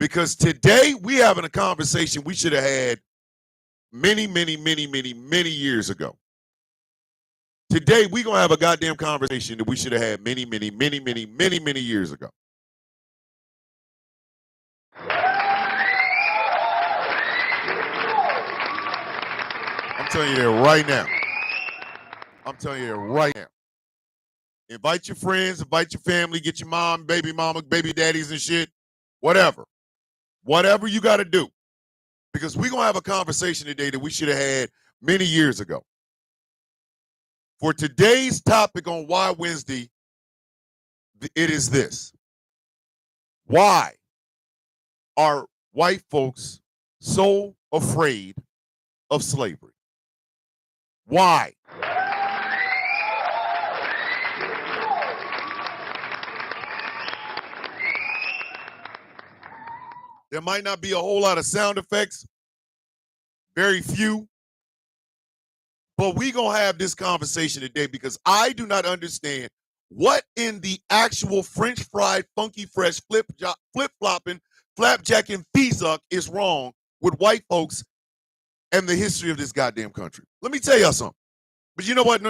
Because today we having a conversation we should have had many years ago. Today we gonna have a goddamn conversation that we should have had many years ago. I'm telling you that right now. I'm telling you that right now. Invite your friends, invite your family, get your mom, baby mama, baby daddies and shit. Whatever. Whatever you got to do. Because we're going to have a conversation today that we should have had many years ago. For today's topic on Why Wednesday, it is this. Why are white folks so afraid of slavery? Why? There might not be a whole lot of sound effects, very few, but we going to have this conversation today because I do not understand what in the actual French fried, funky fresh, flip-flopping, flapjacking fizzuck is wrong with white folks and the history of this goddamn country. Let me tell y'all something. But you know what?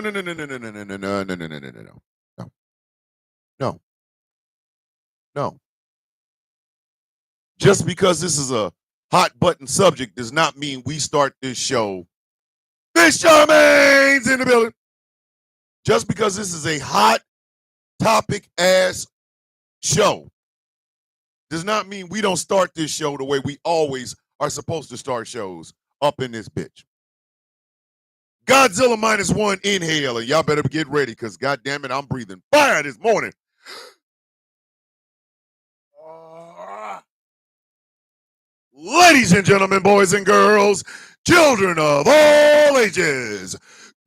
No. Just because this is a hot button subject does not mean we start this show. Miss Charmaine's in the building. Just because this is a hot topic ass show does not mean we don't start this show the way we always are supposed to start shows up in this bitch. Godzilla -1 inhale, and y'all better get ready because goddamn it, I'm breathing fire this morning. Ladies and gentlemen, boys and girls, children of all ages,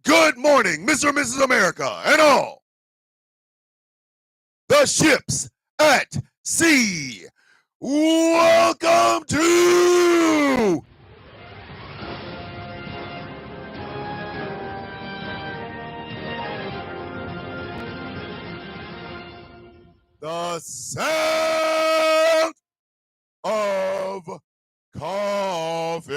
good morning, Mr. and Mrs. America, and all the ships at sea. Welcome to the sound of coffee.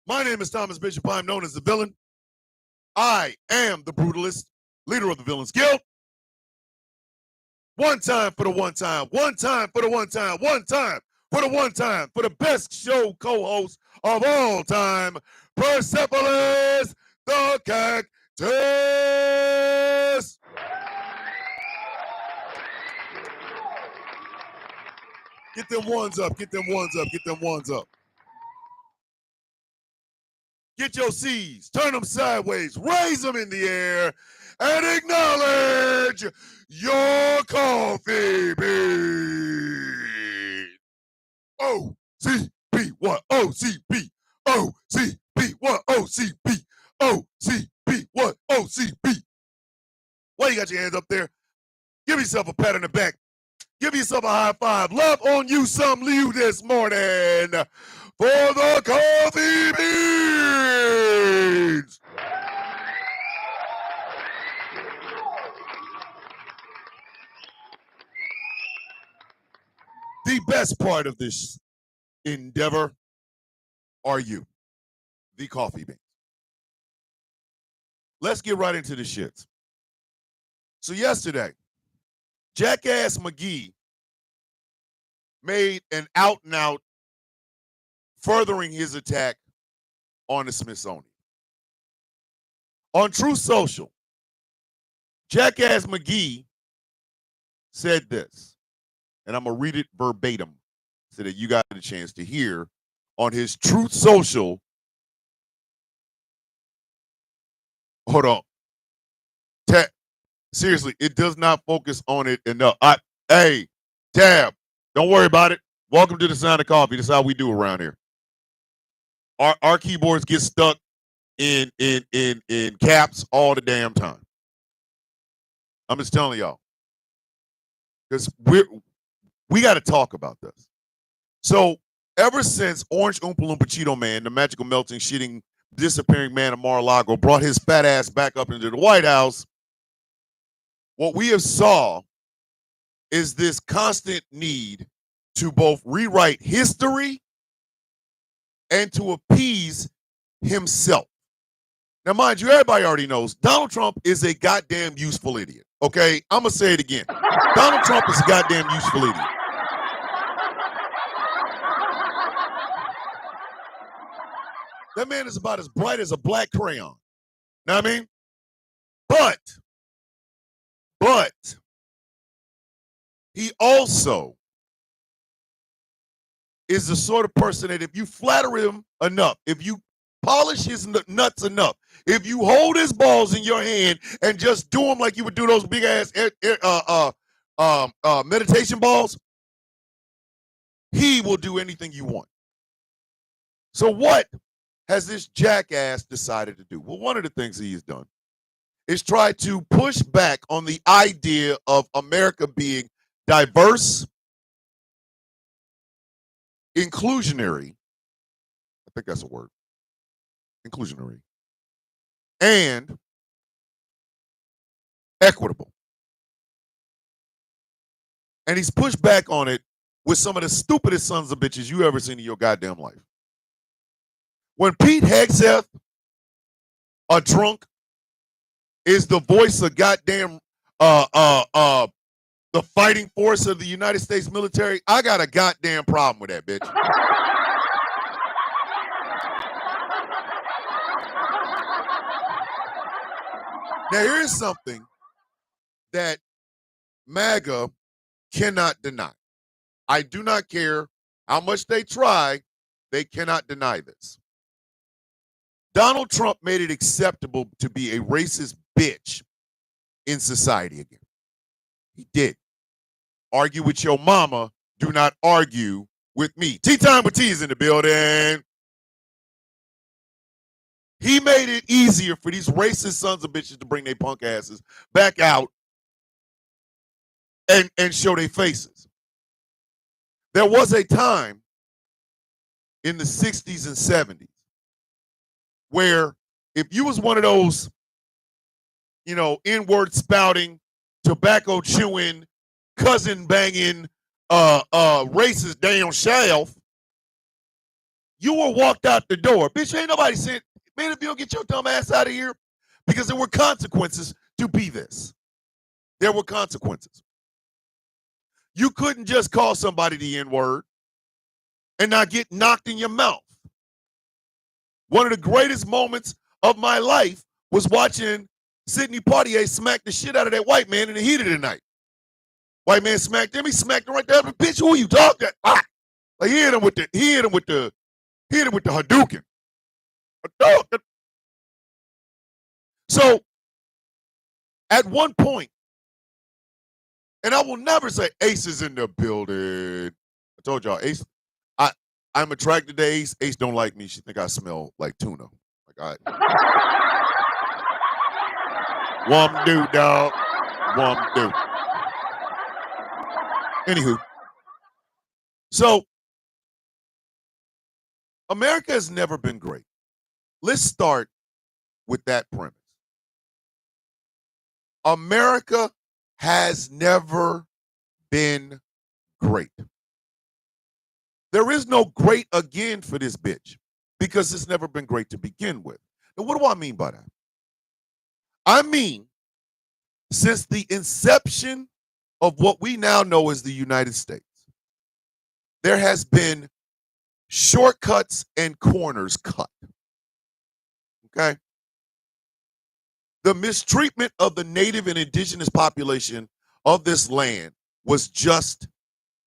My name is Thomas Bishop. I'm known as the villain. I am the brutalist, leader of the Villains Guild. One time for the one time, one time for the one time, one time for the one time for the best show co-host of all time, Persepolis the Cactus. Get them ones up, get them ones up, get them ones up. Get your C's, turn them sideways, raise them in the air, and acknowledge your coffee bean. OCB, what? OCB, OCB, what? OCB, OCB, what? OCB. Why you got your hands up there? Give yourself a pat on the back. Give yourself a high five. Love on you some you this morning for the coffee beans. The best part of this endeavor are you, the coffee beans. Let's get right into the shits. So yesterday, Jackass McGee made an out-and-out furthering his attack on the Smithsonian. On Truth Social, Jackass McGee said this, and I'm going to read it verbatim so that you got a chance to hear on his Truth Social. Hold on. Seriously, it does not focus on it enough. Hey, Tab, don't worry about it. Welcome to the Sound of Coffee. That's how we do around here. Our keyboards get stuck in caps all the damn time. I'm just telling y'all. Because we got to talk about this. So ever since Orange Oompa Loompa Cheeto Man, the magical melting shitting disappearing man of Mar-a-Lago, brought his fat ass back up into the White House, what we have saw is this constant need to both rewrite history and to appease himself. Now, mind you, everybody already knows Donald Trump is a goddamn useful idiot. Okay? I'm going to say it again. Donald Trump is a goddamn useful idiot. That man is about as bright as a black crayon. Know what I mean? But he also is the sort of person that if you flatter him enough, if you polish his nuts enough, if you hold his balls in your hand and just do them like you would do those big ass meditation balls, he will do anything you want. So what has this jackass decided to do? Well, one of the things he has done is try to push back on the idea of America being diverse, inclusionary, I think that's a word, inclusionary, and equitable. And he's pushed back on it with some of the stupidest sons of bitches you ever seen in your goddamn life. When Pete Hegseth, a drunk, is the voice of goddamn the fighting force of the United States military, I got a goddamn problem with that, bitch. Now, here's something that MAGA cannot deny. I do not care how much they try, they cannot deny this. Donald Trump made it acceptable to be a racist bitch in society again. He did. Argue with your mama. Do not argue with me. Tea Time with T is in the building. He made it easier for these racist sons of bitches to bring their punk asses back out and show their faces. There was a time in the 60s and 70s where if you was one of those, you know, N-word spouting, tobacco chewing, cousin banging, racist damn shelf, you were walked out the door. Bitch, ain't nobody said, man, if you don't get your dumb ass out of here, because there were consequences to be this. There were consequences. You couldn't just call somebody the N-word and not get knocked in your mouth. One of the greatest moments of my life was watching Sidney Poitier smack the shit out of that white man in the heat of the night. White man smacked him. He smacked him right there. Bitch, who are you talking? Ah! Like he hit him with the Hadouken. So at one point, and I will never say Ace is in the building. I told y'all Ace. I'm attracted to Ace. Ace don't like me. She think I smell like tuna. Like Wom do, dog. Wom do. Anywho, so America has never been great. Let's start with that premise. America has never been great. There is no great again for this bitch because it's never been great to begin with. And what do I mean by that? I mean, since the inception of what we now know as the United States, there has been shortcuts and corners cut. Okay? The mistreatment of the native and indigenous population of this land was just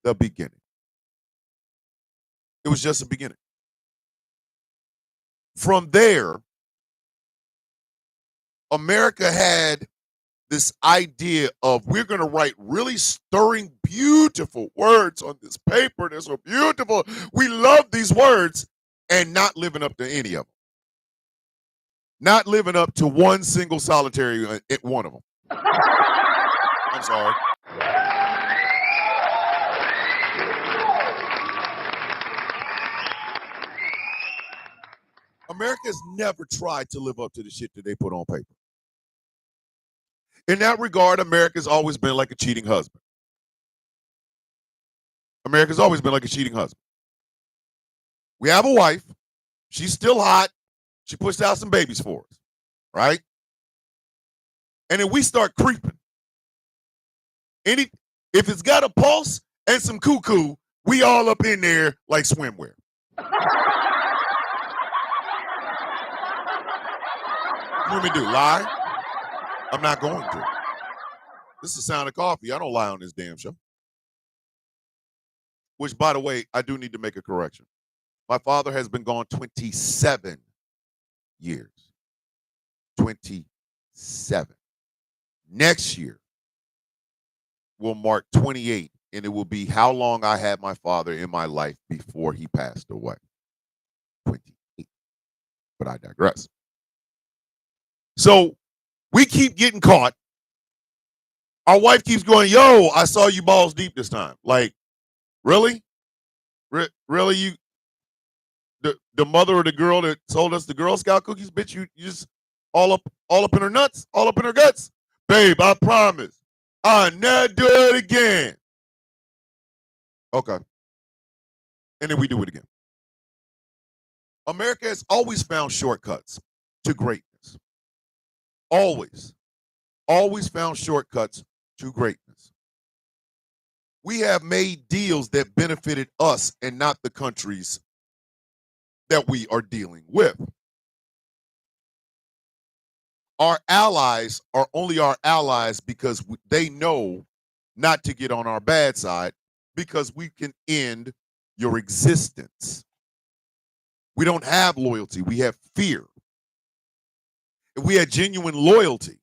the beginning. It was just the beginning. From there, America had this idea of we're going to write really stirring, beautiful words on this paper. They're so beautiful. We love these words and not living up to any of them. Not living up to one single solitary one of them. I'm sorry. America has never tried to live up to the shit that they put on paper. In that regard, America's always been like a cheating husband. America's always been like a cheating husband. We have a wife. She's still hot. She pushed out some babies for us, right? And then we start creeping. If it's got a pulse and some cuckoo, we all up in there like swimwear. What you want me to do? Lie? I'm not going to. This is the sound of coffee. I don't lie on this damn show. Which, by the way, I do need to make a correction. My father has been gone 27 years. 27. Next year will mark 28, and it will be how long I had my father in my life before he passed away. 28. But I digress. So we keep getting caught. Our wife keeps going, yo, I saw you balls deep this time. Like, really? Really? You the mother of the girl that sold us the Girl Scout cookies, bitch, you just all up in her nuts, all up in her guts? Babe, I promise. I'll never do it again. Okay. And then we do it again. America has always found shortcuts to greatness. Always. Always found shortcuts to greatness. We have made deals that benefited us and not the countries that we are dealing with. Our allies are only our allies because they know not to get on our bad side, because we can end your existence. We don't have loyalty. We have fear. If we had genuine loyalty,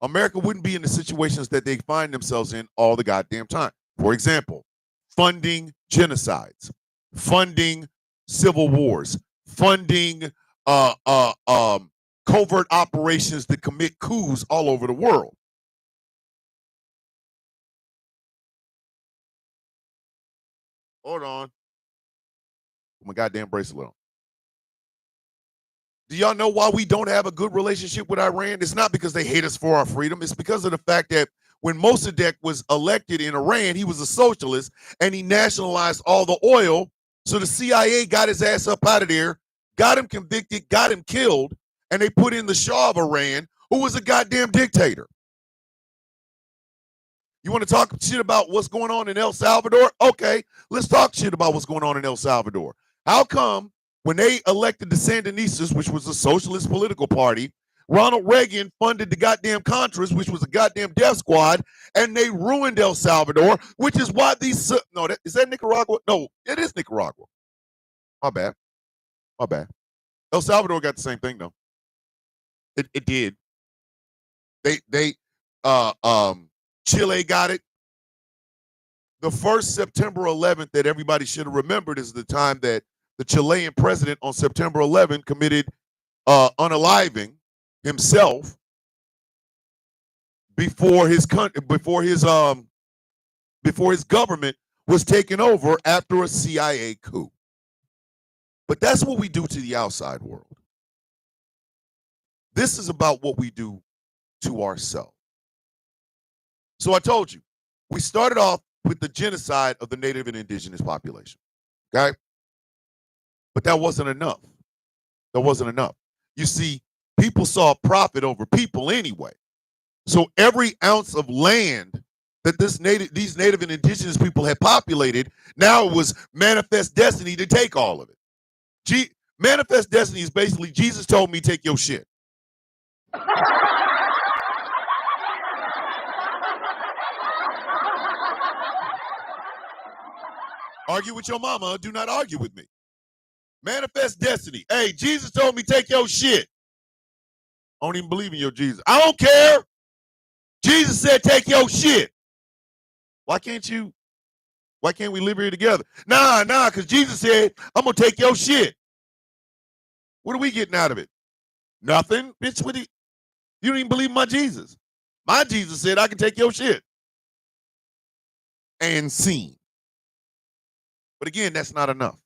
America wouldn't be in the situations that they find themselves in all the goddamn time. For example, funding genocides, funding civil wars, funding covert operations to commit coups all over the world. Hold on. Put my goddamn bracelet on. Do y'all know why we don't have a good relationship with Iran? It's not because they hate us for our freedom. It's because of the fact that when Mossadegh was elected in Iran, he was a socialist and he nationalized all the oil. So the CIA got his ass up out of there, got him convicted, got him killed, and they put in the Shah of Iran, who was a goddamn dictator. You want to talk shit about what's going on in El Salvador? Okay, let's talk shit about what's going on in El Salvador. How come when they elected the Sandinistas, which was a socialist political party, Ronald Reagan funded the goddamn Contras, which was a goddamn death squad, and they ruined El Salvador, which is why these... No, is that Nicaragua? No, it is Nicaragua. My bad. El Salvador got the same thing, though. It did. Chile got it. The first September 11th that everybody should have remembered is the time that the Chilean president on September 11th committed unaliving himself before his government was taken over after a CIA coup. But that's what we do to the outside world. This is about what we do to ourselves. So I told you, we started off with the genocide of the native and indigenous population. Okay? But that wasn't enough. You see, people saw profit over people anyway. So every ounce of land that these native and indigenous people had populated, now it was manifest destiny to take all of it. Manifest destiny is basically Jesus told me take your shit. Argue with your mama, do not argue with me. Manifest destiny. Hey, Jesus told me take your shit. I don't even believe in your Jesus. I don't care. Jesus said take your shit. Why can't we live here together? Nah, because Jesus said, I'm going to take your shit. What are we getting out of it? Nothing. Bitch, you don't even believe in my Jesus. My Jesus said I can take your shit. And seen. But again, that's not enough.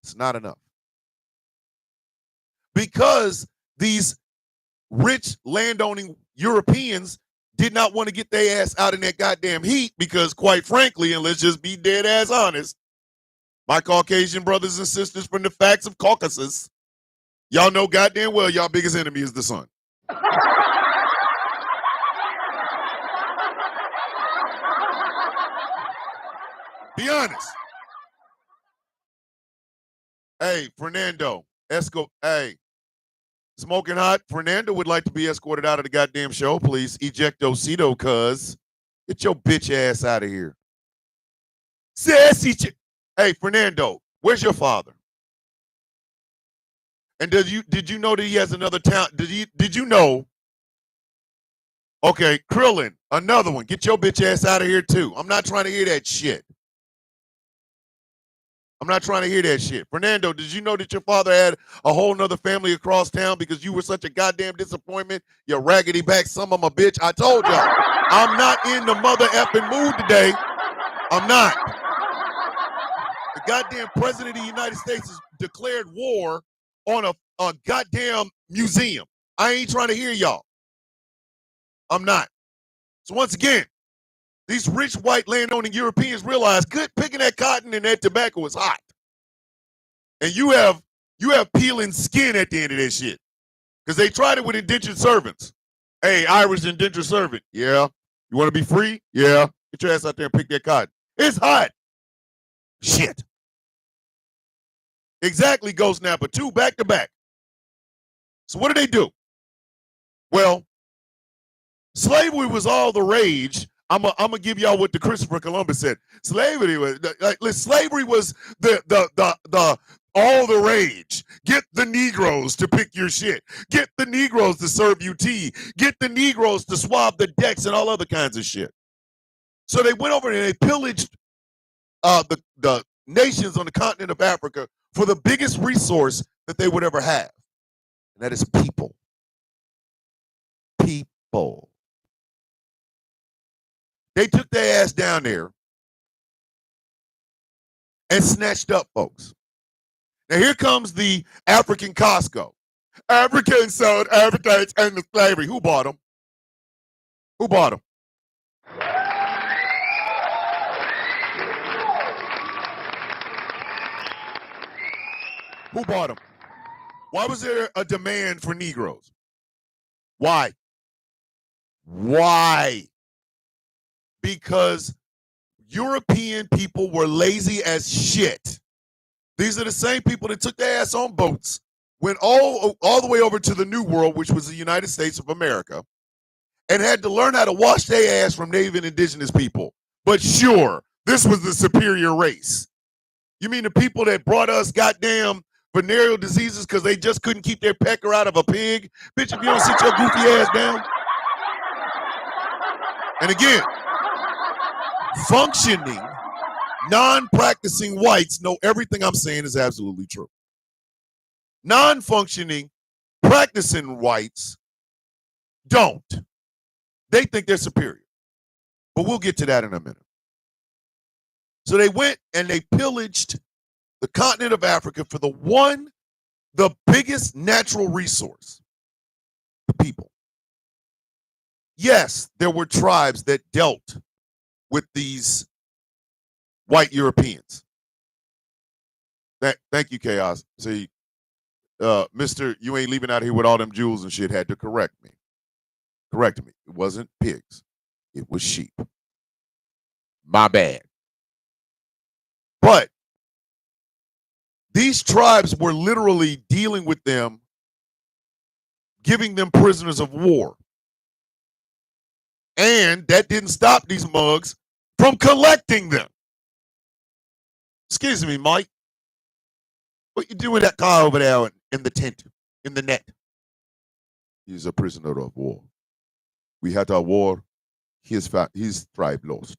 It's not enough. Because these rich landowning Europeans did not want to get their ass out in that goddamn heat because, quite frankly, and let's just be dead ass honest, my Caucasian brothers and sisters from the facts of Caucasus, y'all know goddamn well y'all biggest enemy is the sun. Be honest. Hey, Fernando, hey, smoking hot. Fernando would like to be escorted out of the goddamn show, please. Ejectocito, cuz. Get your bitch ass out of here. Sassy. Hey, Fernando, where's your father? And did you know that he has another town? Did you know? Okay, Krillin, another one. Get your bitch ass out of here too. I'm not trying to hear that shit. I'm not trying to hear that shit. Fernando, did you know that your father had a whole nother family across town because you were such a goddamn disappointment? You raggedy back son of a bitch. I told y'all, I'm not in the mother effing mood today. I'm not. The goddamn president of the United States has declared war on a goddamn museum. I ain't trying to hear y'all. I'm not. So once again, these rich white landowning Europeans realize good picking that cotton and that tobacco is hot. And you have peeling skin at the end of that shit. Because they tried it with indentured servants. Hey, Irish indentured servant. Yeah. You want to be free? Yeah. Get your ass out there and pick that cotton. It's hot. Shit. Exactly, Ghost Napper. 2 back to back. So what do? Well, slavery was all the rage. I'm gonna give y'all what the Christopher Columbus said. Slavery was slavery was the all the rage. Get the Negroes to pick your shit. Get the Negroes to serve you tea. Get the Negroes to swab the decks and all other kinds of shit. So they went over and they pillaged the nations on the continent of Africa for the biggest resource that they would ever have, and that is people. People. They took their ass down there and snatched up folks. Now here comes the African Costco. Africans sold Africans into slavery. Who bought them? Who bought them? Who bought them? Why was there a demand for Negroes? Why? Why? Because European people were lazy as shit. These are the same people that took their ass on boats, went all the way over to the New World, which was the United States of America, and had to learn how to wash their ass from Native and Indigenous people. But sure, this was the superior race. You mean the people that brought us goddamn venereal diseases because they just couldn't keep their pecker out of a pig? Bitch, if you don't sit your goofy ass down. And again, functioning, non-practicing whites know everything I'm saying is absolutely true. Non-functioning, practicing whites don't. They think they're superior. But we'll get to that in a minute. So they went and they pillaged the continent of Africa for the biggest natural resource, the people. Yes, there were tribes that dealt with these white Europeans. Thank you, Chaos. See, Mr. You ain't leaving out here with all them jewels and shit had to correct me. Correct me. It wasn't pigs. It was sheep. My bad. But these tribes were literally dealing with them, giving them prisoners of war. And that didn't stop these mugs from collecting them. Excuse me, Mike. What you doing that car over there in the tent, in the net? He's a prisoner of war. We had our war. His tribe lost.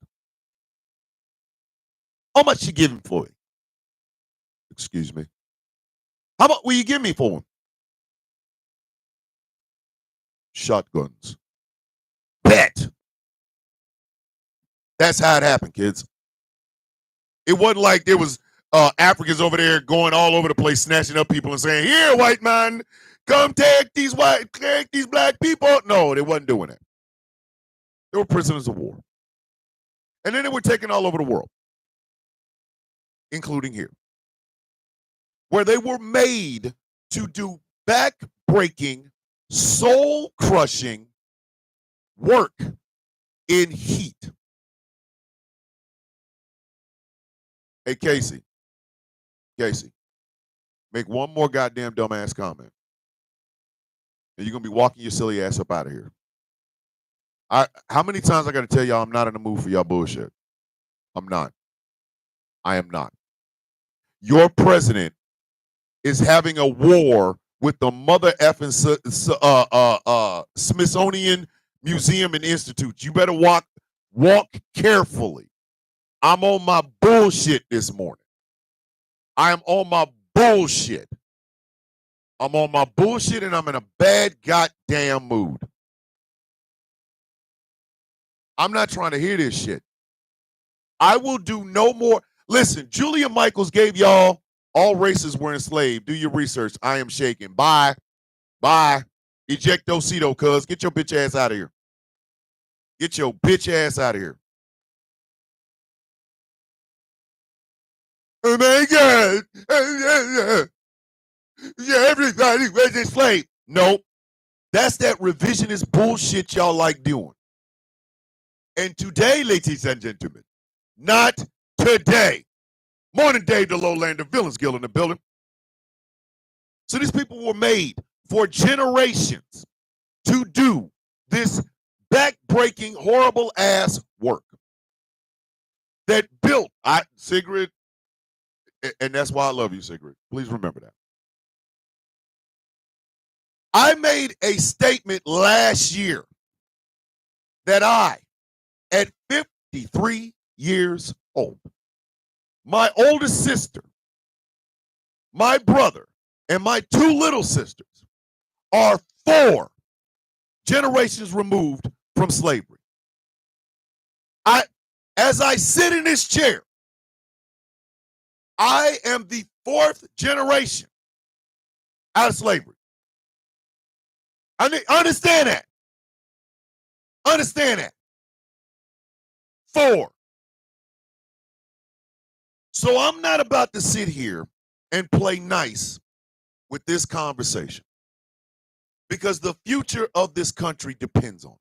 How much you give him for it? Excuse me. How much will you give me for him? Shotguns. Bet. That's how it happened, kids. It wasn't like there was Africans over there going all over the place, snatching up people and saying, "Here, white man, come take these black people." No, they wasn't doing that. They were prisoners of war. And then they were taken all over the world, including here, where they were made to do back-breaking, soul-crushing work in heat. Hey, Casey, make one more goddamn dumbass comment, and you're going to be walking your silly ass up out of here. How many times I got to tell y'all I'm not in the mood for y'all bullshit? I'm not. I am not. Your president is having a war with the mother effing Smithsonian Museum and Institute. You better walk carefully. I'm on my bullshit this morning. I am on my bullshit. I'm on my bullshit and I'm in a bad goddamn mood. I'm not trying to hear this shit. I will do no more. Listen, Julia Michaels gave y'all all races were enslaved. Do your research. I am shaking. Bye. Ejectocito, cuz. Get your bitch ass out of here. Get your bitch ass out of here. Oh my God. Yeah, everybody was enslaved. Nope. That's that revisionist bullshit y'all like doing. And today, ladies and gentlemen, not today. Morning Dave, the Lowlander Villains Guild in the building. So these people were made for generations to do this back-breaking, horrible-ass work that built Sigrid, and that's why I love you, Sigrid. Please remember that. I made a statement last year that I, at 53 years old, my oldest sister, my brother, and my two little sisters are 4 generations removed from slavery. As I sit in this chair, I am the 4th generation out of slavery. Understand that. Understand that. 4. So I'm not about to sit here and play nice with this conversation because the future of this country depends on it.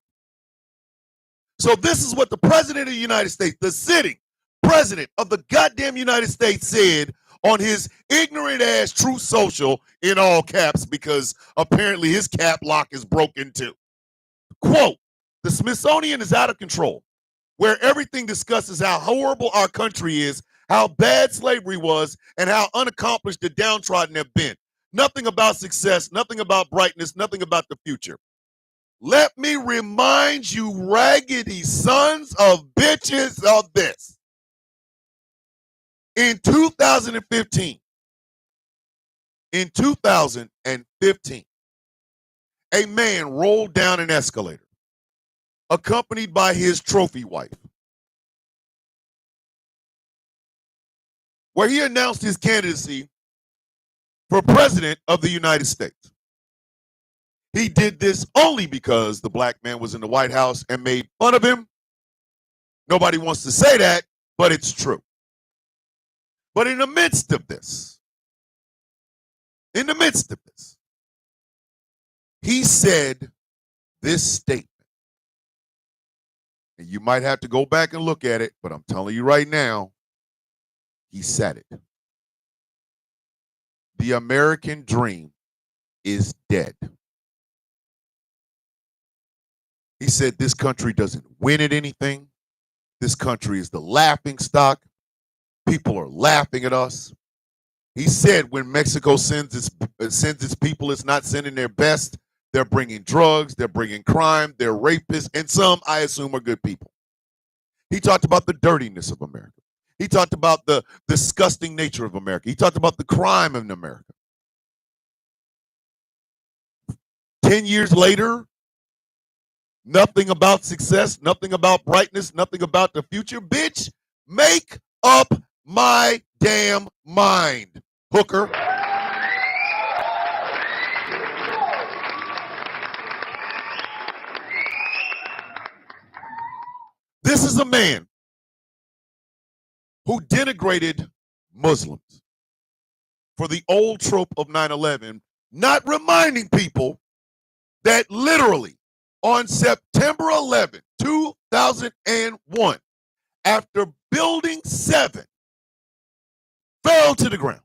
So this is what the President of the United States, the sitting President of the goddamn United States, said on his ignorant ass Truth Social, in all caps, because apparently his cap lock is broken too. Quote, "The Smithsonian is out of control, where everything discusses how horrible our country is, how bad slavery was, and how unaccomplished the downtrodden have been. Nothing about success, nothing about brightness, nothing about the future. Let me remind you raggedy sons of bitches of this. In 2015, a man rolled down an escalator, accompanied by his trophy wife, where he announced his candidacy for President of the United States. He did this only because the black man was in the White House and made fun of him. Nobody wants to say that, but it's true. But in the midst of this, he said this statement. And you might have to go back and look at it, but I'm telling you right now, he said it. The American dream is dead. He said this country doesn't win at anything. This country is the laughing stock. People are laughing at us. He said when Mexico sends its people, it's not sending their best. They're bringing drugs. They're bringing crime. They're rapists. And some, I assume, are good people. He talked about the dirtiness of America. He talked about the disgusting nature of America. He talked about the crime in America. 10 years later, nothing about success, nothing about brightness, nothing about the future. Bitch, make up my damn mind, hooker. This is a man who denigrated Muslims for the old trope of 9/11, not reminding people that literally on September 11, 2001, after Building 7 fell to the ground,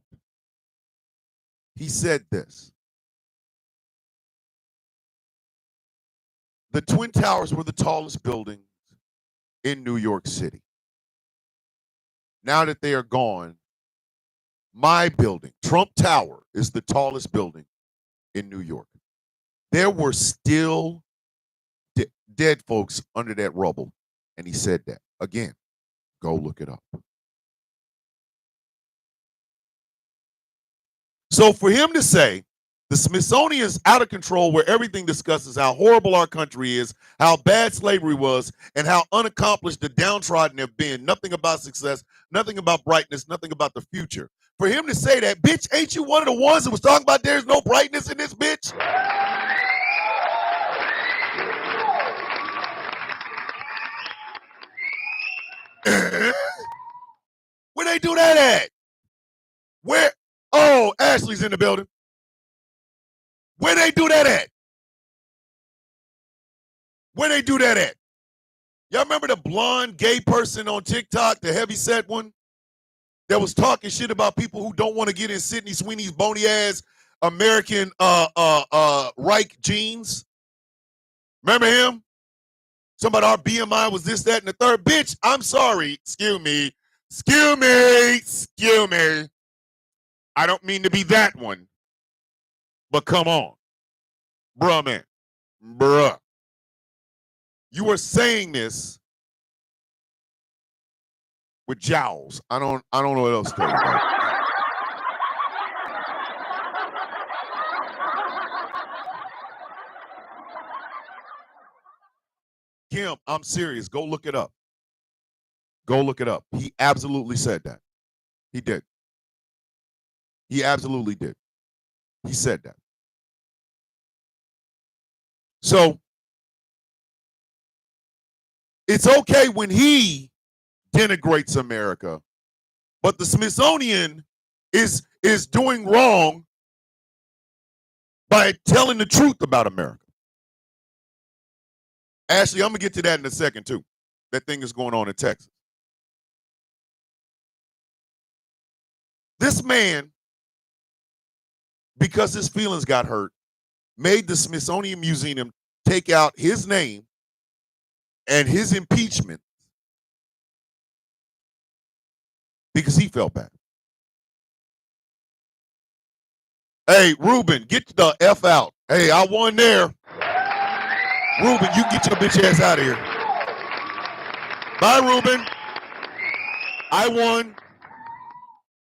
he said this. The Twin Towers were the tallest buildings in New York City. Now that they are gone, my building, Trump Tower, is the tallest building in New York. There were still dead folks under that rubble, and he said that. Again, go look it up. So for him to say the Smithsonian's out of control, where everything discusses how horrible our country is, how bad slavery was, and how unaccomplished the downtrodden have been, nothing about success, nothing about brightness, nothing about the future. For him to say that, bitch, ain't you one of the ones that was talking about there's no brightness in this bitch? Where they do that at? Where? Oh, Ashley's in the building. Where they do that at? Where they do that at? Y'all remember the blonde gay person on TikTok, the heavyset one, that was talking shit about people who don't want to get in Sydney Sweeney's bony ass American Reich jeans? Remember him? Somebody, our BMI was this, that, and the third. Bitch, I'm sorry. Excuse me. I don't mean to be that one. But come on. Bruh, man. Bruh. You are saying this with jowls. I don't know what else to tell you about. Kim, I'm serious. Go look it up. Go look it up. He absolutely said that. He did. He absolutely did. He said that. So it's okay when he denigrates America, but the Smithsonian is doing wrong by telling the truth about America. Ashley, I'm gonna get to that in a second too. That thing is going on in Texas. This man, because his feelings got hurt, made the Smithsonian Museum take out his name and his impeachment because he felt bad. Hey, Ruben, get the F out. Hey, I won there. Ruben, you get your bitch ass out of here. Bye, Ruben. I won.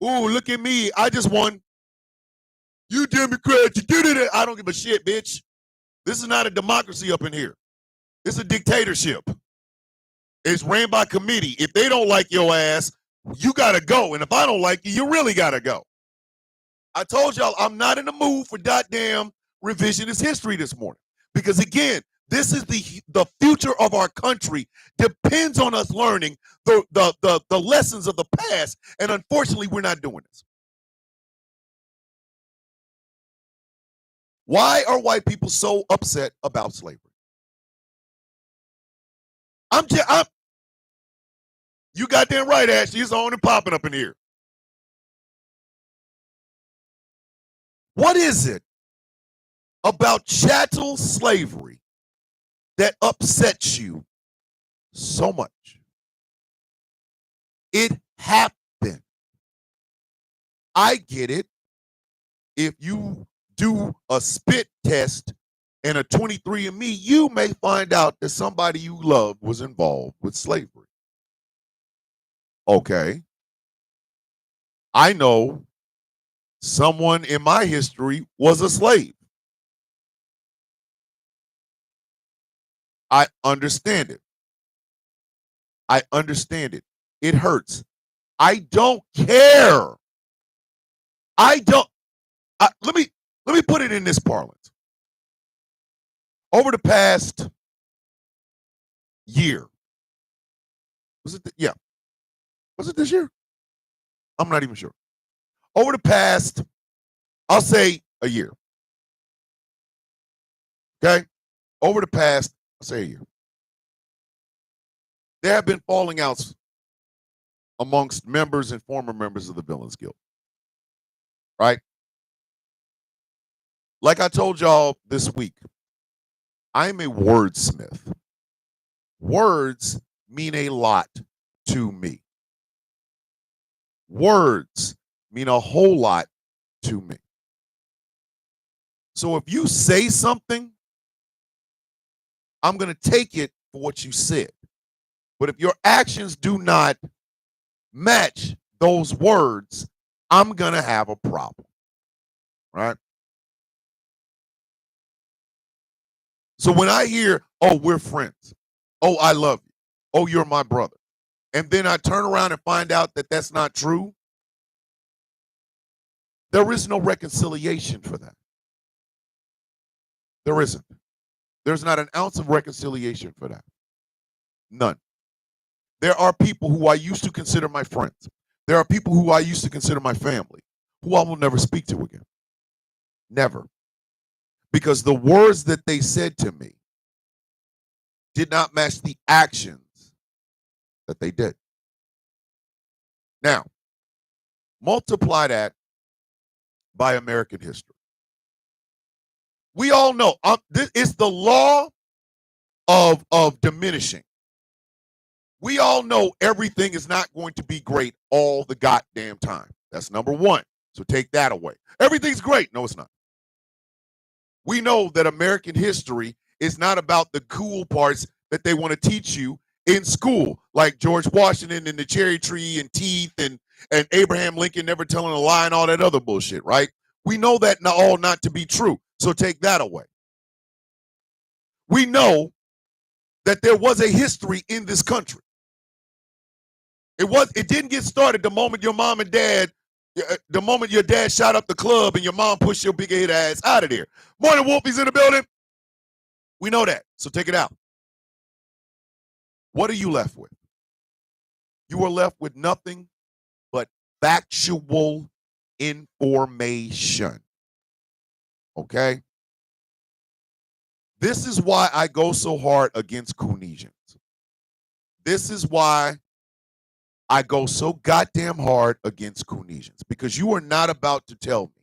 Ooh, look at me. I just won. You Democrats, you did it. I don't give a shit, bitch. This is not a democracy up in here. It's a dictatorship. It's ran by committee. If they don't like your ass, you got to go. And if I don't like you, you really got to go. I told y'all I'm not in the mood for goddamn revisionist history this morning. Because again, this is the future of our country depends on us learning the lessons of the past. And unfortunately, we're not doing this. Why are white people so upset about slavery? You goddamn right, Ashley. It's on and popping up in here. What is it about chattel slavery that upsets you so much? It happened. I get it. If you do a spit test and a 23andMe, you may find out that somebody you loved was involved with slavery. Okay. I know someone in my history was a slave. I understand it. I understand it. It hurts. I don't care. I don't. Let me put it in this parlance. Over the past year, was it? Yeah, was it this year? I'm not even sure. Over the past, I'll say a year. Okay, over the past, I'll say a year, there have been falling outs amongst members and former members of the Villains Guild. Right? Like I told y'all this week, I'm a wordsmith. Words mean a lot to me. Words mean a whole lot to me. So if you say something, I'm going to take it for what you said. But if your actions do not match those words, I'm going to have a problem. Right? So when I hear, oh, we're friends. Oh, I love you. Oh, you're my brother. And then I turn around and find out that that's not true, there is no reconciliation for that. There isn't. There's not an ounce of reconciliation for that. None. There are people who I used to consider my friends. There are people who I used to consider my family, who I will never speak to again. Never. Because the words that they said to me did not match the actions that they did. Now, multiply that by American history. We all know it's the law of diminishing. We all know everything is not going to be great all the goddamn time. That's number one. So take that away. Everything's great. No, it's not. We know that American history is not about the cool parts that they want to teach you in school, like George Washington and the cherry tree and teeth and Abraham Lincoln never telling a lie and all that other bullshit, right? We know that all not to be true. So take that away. We know that there was a history in this country. It didn't get started the moment your mom and dad, the moment your dad shot up the club and your mom pushed your big head ass out of there. Morning, Wolfie's in the building. We know that. So take it out. What are you left with? You are left with nothing but factual information. Okay? This is why I go so hard against Coonesians. This is why I go so goddamn hard against Coonesians, because you are not about to tell me,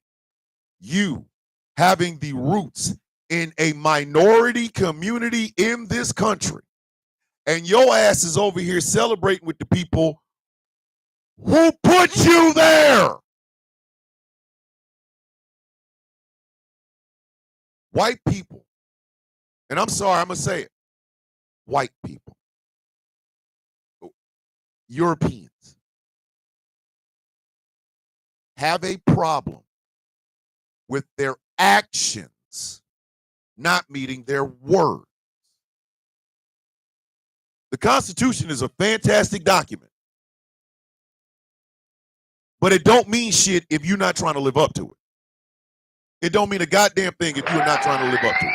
you having the roots in a minority community in this country, and your ass is over here celebrating with the people who put you there. White people, and I'm sorry, I'm going to say it, white people, Europeans, have a problem with their actions not meeting their words. The Constitution is a fantastic document, but it don't mean shit if you're not trying to live up to it. It don't mean a goddamn thing if you're not trying to live up to it.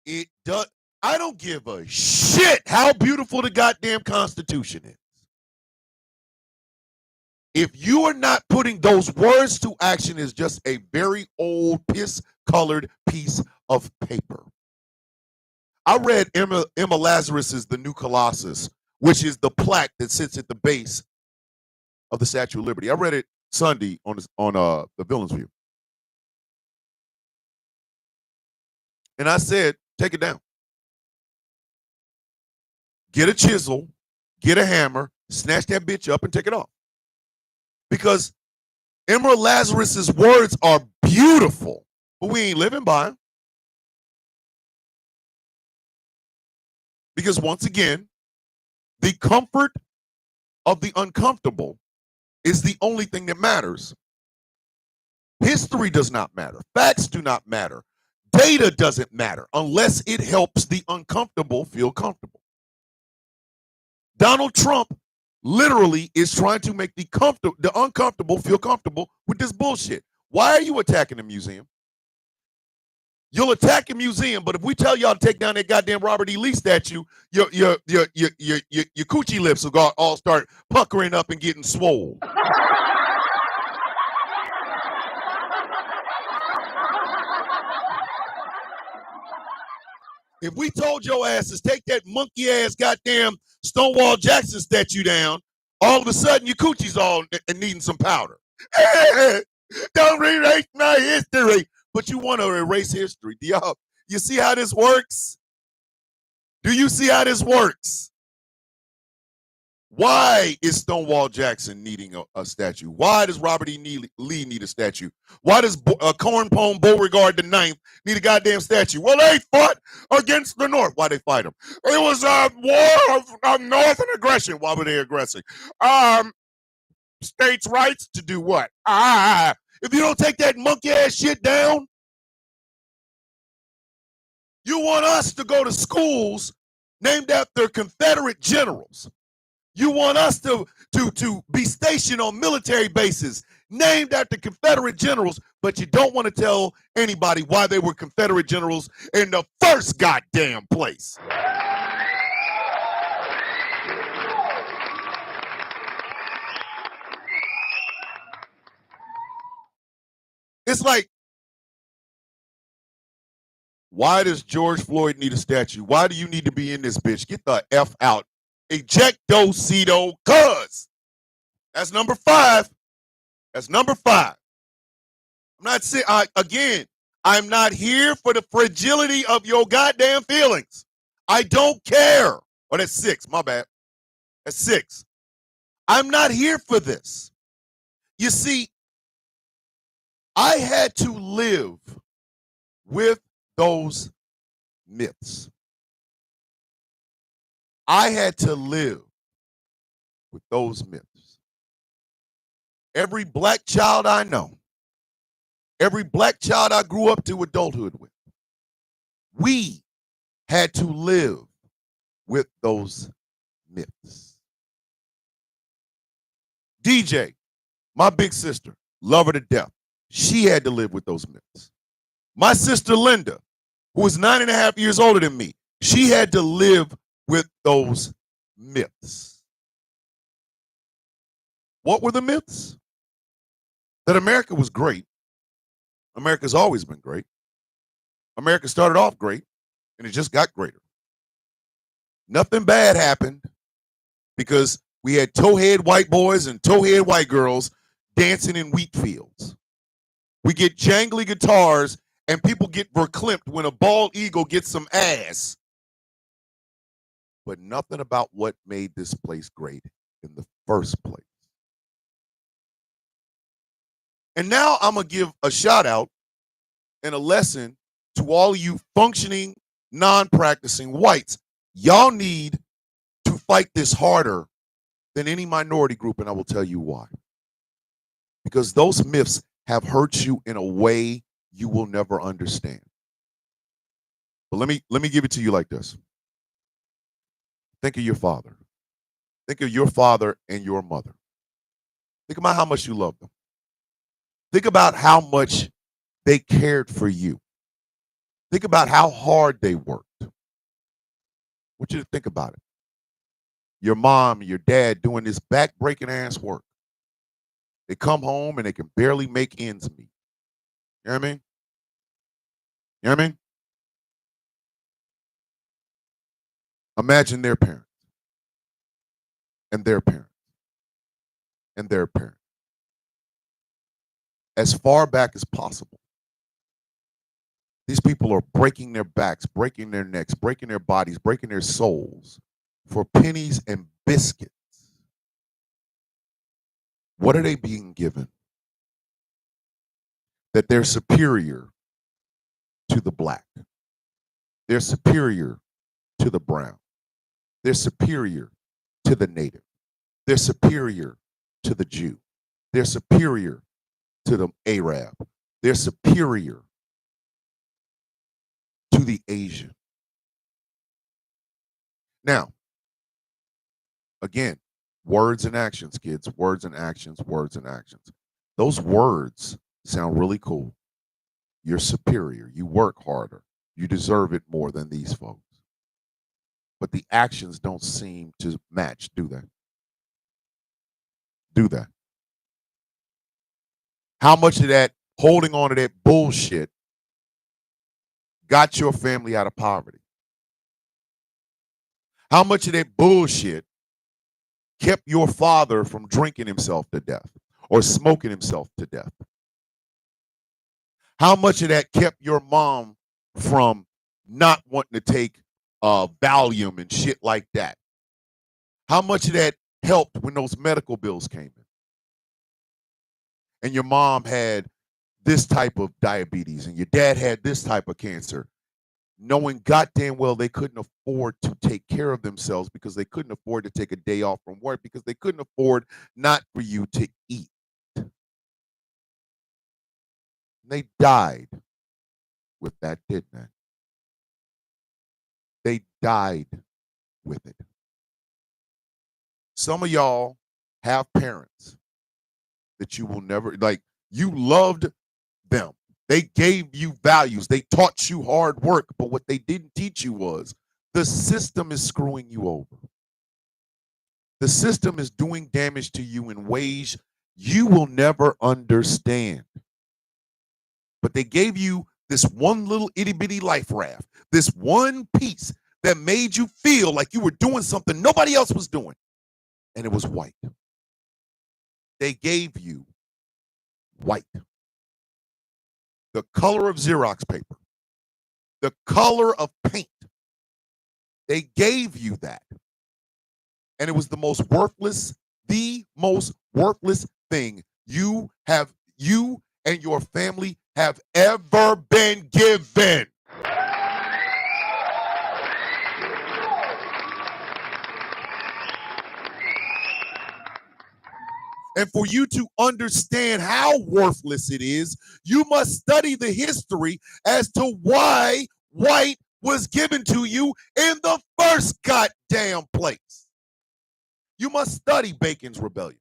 It does. I don't give a shit how beautiful the goddamn Constitution is. If you are not putting those words to action, it's just a very old piss-colored piece of paper. I read Emma Lazarus's The New Colossus, which is the plaque that sits at the base of the Statue of Liberty. I read it Sunday on the Villains View. And I said, take it down. Get a chisel, get a hammer, snatch that bitch up and take it off. Because Emerald Lazarus's words are beautiful, but we ain't living by them. Because once again, the comfort of the uncomfortable is the only thing that matters History does not matter. Facts do not matter. Data doesn't matter unless it helps the uncomfortable feel comfortable. Donald Trump literally is trying to make the uncomfortable feel comfortable with this bullshit. Why are you attacking the museum? You'll attack a museum, but if we tell y'all to take down that goddamn Robert E. Lee statue, your coochie lips will all start puckering up and getting swole. If we told your asses take that monkey ass goddamn Stonewall Jackson statue down, all of a sudden your coochie's all needing some powder. Don't erase my history. But you want to erase history. Do you see how this works? Do you see how this works? Why is Stonewall Jackson needing a statue? Why does Robert E. Lee need a statue? Why does Cornpone Beauregard IX need a goddamn statue? Well, they fought against the North. Why they fight them? It was a war of Northern aggression. Why were they aggressing? States' rights to do what? If you don't take that monkey ass shit down, you want us to go to schools named after Confederate generals. You want us to be stationed on military bases named after Confederate generals, but you don't want to tell anybody why they were Confederate generals in the first goddamn place. It's like, why does George Floyd need a statue? Why do you need to be in this bitch? Get the F out. Ejectocito, cuz. That's number 5. That's number 5. I'm not saying, again, I'm not here for the fragility of your goddamn feelings. I don't care. Oh, that's 6. My bad. That's 6. I'm not here for this. You see, I had to live with those myths. I had to live with those myths. Every black child I know, every black child I grew up to adulthood with, we had to live with those myths. DJ, my big sister, love her to death. She had to live with those myths. My sister Linda, who was 9.5 years older than me, she had to live with those myths. What were the myths? That America was great. America's always been great. America started off great, and it just got greater. Nothing bad happened because we had towhead white boys and towhead white girls dancing in wheat fields. We get jangly guitars, and people get verklempt when a bald eagle gets some ass. But nothing about what made this place great in the first place. And now I'm going to give a shout out and a lesson to all of you functioning, non-practicing whites. Y'all need to fight this harder than any minority group, and I will tell you why. Because those myths have hurt you in a way you will never understand. But let me give it to you like this. Think of your father. Think of your father and your mother. Think about how much you love them. Think about how much they cared for you. Think about how hard they worked. I want you to think about it. Your mom and your dad doing this back-breaking ass work. They come home and they can barely make ends meet. You know what I mean? You know what I mean? Imagine their parents and their parents and their parents. As far back as possible. These people are breaking their backs, breaking their necks, breaking their bodies, breaking their souls for pennies and biscuits. What are they being given? That they're superior to the black. They're superior to the brown. They're superior to the native. They're superior to the Jew. They're superior to the Arab. They're superior to the Asian. Now, again, words and actions, kids. Words and actions, words and actions. Those words sound really cool. You're superior. You work harder. You deserve it more than these folks. But the actions don't seem to match, do they? Do that. How much of that holding on to that bullshit got your family out of poverty? How much of that bullshit kept your father from drinking himself to death or smoking himself to death? How much of that kept your mom from not wanting to take Valium and shit like that? How much of that helped when those medical bills came in? And your mom had this type of diabetes and your dad had this type of cancer, knowing goddamn well they couldn't afford to take care of themselves because they couldn't afford to take a day off from work because they couldn't afford not for you to eat. And they died with that, didn't they? They died with it. Some of y'all have parents that you will never, like, you loved them. They gave you values. They taught you hard work, but what they didn't teach you was the system is screwing you over. The system is doing damage to you in ways you will never understand. But they gave you this one little itty bitty life raft, this one piece that made you feel like you were doing something nobody else was doing. And it was white. They gave you white. The color of Xerox paper. The color of paint. They gave you that. And it was the most worthless thing you and your family have ever been given. And for you to understand how worthless it is, you must study the history as to why white was given to you in the first goddamn place. You must study Bacon's Rebellion.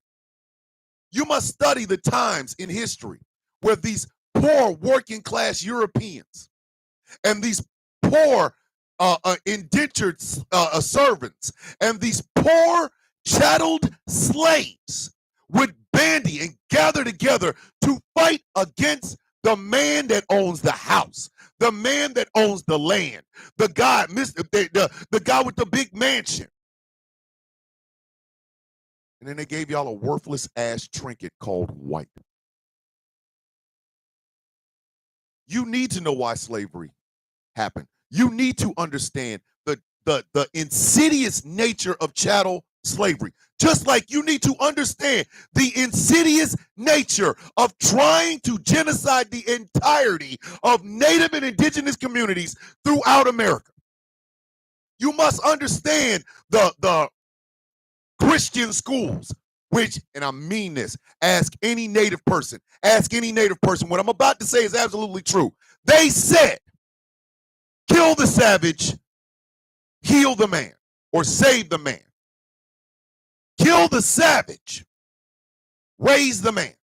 You must study the times in history where these poor working class Europeans and these poor indentured servants and these poor chatteled slaves would bandy and gather together to fight against the man that owns the house, the man that owns the land, the guy, the guy with the big mansion. And then they gave y'all a worthless ass trinket called white. You need to know why slavery happened. You need to understand the insidious nature of chattel slavery. Just like you need to understand the insidious nature of trying to genocide the entirety of Native and indigenous communities throughout America. You must understand the Christian schools, which, and I mean this, ask any Native person, what I'm about to say is absolutely true. They said, kill the savage, heal the man, or save the man. Kill the savage, raise the man.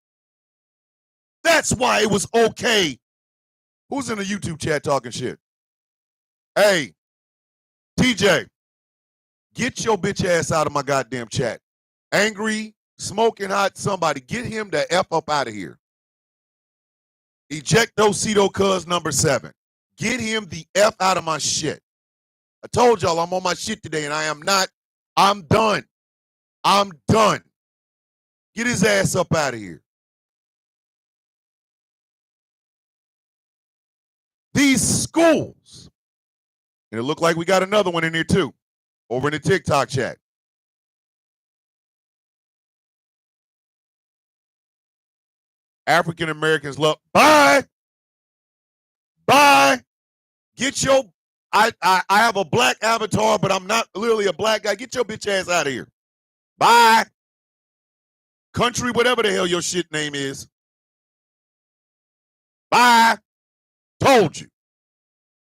That's why it was okay. Who's in the YouTube chat talking shit? Hey, TJ, get your bitch ass out of my goddamn chat. Angry, smoking hot, somebody, get him the F up out of here. Ejectocito cuz number 7. Get him the F out of my shit. I told y'all I'm on my shit today and I am not. I'm done. I'm done. Get his ass up out of here. These schools, and it looked like we got another one in here too, over in the TikTok chat. African Americans love, bye. Get your, I have a black avatar, but I'm not literally a black guy. Get your bitch ass out of here. Bye. Country, whatever the hell your shit name is. Bye. Told you.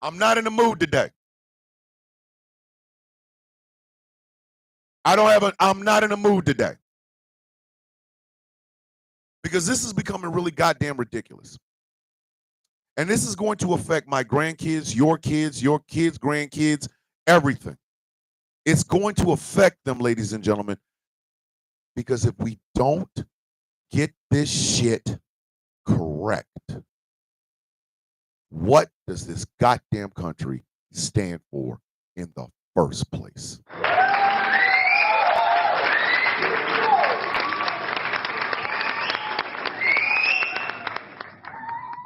I'm not in the mood today. I'm not in the mood today. Because this is becoming really goddamn ridiculous. And this is going to affect my grandkids, your kids, grandkids, everything. It's going to affect them, ladies and gentlemen, because if we don't get this shit correct, what does this goddamn country stand for in the first place?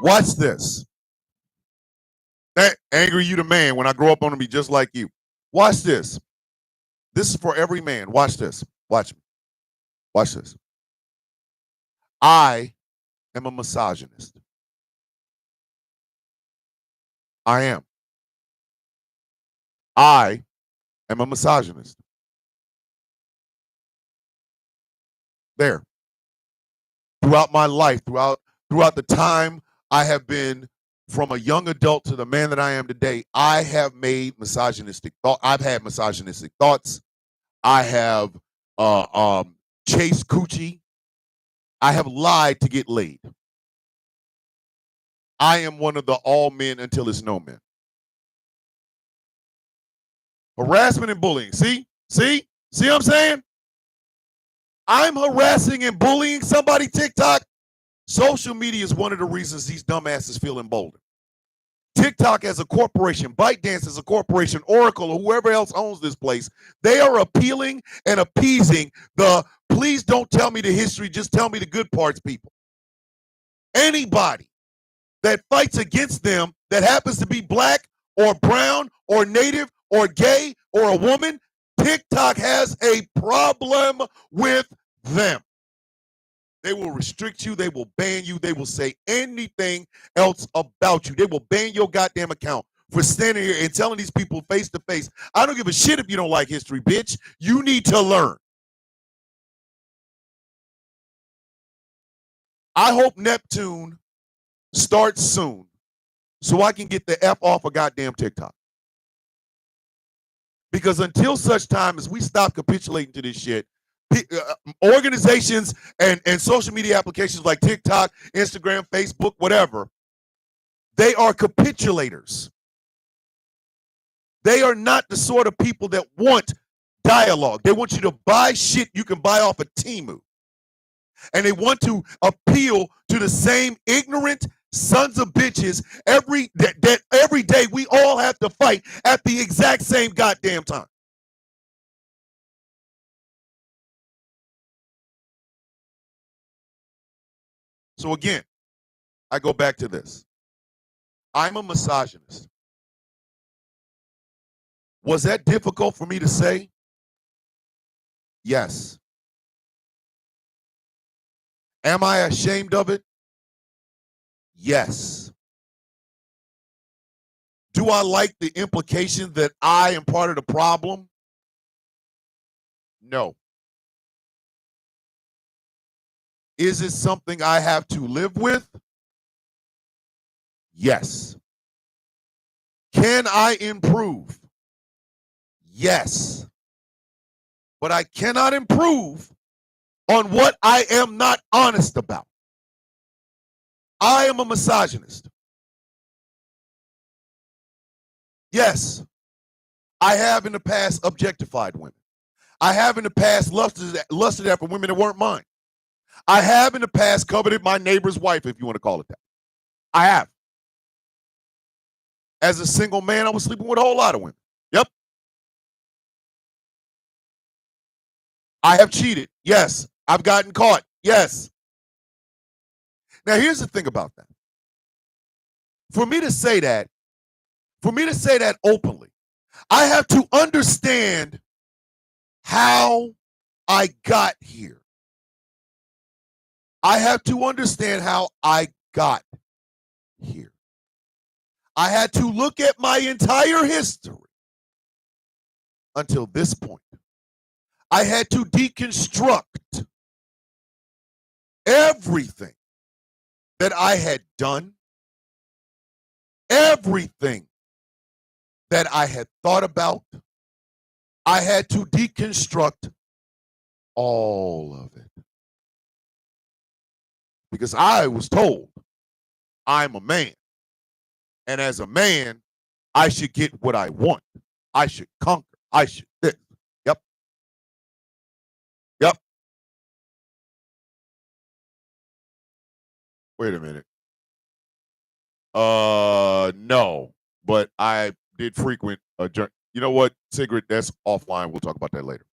Watch this. That angry you the man when I grow up, I'm gonna be just like you. Watch this. This is for every man. Watch this. Watch me. Watch this. I am a misogynist. I am. I am a misogynist. There. Throughout my life, throughout the time I have been from a young adult to the man that I am today, I have made misogynistic thought. I've had misogynistic thoughts. I have chased coochie. I have lied to get laid. I am one of the all men until it's no men. Harassment and bullying. See what I'm saying? I'm harassing and bullying somebody, TikTok. Social media is one of the reasons these dumbasses feel emboldened. TikTok as a corporation, ByteDance as a corporation, Oracle or whoever else owns this place, they are appealing and appeasing the please don't tell me the history, just tell me the good parts people. Anybody that fights against them that happens to be black or brown or native or gay or a woman, TikTok has a problem with them. They will restrict you. They will ban you. They will say anything else about you. They will ban your goddamn account for standing here and telling these people face to face, I don't give a shit if you don't like history, bitch. You need to learn. I hope Neptune starts soon so I can get the F off of goddamn TikTok. Because until such time as we stop capitulating to this shit, organizations and social media applications like TikTok, Instagram, Facebook, whatever, they are capitulators. They are not the sort of people that want dialogue. They want you to buy shit you can buy off of Temu. And they want to appeal to the same ignorant sons of bitches every day we all have to fight at the exact same goddamn time. So again, I go back to this. I'm a misogynist. Was that difficult for me to say? Yes. Am I ashamed of it? Yes. Do I like the implication that I am part of the problem? No. Is it something I have to live with? Yes. Can I improve? Yes. But I cannot improve on what I am not honest about. I am a misogynist. Yes. I have in the past objectified women. I have in the past lusted after women that weren't mine. I have in the past coveted my neighbor's wife, if you want to call it that. I have. As a single man, I was sleeping with a whole lot of women. Yep. I have cheated. Yes. I've gotten caught. Yes. Now, here's the thing about that. For me to say that openly, I have to understand how I got here. I have to understand how I got here. I had to look at my entire history until this point. I had to deconstruct everything that I had done, Everything that I had thought about, I had to deconstruct all of it. Because I was told I'm a man. And as a man, I should get what I want. I should conquer. I should this. Yep. Yep. Wait a minute. No. But I did frequent a journey. You know what, Sigrid? That's offline. We'll talk about that later.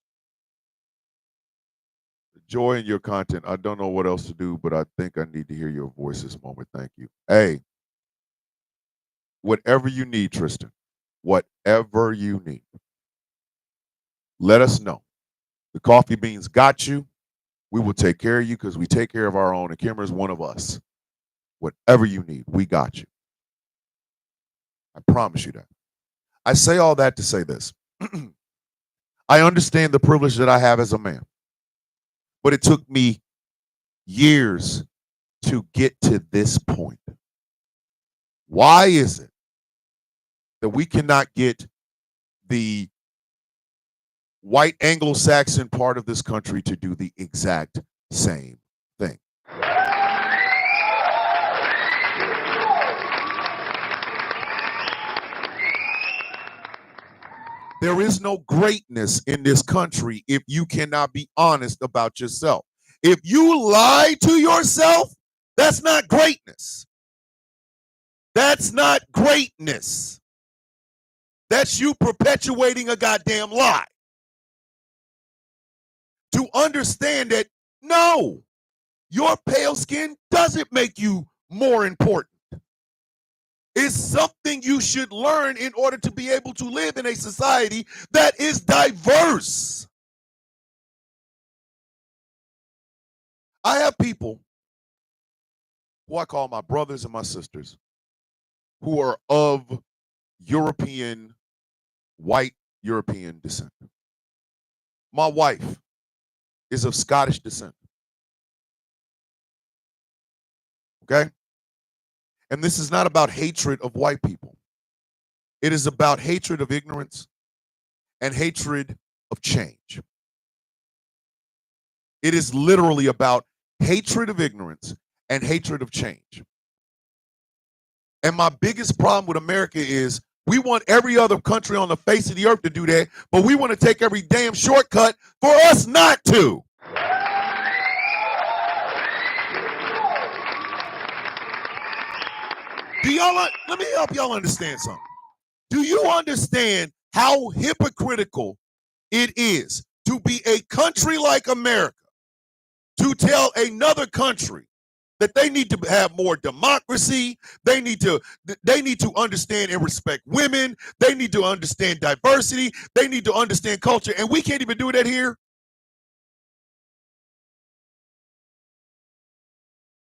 Joy in your content. I don't know what else to do, but I think I need to hear your voice this moment. Thank you. Hey, whatever you need, Tristan, whatever you need, let us know. The coffee beans got you. We will take care of you because we take care of our own. And Kimmer is one of us. Whatever you need, we got you. I promise you that. I say all that to say this. I understand the privilege that I have as a man, but it took me years to get to this point. Why is it that we cannot get the white Anglo-Saxon part of this country to do the exact same thing? There is no greatness in this country if you cannot be honest about yourself. If you lie to yourself, that's not greatness. That's not greatness. That's you perpetuating a goddamn lie. To understand that, no, your pale skin doesn't make you more important. It's something you should learn in order to be able to live in a society that is diverse. I have people who I call my brothers and my sisters who are of white European descent. My wife is of Scottish descent. Okay? And this is not about hatred of white people. It is about hatred of ignorance and hatred of change. It is literally about hatred of ignorance and hatred of change. And my biggest problem with America is we want every other country on the face of the earth to do that, but we want to take every damn shortcut for us not to. Let me help y'all understand something. Do you understand how hypocritical it is to be a country like America to tell another country that they need to have more democracy, they need to understand and respect women, they need to understand diversity, they need to understand culture, and we can't even do that here?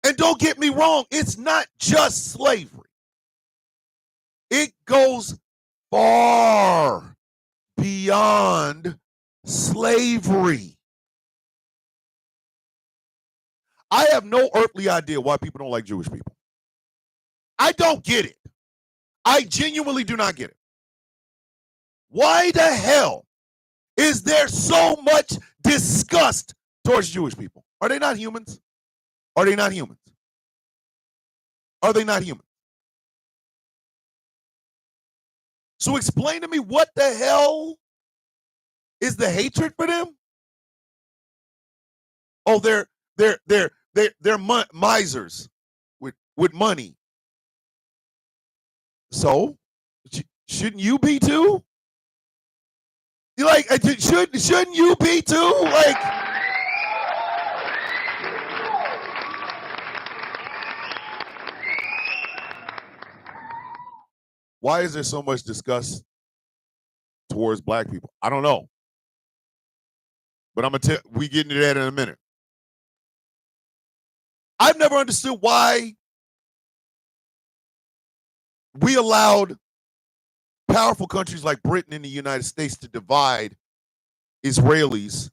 And don't get me wrong, it's not just slavery. It goes far beyond slavery. I have no earthly idea why people don't like Jewish people. I don't get it. I genuinely do not get it. Why the hell is there so much disgust towards Jewish people? Are they not humans? Are they not humans? Are they not humans? So explain to me, what the hell is the hatred for them? Oh, they're misers with money. So shouldn't you be too? You like shouldn't you be too? Like, why is there so much disgust towards black people? I don't know. But I'm gonna tell we get into that in a minute. I've never understood why we allowed powerful countries like Britain and the United States to divide Israelis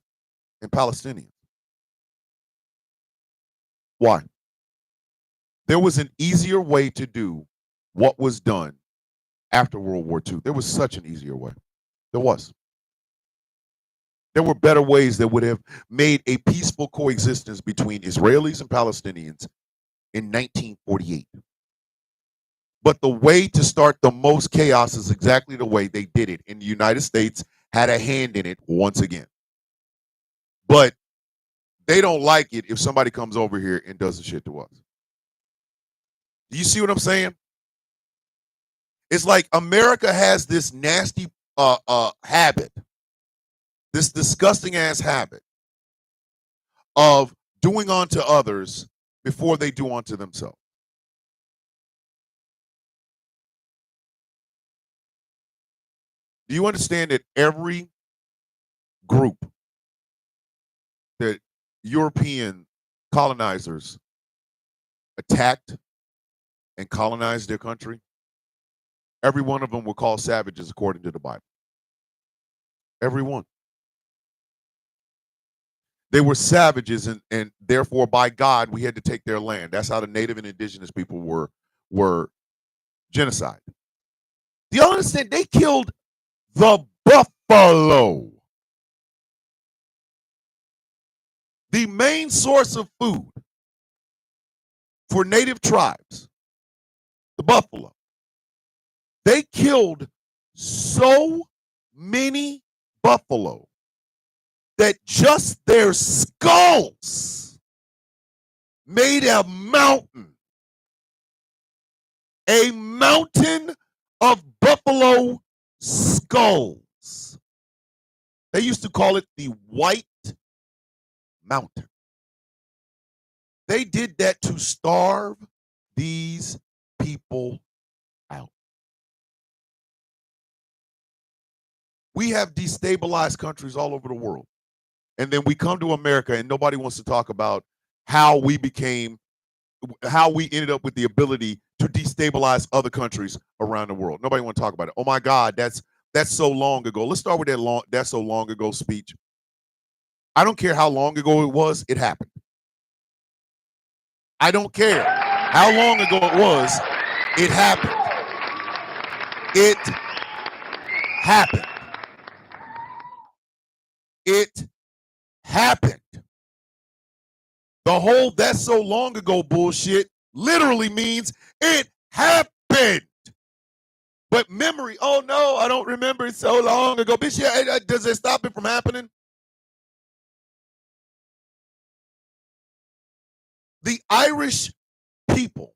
and Palestinians. Why? There was an easier way to do what was done after World War II. There was such an easier way. There was. There were better ways that would have made a peaceful coexistence between Israelis and Palestinians in 1948. But the way to start the most chaos is exactly the way they did it. And the United States had a hand in it once again. But they don't like it if somebody comes over here and does the shit to us. Do you see what I'm saying? It's like America has this nasty habit, this disgusting ass habit of doing unto others before they do unto themselves. Do you understand that every group that European colonizers attacked and colonized their country, every one of them were called savages according to the Bible? Every one. They were savages, and therefore by God we had to take their land. That's how the native and indigenous people were genocide. Do you understand? They killed the buffalo, the main source of food for native tribes, the buffalo. They killed so many buffalo that just their skulls made a mountain of buffalo skulls. They used to call it the White Mountain. They did that to starve these people out. We have destabilized countries all over the world. And then we come to America and nobody wants to talk about how we ended up with the ability to destabilize other countries around the world. Nobody want to talk about it. Oh my God, that's so long ago. Let's start with that's so long ago speech. I don't care how long ago it was, it happened. I don't care how long ago it was, it happened. It happened. It happened. The whole "that's so long ago" bullshit literally means it happened. But memory, oh no, I don't remember it so long ago. Bitch, yeah, does it stop it from happening? The Irish people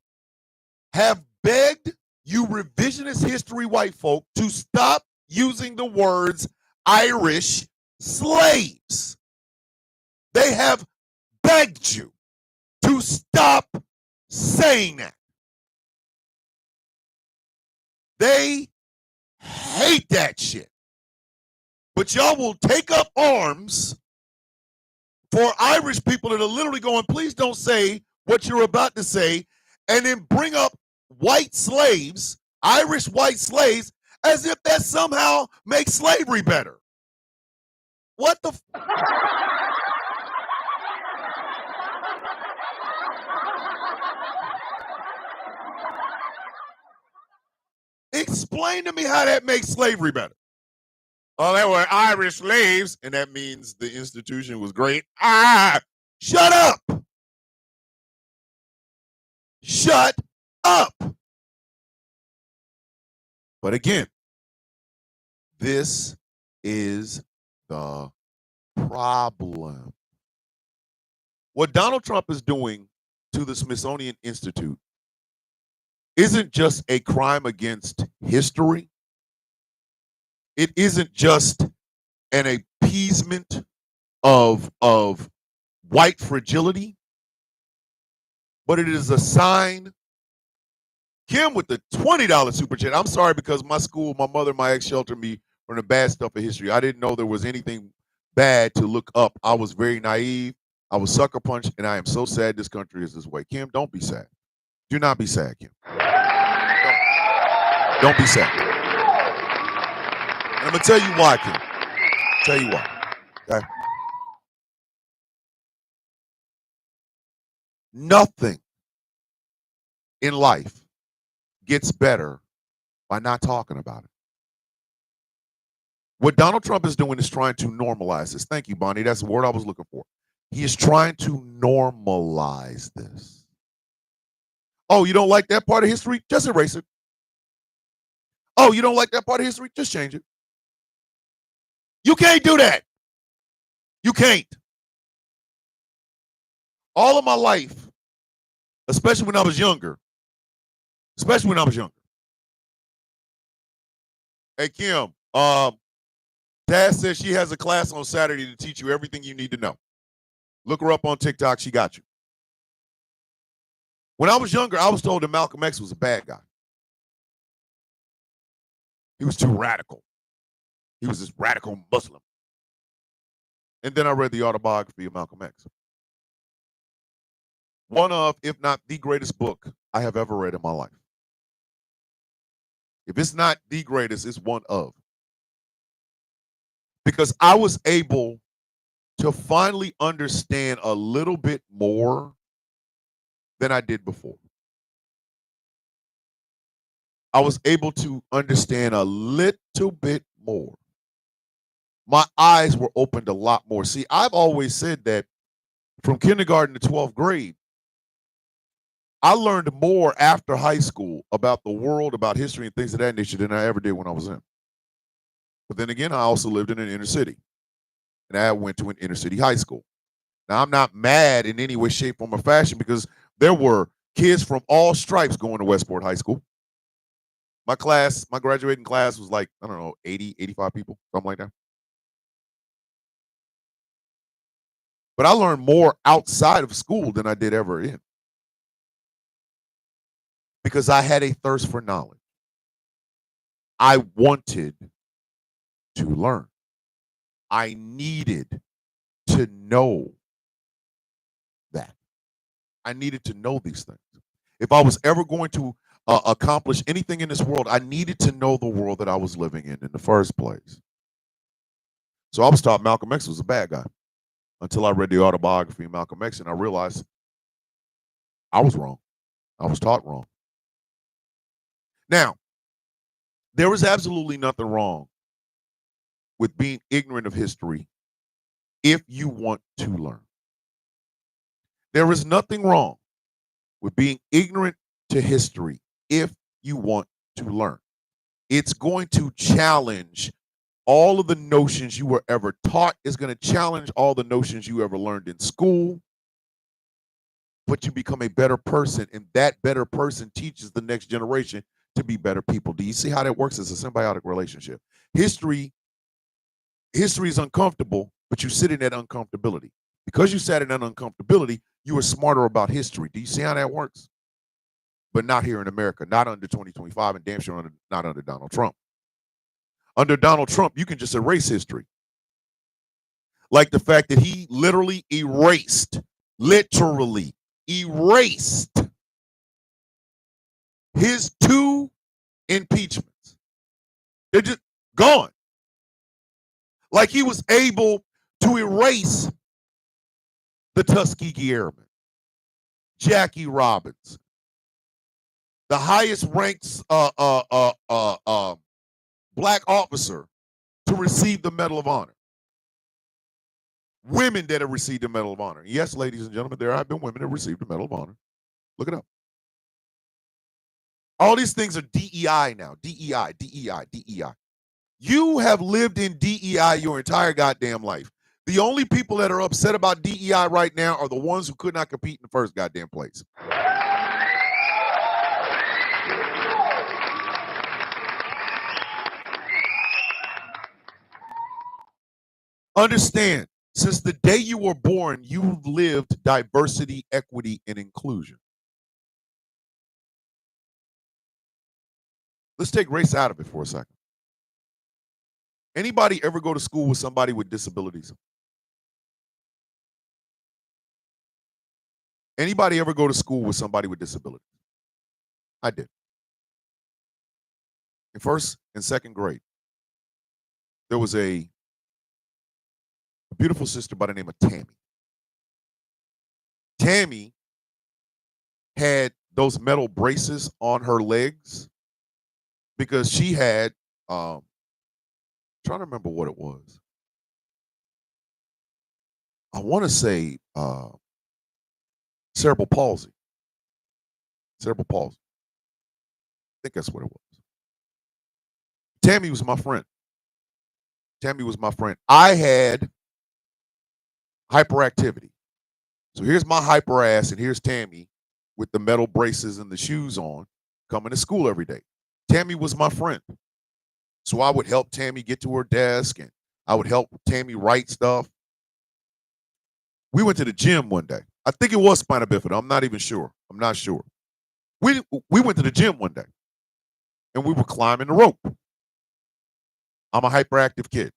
have begged you revisionist history white folk to stop using the words Irish slaves. They have begged you to stop saying that. They hate that shit. But y'all will take up arms for Irish people that are literally going, please don't say what you're about to say, and then bring up white slaves, Irish white slaves, as if that somehow makes slavery better. What the Explain to me how that makes slavery better. Oh, they were Irish slaves, and that means the institution was great. Shut up. Shut up. But again, this is the problem. What Donald Trump is doing to the Smithsonian Institute isn't just a crime against history. It isn't just an appeasement of white fragility, but it is a sign. Kim with the $20 super chat. I'm sorry, because my school, my mother, my ex sheltered me from the bad stuff of history. I didn't know there was anything bad to look up. I was very naive. I was sucker punched, and I am so sad this country is this way. Kim, don't be sad. Do not be sad, Kim. Don't be sad. And I'm going to tell you why, Kim. Tell you why. Okay? Nothing in life gets better by not talking about it. What Donald Trump is doing is trying to normalize this. Thank you, Bonnie. That's the word I was looking for. He is trying to normalize this. Oh, you don't like that part of history? Just erase it. Oh, you don't like that part of history? Just change it. You can't do that. You can't. All of my life, especially when I was younger, Hey, Kim, Dad says she has a class on Saturday to teach you everything you need to know. Look her up on TikTok. She got you. When I was younger, I was told that Malcolm X was a bad guy. He was too radical. He was this radical Muslim. And then I read the autobiography of Malcolm X. One of, if not the greatest book I have ever read in my life. If it's not the greatest, it's one of. Because I was able to finally understand a little bit more than I did before. I was able to understand a little bit more. My eyes were opened a lot more. See, I've always said that from kindergarten to 12th grade, I learned more after high school about the world, about history, and things of that nature than I ever did when I was in. But then again, I also lived in an inner city, and I went to an inner city high school. Now, I'm not mad in any way, shape, form, or fashion because there were kids from all stripes going to Westport High School. My graduating class was like, I don't know, 80, 85 people, something like that. But I learned more outside of school than I did ever in. Because I had a thirst for knowledge. I wanted to learn. I needed to know that. I needed to know these things. If I was ever going to accomplish anything in this world, I needed to know the world that I was living in the first place. So I was taught Malcolm X was a bad guy until I read the autobiography of Malcolm X and I realized I was wrong. I was taught wrong. Now, there is absolutely nothing wrong with being ignorant of history if you want to learn. There is nothing wrong with being ignorant to history if you want to learn. It's going to challenge all of the notions you were ever taught. It's going to challenge all the notions you ever learned in school. But you become a better person, and that better person teaches the next generation to be better people. Do you see how that works? It's a symbiotic relationship. History is uncomfortable, but you sit in that uncomfortability. Because you sat in that uncomfortability, you are smarter about history. Do you see how that works? But not here in America, not under 2025, and damn sure not under Donald Trump. Under Donald Trump, you can just erase history. Like the fact that he literally erased his 2 impeachments. They're just gone. Like he was able to erase the Tuskegee Airmen, Jackie Robinson, the highest ranked black officer to receive the Medal of Honor. Women that have received the Medal of Honor. Yes, ladies and gentlemen, there have been women that received the Medal of Honor. Look it up. All these things are DEI now. DEI. You have lived in DEI your entire goddamn life. The only people that are upset about DEI right now are the ones who could not compete in the first goddamn place. Understand, since the day you were born, you've lived diversity, equity, and inclusion. Let's take race out of it for a second. Anybody ever go to school with somebody with disabilities? Anybody ever go to school with somebody with disabilities? I did. In first and second grade, there was a beautiful sister by the name of Tammy. Tammy had those metal braces on her legs because she had trying to remember what it was. I want to say cerebral palsy. Cerebral palsy. I think that's what it was. Tammy was my friend. Tammy was my friend. I had hyperactivity. So here's my hyper ass, and here's Tammy with the metal braces and the shoes on, coming to school every day. Tammy was my friend. So I would help Tammy get to her desk, and I would help Tammy write stuff. We went to the gym one day. I think it was spina bifida. I'm not even sure. I'm not sure. We went to the gym one day, and we were climbing the rope. I'm a hyperactive kid.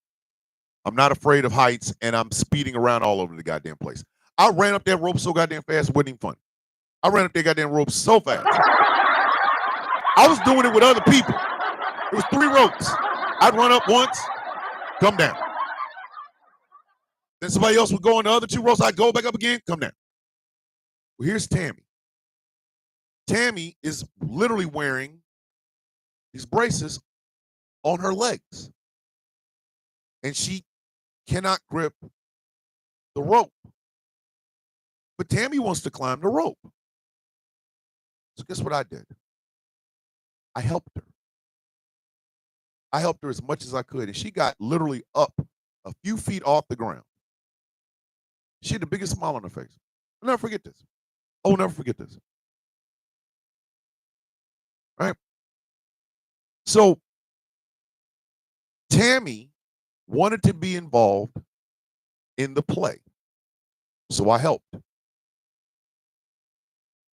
I'm not afraid of heights, and I'm speeding around all over the goddamn place. I ran up that rope so goddamn fast, it wasn't even funny. I ran up that goddamn rope so fast. I was doing it with other people. It was 3 ropes. I'd run up once, come down. Then somebody else would go on the other 2 ropes. I'd go back up again, come down. Well, here's Tammy. Tammy is literally wearing these braces on her legs. And she cannot grip the rope. But Tammy wants to climb the rope. So guess what I did? I helped her. I helped her as much as I could. And she got literally up a few feet off the ground. She had the biggest smile on her face. I'll never forget this. I'll never forget this. Right? So Tammy wanted to be involved in the play. So I helped.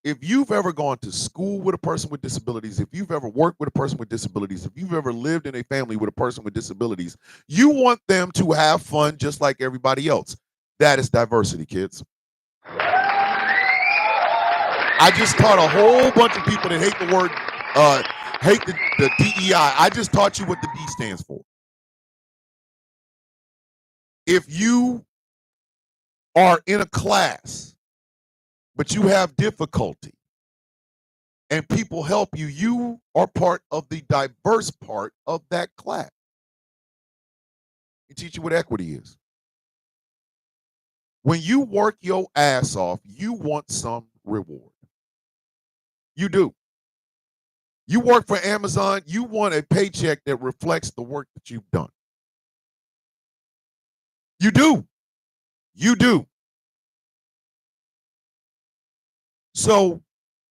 If you've ever gone to school with a person with disabilities, if you've ever worked with a person with disabilities, if you've ever lived in a family with a person with disabilities, you want them to have fun just like everybody else. That is diversity, kids. I just taught a whole bunch of people that hate the word, hate the DEI. I just taught you what the D stands for. If you are in a class but you have difficulty and people help you, you are part of the diverse part of that class. We teach you what equity is. When you work your ass off, you want some reward. You do. You work for Amazon, you want a paycheck that reflects the work that you've done. You do. You do. So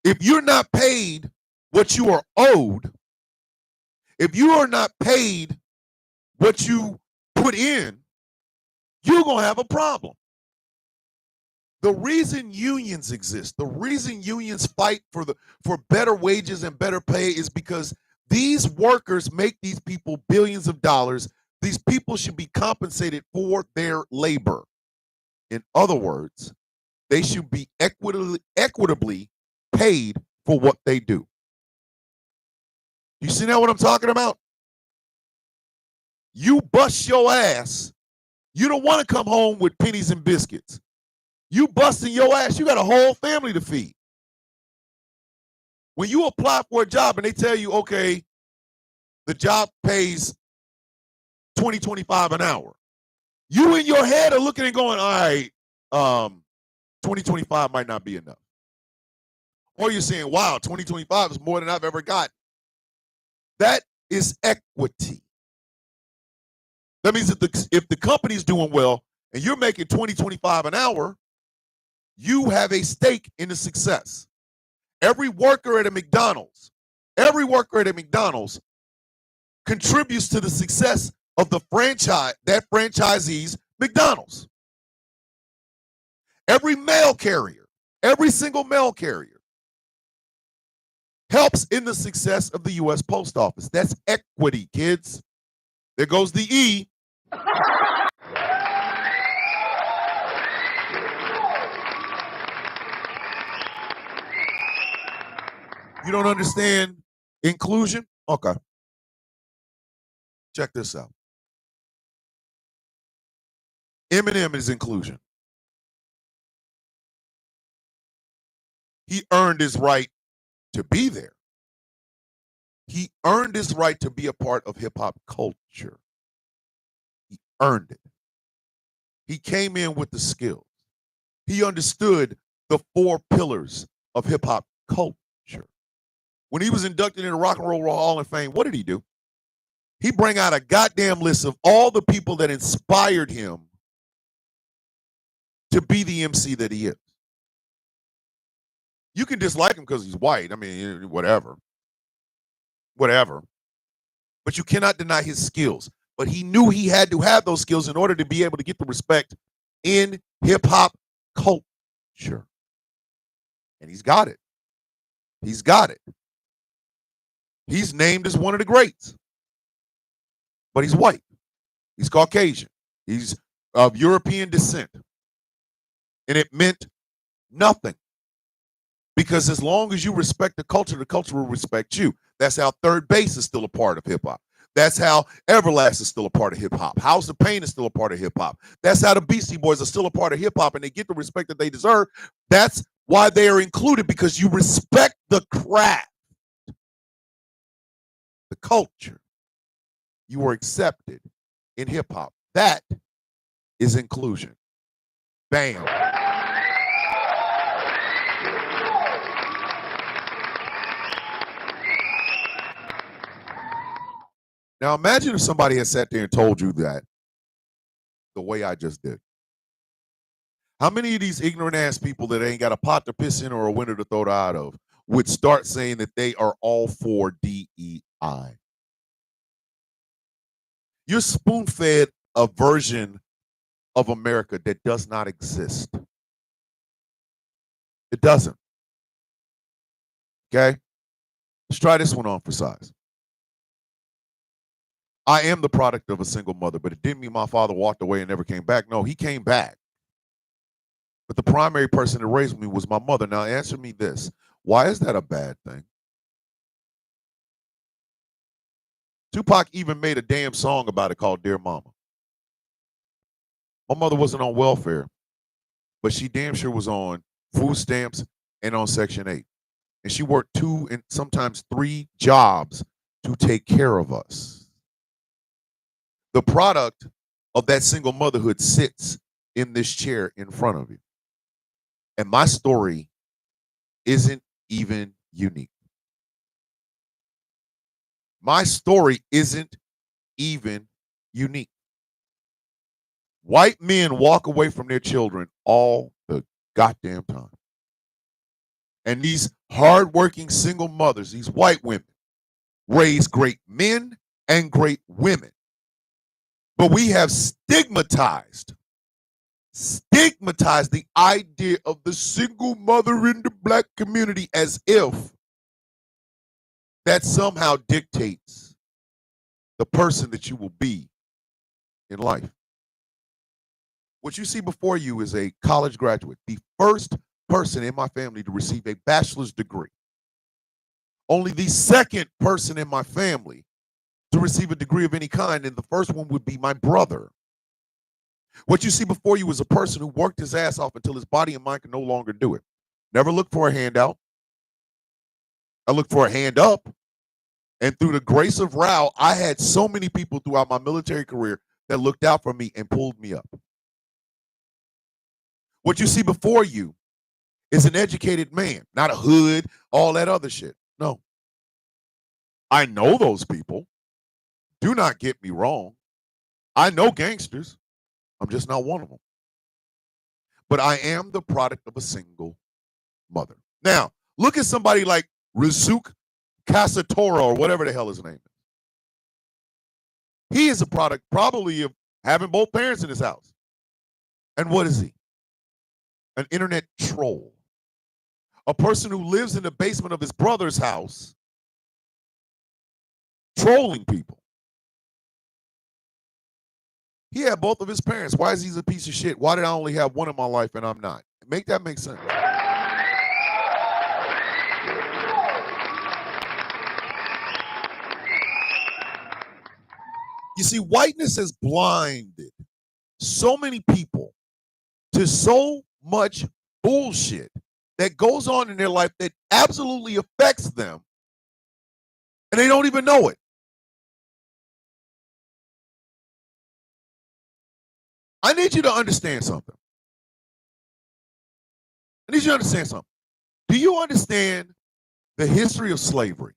if you're not paid what you are owed, if you are not paid what you put in, you're going to have a problem. The reason unions exist, the reason unions fight for better wages and better pay is because these workers make these people billions of dollars. These people should be compensated for their labor. In other words, they should be equitably paid for what they do. You see now what I'm talking about? You bust your ass. You don't want to come home with pennies and biscuits. You busting your ass, you got a whole family to feed. When you apply for a job and they tell you, okay, the job pays $20.25 an hour, you in your head are looking and going, all right, $20.25 might not be enough. Or you're saying, wow, $20.25 is more than I've ever got. That is equity. That means that if the company's doing well and you're making $20.25 an hour, you have a stake in the success. Every worker at a McDonald's contributes to the success of the franchise, that franchisee's McDonald's. Every mail carrier, every single mail carrier helps in the success of the U.S. Post Office. That's equity, kids. There goes the E. You don't understand inclusion? Okay. Check this out. Eminem is inclusion. He earned his right to be there. He earned his right to be a part of hip hop culture. He earned it. He came in with the skills. He understood the 4 pillars of hip hop culture. When he was inducted into Rock and Roll Hall of Fame, what did he do? He bring out a goddamn list of all the people that inspired him to be the MC that he is. You can dislike him because he's white. I mean, whatever. But you cannot deny his skills. But he knew he had to have those skills in order to be able to get the respect in hip hop culture. And he's got it. He's got it. He's named as one of the greats. But he's white. He's Caucasian. He's of European descent. And it meant nothing. Because as long as you respect the culture will respect you. That's how Third Base is still a part of hip hop. That's how Everlast is still a part of hip hop. House of Pain is still a part of hip hop. That's how the Beastie Boys are still a part of hip hop and they get the respect that they deserve. That's why they are included, because you respect the craft, the culture. You are accepted in hip hop. That is inclusion. Bam. Now imagine if somebody had sat there and told you that the way I just did. How many of these ignorant ass people that ain't got a pot to piss in or a window to throw it out of would start saying that they are all for DEI? You're spoon-fed a version of America that does not exist. It doesn't. Okay? Let's try this one on for size. I am the product of a single mother, but it didn't mean my father walked away and never came back. No, he came back. But the primary person that raised me was my mother. Now answer me this. Why is that a bad thing? Tupac even made a damn song about it called Dear Mama. My mother wasn't on welfare, but she damn sure was on food stamps and on Section 8. And she worked 2 and sometimes 3 jobs to take care of us. The product of that single motherhood sits in this chair in front of you. And my story isn't even unique. My story isn't even unique. White men walk away from their children all the goddamn time. And these hardworking single mothers, these white women, raise great men and great women. But we have stigmatized the idea of the single mother in the black community as if that somehow dictates the person that you will be in life. What you see before you is a college graduate, the first person in my family to receive a bachelor's degree. Only the second person in my family to receive a degree of any kind, and the first one would be my brother. What you see before you is a person who worked his ass off until his body and mind could no longer do it. Never looked for a handout. I looked for a hand up. And through the grace of Rao, I had so many people throughout my military career that looked out for me and pulled me up. What you see before you is an educated man, not a hood, all that other shit. No. I know those people. Do not get me wrong. I know gangsters. I'm just not one of them. But I am the product of a single mother. Now, look at somebody like Rizuk Casatora or whatever the hell his name is. He is a product probably of having both parents in his house. And what is he? An internet troll. A person who lives in the basement of his brother's house trolling people. He had both of his parents. Why is he a piece of shit? Why did I only have one in my life and I'm not? Make that make sense. You see, whiteness has blinded so many people to so much bullshit that goes on in their life that absolutely affects them, and they don't even know it. I need you to understand something. I need you to understand something. Do you understand the history of slavery?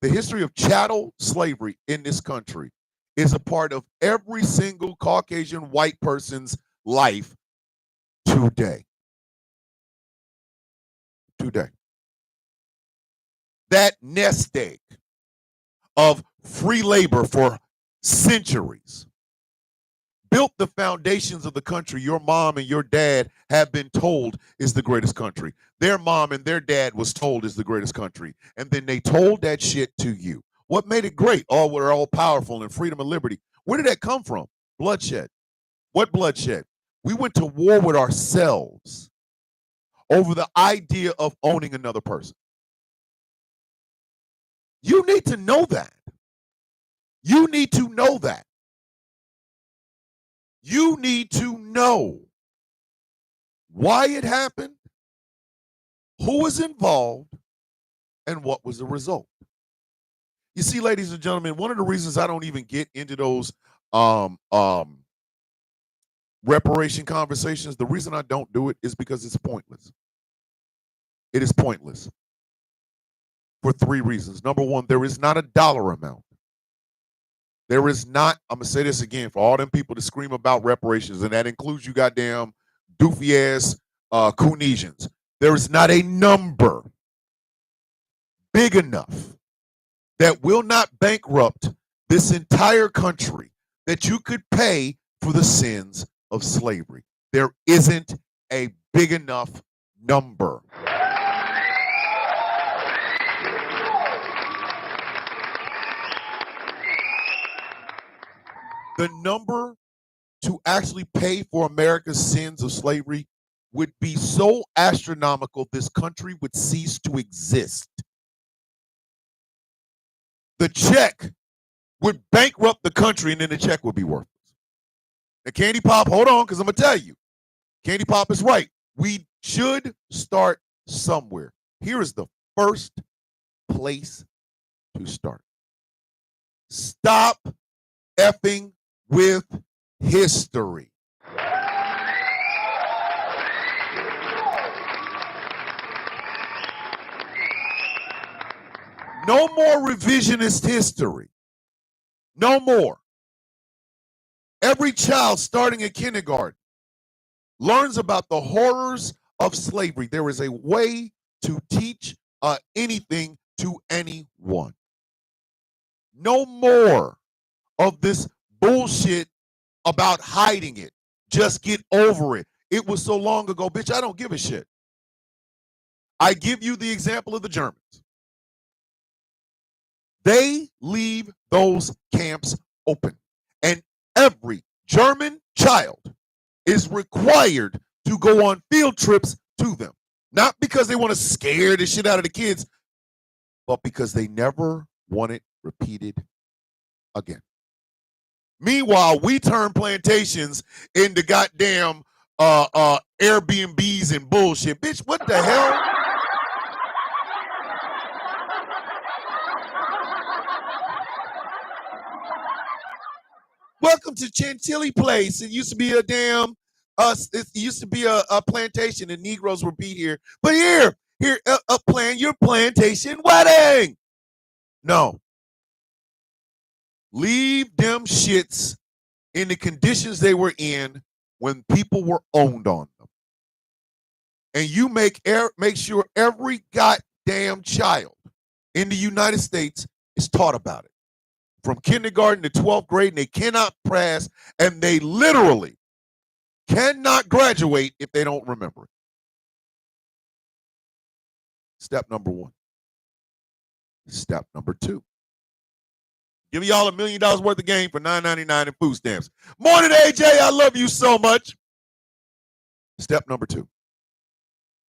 The history of chattel slavery in this country is a part of every single Caucasian white person's life today. Today. That nest egg of free labor for centuries built the foundations of the country your mom and your dad have been told is the greatest country. Their mom and their dad was told is the greatest country. And then they told that shit to you. What made it great? Oh, we're all powerful and freedom and liberty. Where did that come from? Bloodshed. What bloodshed? We went to war with ourselves over the idea of owning another person. You need to know that. You need to know that. You need to know why it happened, who was involved, and what was the result. You see, ladies and gentlemen, one of the reasons I don't even get into those reparation conversations, the reason I don't do it is because it's pointless. It is pointless for three reasons. Number one, there is not a dollar amount. There is not, I'm going to say this again for all them people to scream about reparations, and that includes you goddamn doofy ass Coonesians. There is not a number big enough that will not bankrupt this entire country that you could pay for the sins of slavery. There isn't a big enough number. The number to actually pay for America's sins of slavery would be so astronomical, this country would cease to exist. The check would bankrupt the country, and then the check would be worthless. Now, Candy Pop, hold on, because I'm going to tell you. Candy Pop is right. We should start somewhere. Here is the first place to start. Stop effing with history. No more revisionist history. No more. Every child starting in kindergarten learns about the horrors of slavery. There is a way to teach anything to anyone. No more of this bullshit about hiding it. Just get over it. It was so long ago, bitch, I don't give a shit. I give you the example of the Germans. They leave those camps open. And every German child is required to go on field trips to them. Not because they want to scare the shit out of the kids, but because they never want it repeated again. Meanwhile, we turn plantations into goddamn Airbnbs and bullshit. Bitch, what the hell? Welcome to Chantilly Place. It used to be a damn it used to be a plantation, and Negroes would be here. But here, plan your plantation wedding. No. Leave them shits in the conditions they were in when people were owned on them. And you make sure every goddamn child in the United States is taught about it. From kindergarten to 12th grade, and they cannot pass, and they literally cannot graduate if they don't remember it. Step number one. Step number two. Give y'all $1 million worth of game for $9.99 in food stamps. Morning, AJ. I love you so much. Step number two.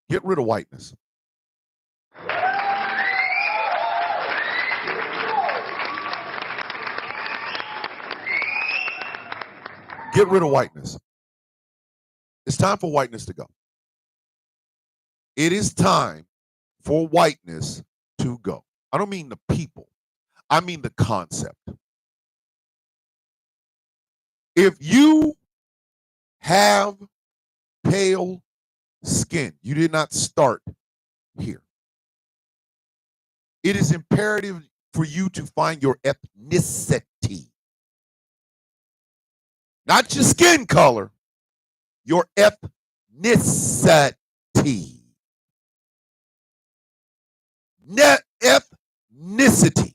Get rid of whiteness. Get rid of whiteness. It's time for whiteness to go. It is time for whiteness to go. I don't mean the people. I mean the concept. If you have pale skin, you did not start here. It is imperative for you to find your ethnicity. Not your skin color, your ethnicity. Ethnicity.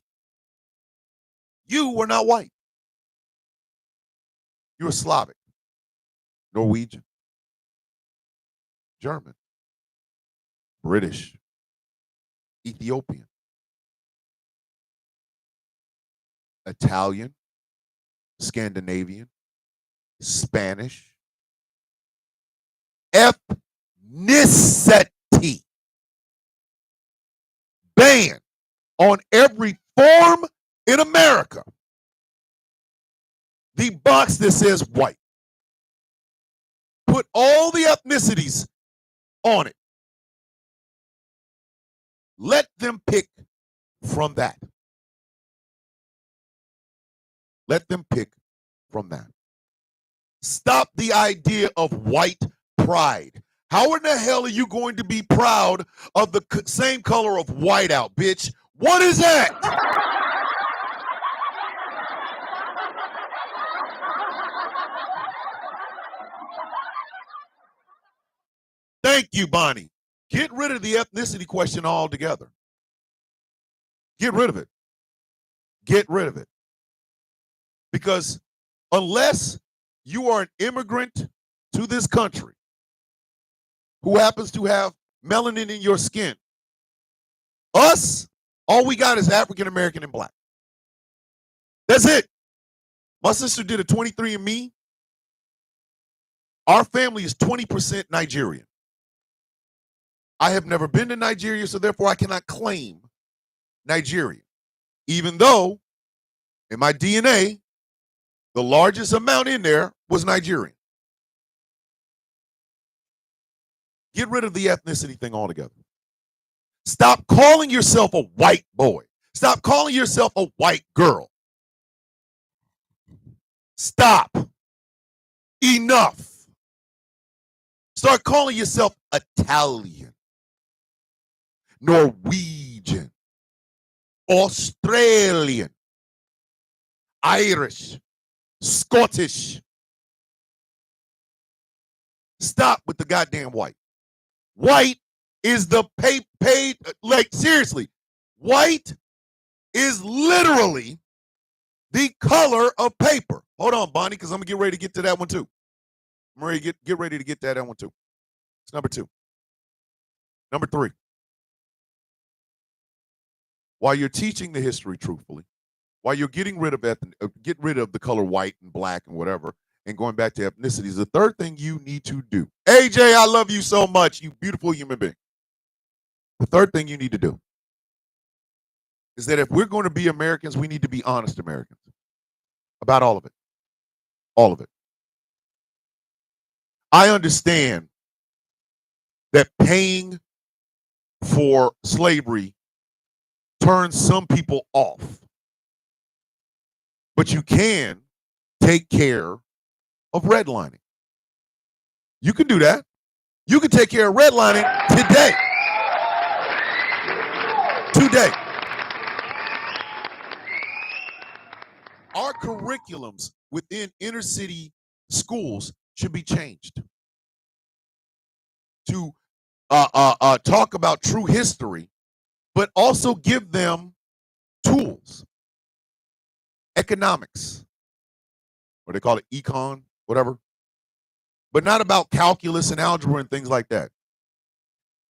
You were not white. You were Slavic, Norwegian, German, British, Ethiopian, Italian, Scandinavian, Spanish. Ethnicity. Ban on every form in America the box that says white. Put all the ethnicities on it. Let them pick from that. Let them pick from that. Stop the idea of white pride. How in the hell are you going to be proud of the same color of whiteout, bitch? What is that? Thank you, Bonnie. Get rid of the ethnicity question altogether. Get rid of it. Get rid of it. Because unless you are an immigrant to this country who happens to have melanin in your skin, us, all we got is African American and black. That's it. My sister did a 23andMe. Our family is 20% Nigerian. I have never been to Nigeria, so therefore I cannot claim Nigerian. Even though in my DNA, the largest amount in there was Nigerian. Get rid of the ethnicity thing altogether. Stop calling yourself a white boy. Stop calling yourself a white girl. Stop. Enough. Start calling yourself Italian, Norwegian, Australian, Irish, Scottish. Stop with the goddamn white. White is the paid, like seriously, white is literally the color of paper. Hold on, Bonnie, because I'm going to get ready to get to that one too. I'm ready to get ready to get to that one too. It's number 2. Number 3. While you're teaching the history truthfully, while you're getting rid of the color white and black and whatever, and going back to ethnicities, the third thing you need to do. AJ, I love you so much, you beautiful human being. The third thing you need to do is that if we're going to be Americans, we need to be honest Americans about all of it. All of it. I understand that paying for slavery turns some people off. But you can take care of redlining. You can do that. You can take care of redlining today. Today. Our curriculums within inner city schools should be changed to talk about true history, but also give them tools, economics, or they call it econ, whatever, but not about calculus and algebra and things like that.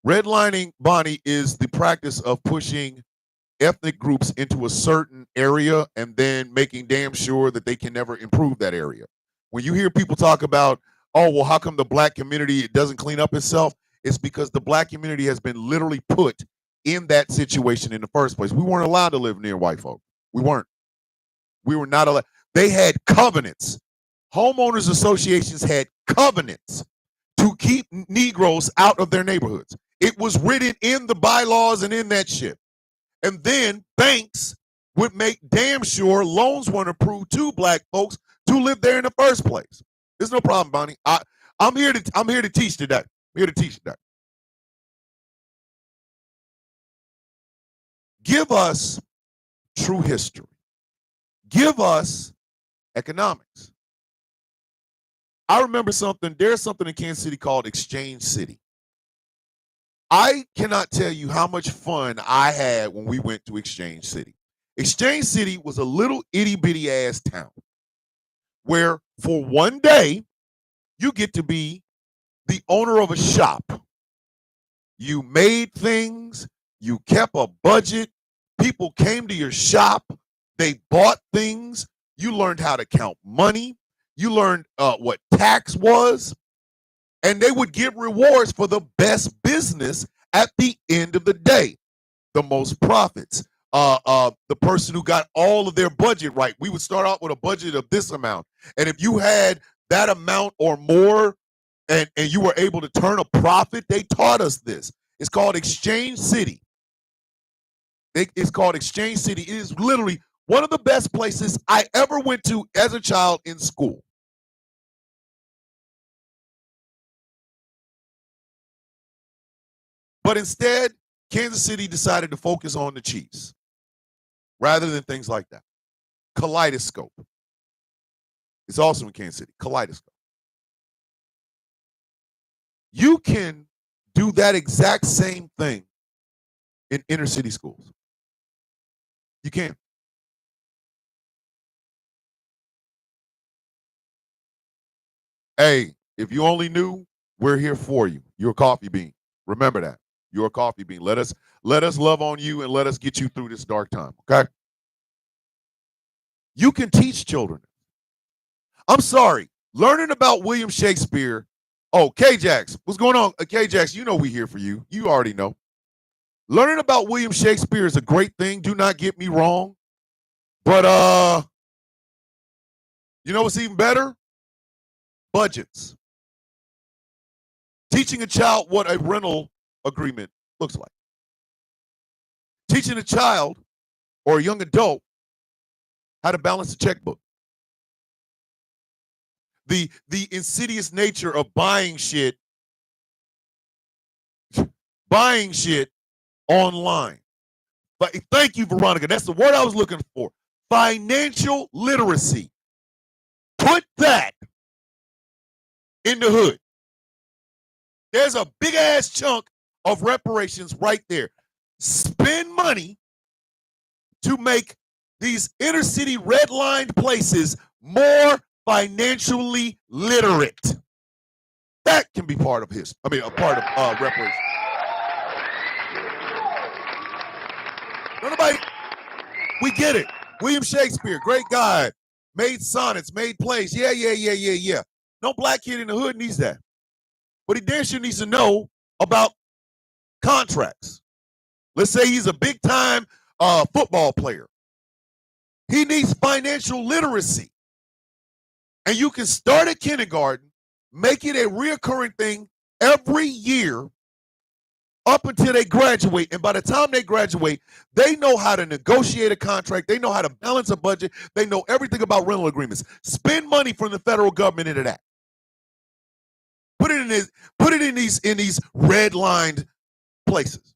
Redlining, Bonnie, is the practice of pushing ethnic groups into a certain area and then making damn sure that they can never improve that area. When you hear people talk about, oh, well, how come the black community doesn't clean up itself? It's because the black community has been literally put in that situation in the first place. We weren't allowed to live near white folk. We weren't. We were not allowed. They had covenants. Homeowners associations had covenants to keep Negroes out of their neighborhoods. It was written in the bylaws and in that shit. And then banks would make damn sure loans weren't approved to black folks to live there in the first place. There's no problem, Bonnie. I'm here to teach today. I'm here to teach today. Give us true history. Give us economics. I remember something. There's something in Kansas City called Exchange City. I cannot tell you how much fun I had when we went to Exchange City. Exchange City was a little itty bitty ass town where for one day you get to be the owner of a shop. You made things, you kept a budget, people came to your shop, they bought things, you learned how to count money, you learned what tax was, and they would give rewards for the best business at the end of the day, the most profits. The person who got all of their budget right. We would start out with a budget of this amount, and if you had that amount or more, and you were able to turn a profit, they taught us this. It's called Exchange City. It's called Exchange City. It is literally one of the best places I ever went to as a child in school. But instead, Kansas City decided to focus on the Chiefs rather than things like that. Kaleidoscope. It's also in Kansas City. Kaleidoscope. You can do that exact same thing in inner city schools. You can. Hey, if you only knew, we're here for you. You're a coffee bean. Remember that. You're a coffee bean. Let us love on you and let us get you through this dark time. Okay? You can teach children. I'm sorry. Learning about William Shakespeare. Oh, K-Jax. What's going on? K-Jax, you know we're here for you. You already know. Learning about William Shakespeare is a great thing. Do not get me wrong. But you know what's even better? Budgets. Teaching a child what a rental agreement looks like. Teaching a child or a young adult how to balance a checkbook. The insidious nature of buying shit online. But thank you, Veronica. That's the word I was looking for. Financial literacy. Put that in the hood. There's a big ass chunk of reparations right there. Spend money to make these inner city red-lined places more financially literate. That can be part of a part of reparations. Nobody, we get it. William Shakespeare, great guy, made sonnets, made plays. Yeah. No black kid in the hood needs that. But he damn sure needs to know about contracts. Let's say he's a big time football player. He needs financial literacy. And you can start at kindergarten, make it a reoccurring thing every year up until they graduate. And by the time they graduate, they know how to negotiate a contract. They know how to balance a budget. They know everything about rental agreements. Spend money from the federal government into that. Put it in these red-lined places.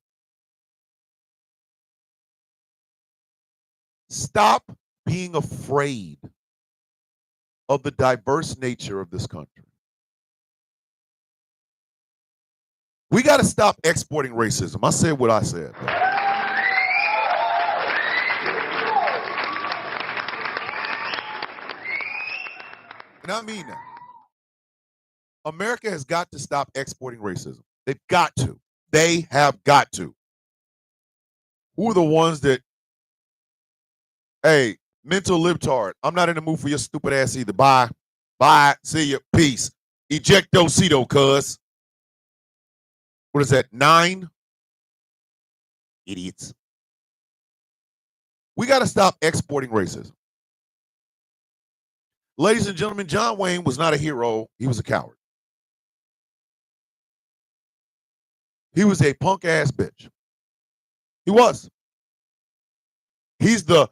Stop being afraid of the diverse nature of this country. We got to stop exporting racism. I said what I said. And I mean that. America has got to stop exporting racism. They've got to. They have got to. Who are the ones that, hey, mental libtard, I'm not in the mood for your stupid ass either. Bye. Bye. See you. Peace. Ejectocito, cuz. What is that? 9? Idiots. We got to stop exporting racism. Ladies and gentlemen, John Wayne was not a hero. He was a coward. He was a punk ass bitch. He was. He's the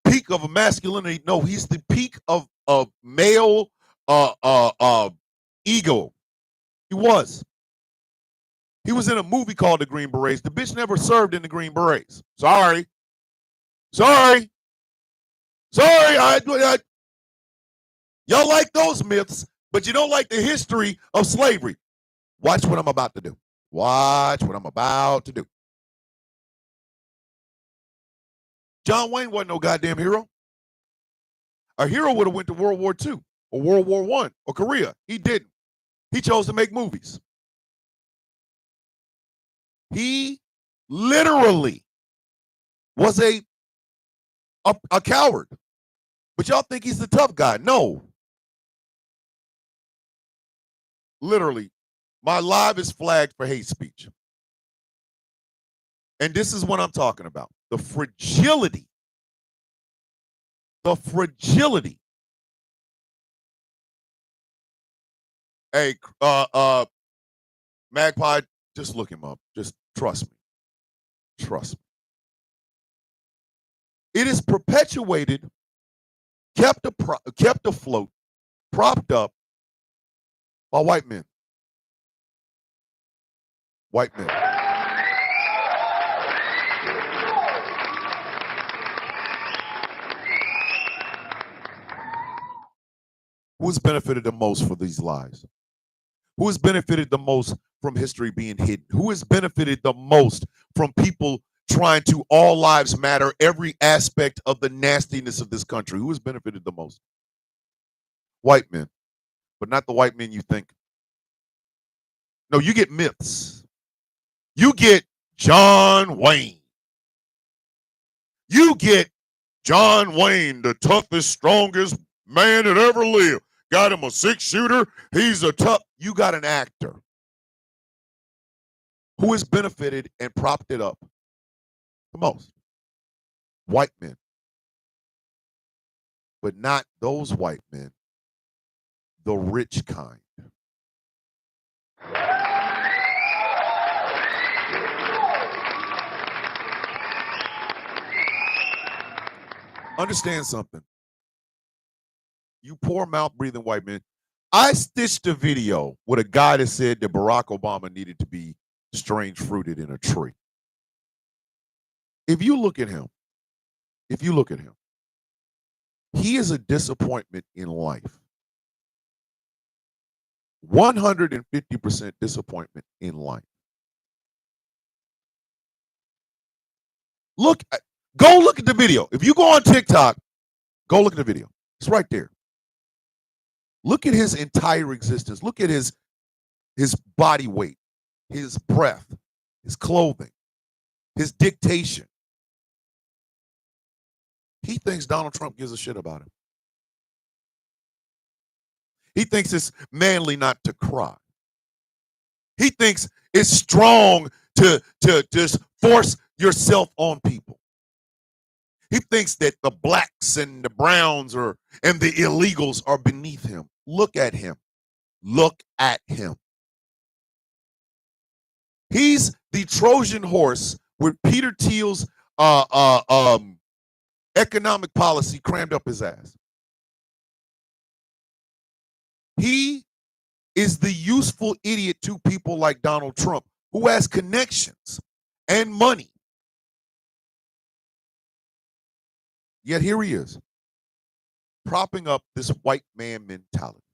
peak of masculinity. No, he's the peak of male ego. He was. He was in a movie called The Green Berets. The bitch never served in the Green Berets. Sorry. Y'all like those myths, but you don't like the history of slavery. Watch what I'm about to do. Watch what I'm about to do. John Wayne wasn't no goddamn hero. A hero would have went to World War II or World War I or Korea. He didn't. He chose to make movies. He literally was a coward. But y'all think he's the tough guy. No. Literally, my live is flagged for hate speech. And this is what I'm talking about. The fragility. The fragility. Hey, Magpie, just look him up. Just trust me. Trust me. It is perpetuated, kept afloat, propped up by white men. White men. Who has benefited the most for these lies? Who has benefited the most from history being hidden? Who has benefited the most from people trying to all lives matter every aspect of the nastiness of this country? Who has benefited the most? White men, but not the white men you think. No, you get myths. You get John Wayne. You get John Wayne, the toughest, strongest man that ever lived. Got him a 6-shooter. He's a tough. You got an actor who has benefited and propped it up the most. White men. But not those white men, the rich kind. Understand something. You poor mouth breathing white men. I stitched a video with a guy that said that Barack Obama needed to be strange fruited in a tree. If you look at him, he is a disappointment in life. 150% disappointment in life. Go look at the video. If you go on TikTok, go look at the video. It's right there. Look at his entire existence. Look at his body weight, his breath, his clothing, his dictation. He thinks Donald Trump gives a shit about him. He thinks it's manly not to cry. He thinks it's strong to just force yourself on people. He thinks that the blacks and the browns and the illegals are beneath him. Look at him. Look at him. He's the Trojan horse with Peter Thiel's economic policy crammed up his ass. He is the useful idiot to people like Donald Trump, who has connections and money. Yet here he is, propping up this white man mentality.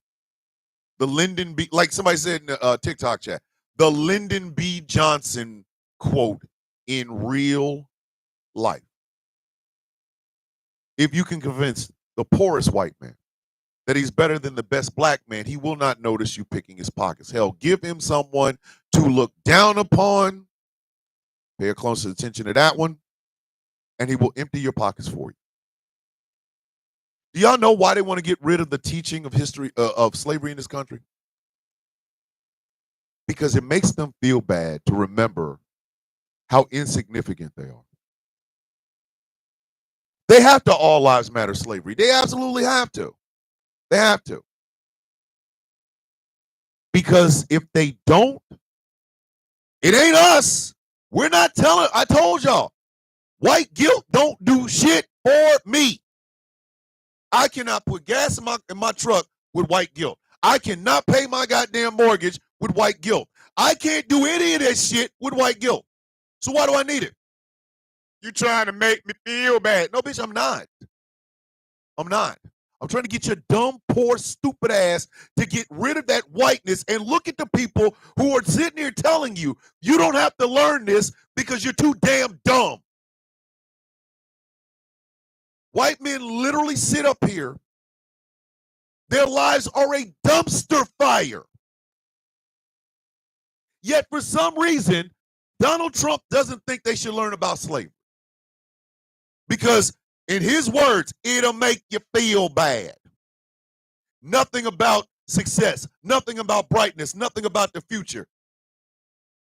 The Lyndon B, like somebody said in the TikTok chat, the Lyndon B. Johnson quote in real life. If you can convince the poorest white man that he's better than the best black man, he will not notice you picking his pockets. Hell, give him someone to look down upon. Pay close attention to that one, and he will empty your pockets for you. Do y'all know why they want to get rid of the teaching of history of slavery in this country? Because it makes them feel bad to remember how insignificant they are. They have to all lives matter slavery. They absolutely have to. They have to. Because if they don't, It ain't us. We're not telling. I told y'all, white guilt don't do shit for me. I cannot put gas in my truck with white guilt. I cannot pay my goddamn mortgage with white guilt. I can't do any of that shit with white guilt. So why do I need it? You trying to make me feel bad. No, bitch, I'm not. I'm not. I'm trying to get your dumb, poor, stupid ass to get rid of that whiteness and look at the people who are sitting here telling you you don't have to learn this because you're too damn dumb. White men literally sit up here. Their lives are a dumpster fire. Yet for some reason, Donald Trump doesn't think they should learn about slavery. Because in his words, it'll make you feel bad. Nothing about success, nothing about brightness, nothing about the future.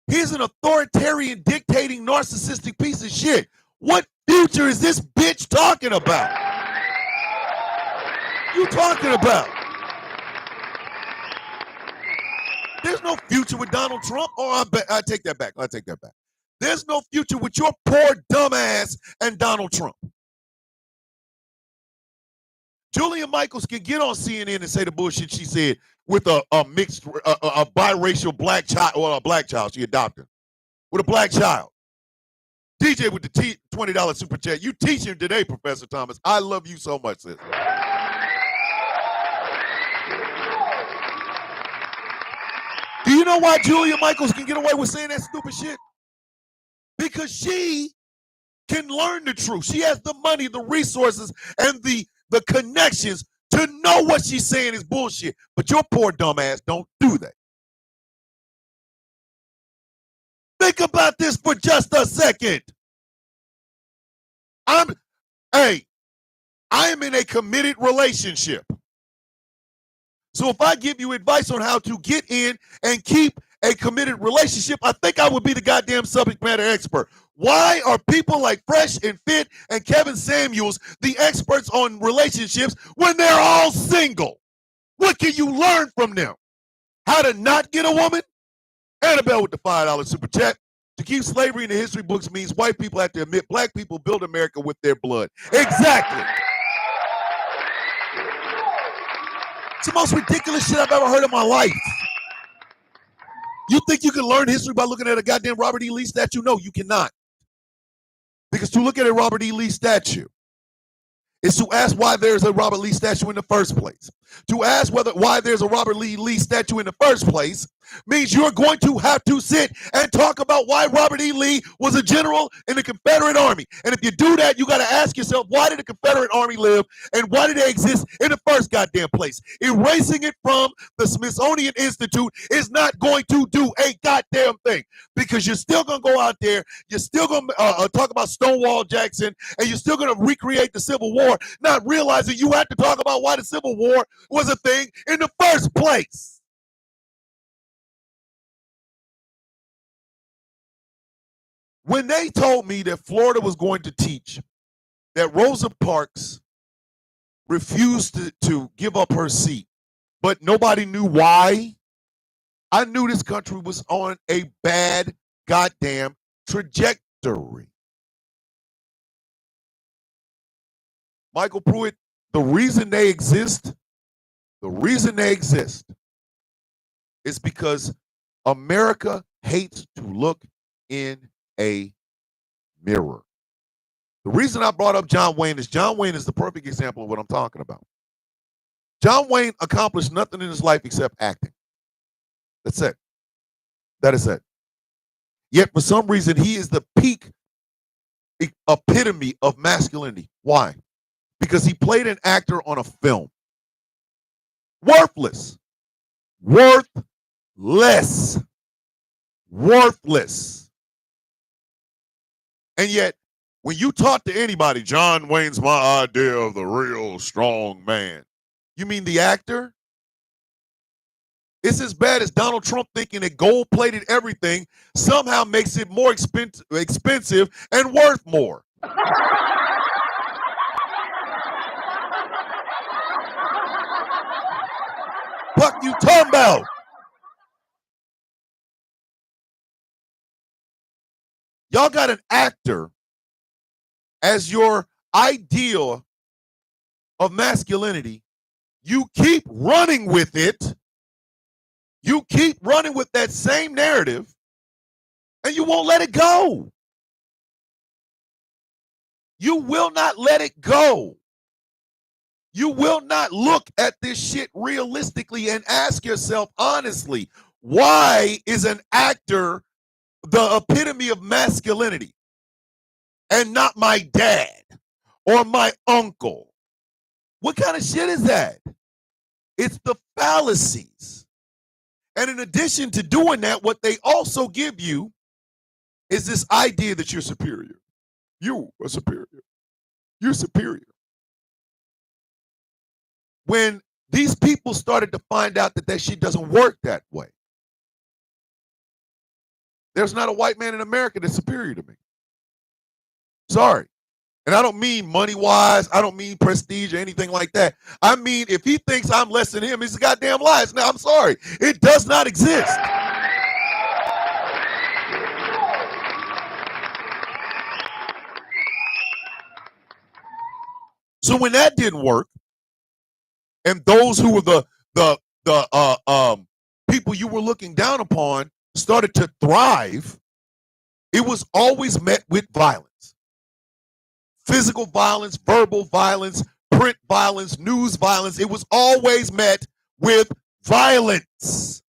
He's an authoritarian, dictating, narcissistic piece of shit. What future is this bitch talking about? You talking about? There's no future with Donald Trump. Oh, I take that back. I take that back. There's no future with your poor dumb ass and Donald Trump. Julia Michaels can get on CNN and say the bullshit she said with a mixed, a biracial black child, or a black child she adopted, with a black child. DJ with the $20 super chat. You teaching today, Professor Thomas. I love you so much, sis. Do you know why Julia Michaels can get away with saying that stupid shit? Because she can learn the truth. She has the money, the resources, and the connections to know what she's saying is bullshit. But your poor dumb ass don't do that. Think about this for just a second. I am in a committed relationship. So if I give you advice on how to get in and keep a committed relationship, I think I would be the goddamn subject matter expert. Why are people like Fresh and Fit and Kevin Samuels the experts on relationships when they're all single? What can you learn from them? How to not get a woman? Annabelle with the $5 super chat. To keep slavery in the history books means white people have to admit black people built America with their blood. Exactly. It's the most ridiculous shit I've ever heard in my life. You think you can learn history by looking at a goddamn Robert E. Lee statue? No, you cannot. Because to look at a Robert E. Lee statue is to ask why there's a Robert Lee statue in the first place. To ask why there's a Robert Lee statue in the first place means you're going to have to sit and talk about why Robert E. Lee was a general in the Confederate Army. And if you do that, you got to ask yourself, why did the Confederate Army live and why did they exist in the first goddamn place? Erasing it from the Smithsonian Institute is not going to do a goddamn thing, because you're still going to go out there, you're still going to talk about Stonewall Jackson, and you're still going to recreate the Civil War, not realizing you have to talk about why the Civil War was a thing in the first place. When they told me that Florida was going to teach that Rosa Parks refused to give up her seat, but nobody knew why, I knew this country was on a bad goddamn trajectory. Michael Pruitt, the reason they exist is because America hates to look in a mirror. The reason I brought up John Wayne is the perfect example of what I'm talking about. John Wayne accomplished nothing in his life except acting. That's it. That is it. Yet for some reason, he is the peak epitome of masculinity. Why? Because he played an actor on a film. Worthless. Worthless. Worthless. And yet, when you talk to anybody, John Wayne's my idea of the real strong man. You mean the actor? It's as bad as Donald Trump thinking that gold-plated everything somehow makes it more expensive and worth more. Fuck you talking about? Y'all got an actor as your ideal of masculinity. You keep running with it. You keep running with that same narrative, and you won't let it go. You will not let it go. You will not look at this shit realistically and ask yourself honestly, why is an actor the epitome of masculinity and not my dad or my uncle? What kind of shit is that? It's the fallacies. And in addition to doing that, what they also give you is this idea that you're superior. You are superior. You're superior. When these people started to find out that that shit doesn't work that way, there's not a white man in America that's superior to me. Sorry. And I don't mean money-wise. I don't mean prestige or anything like that. I mean, if he thinks I'm less than him, he's a goddamn lies. Now, I'm sorry. It does not exist. So when that didn't work, and those who were the people you were looking down upon started to thrive, it was always met with violence. Physical violence, verbal violence, print violence, news violence. It was always met with violence.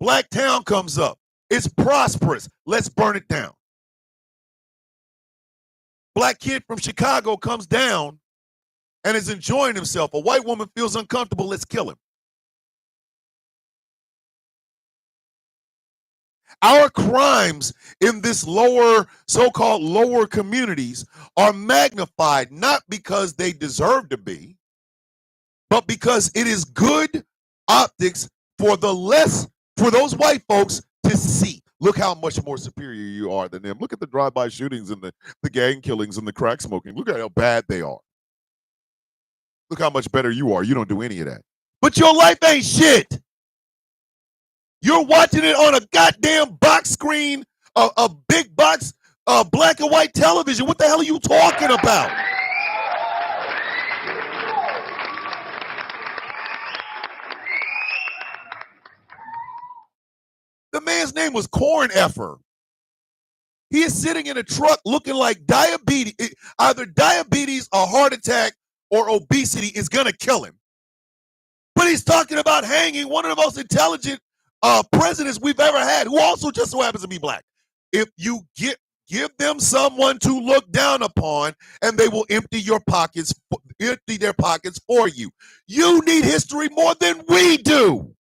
Blacktown comes up. It's prosperous. Let's burn it down. Black kid from Chicago comes down and is enjoying himself. A white woman feels uncomfortable. Let's kill him. Our crimes in this lower, so-called lower communities are magnified not because they deserve to be, but because it is good optics for those white folks to see. Look how much more superior you are than them. Look at the drive-by shootings and the gang killings and the crack smoking. Look at how bad they are. Look how much better you are. You don't do any of that. But your life ain't shit. You're watching it on a goddamn box screen, a big box, black and white television. What the hell are you talking about? The man's name was Corn Effer. He is sitting in a truck looking like diabetes, either diabetes, a heart attack, or obesity is going to kill him. But he's talking about hanging one of the most intelligent presidents we've ever had, who also just so happens to be black. If you give them someone to look down upon, and they will empty their pockets for you. You need history more than we do.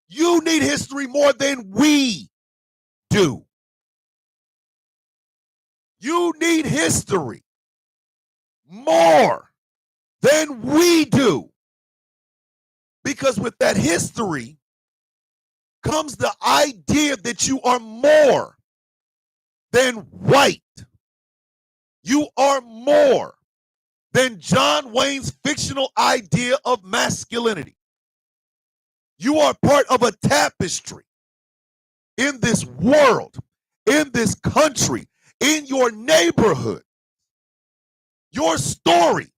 You need history more than we do. You need history more than we do. Because with that history comes the idea that you are more than white. You are more than John Wayne's fictional idea of masculinity. You are part of a tapestry in this world, in this country, in your neighborhood. Your story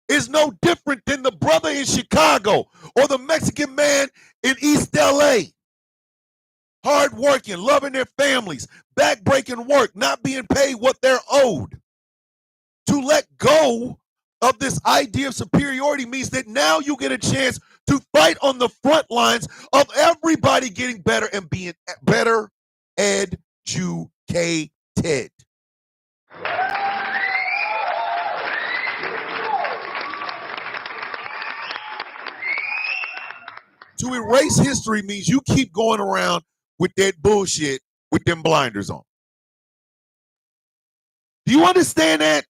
is no different than the brother in Chicago or the Mexican man in East LA. Hardworking, loving their families, backbreaking work, not being paid what they're owed. To let go of this idea of superiority means that now you get a chance to fight on the front lines of everybody getting better and being better educated. To erase history means you keep going around with that bullshit with them blinders on. Do you understand that?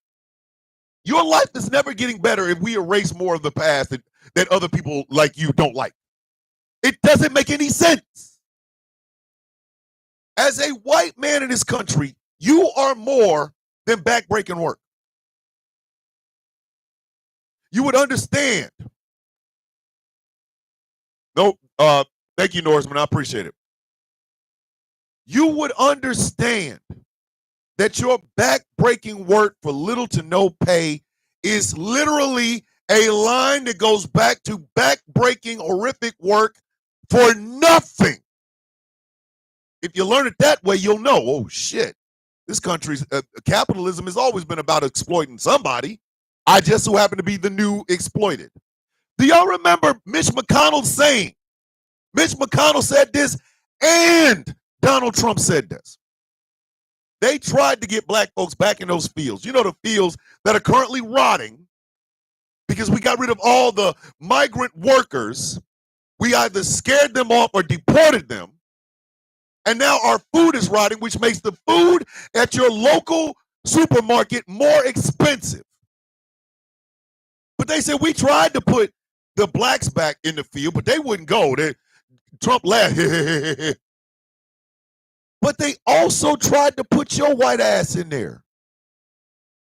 Your life is never getting better if we erase more of the past that other people like you don't like. It doesn't make any sense. As a white man in this country, you are more than backbreaking work. You would understand. Nope. Thank you, Norseman. I appreciate it. you would understand that your back-breaking work for little to no pay is literally a line that goes back to back-breaking, horrific work for nothing. If you learn it that way, you'll know, oh, shit, this country's capitalism has always been about exploiting somebody. I just so happen to be the new exploited. Do y'all remember Mitch McConnell saying, Mitch McConnell said this and Donald Trump said this. They tried to get black folks back in those fields. You know, the fields that are currently rotting because we got rid of all the migrant workers. We either scared them off or deported them. And now our food is rotting, which makes the food at your local supermarket more expensive. But they said we tried to put the blacks back in the field, but they wouldn't go. Trump laughed. But they also tried to put your white ass in there.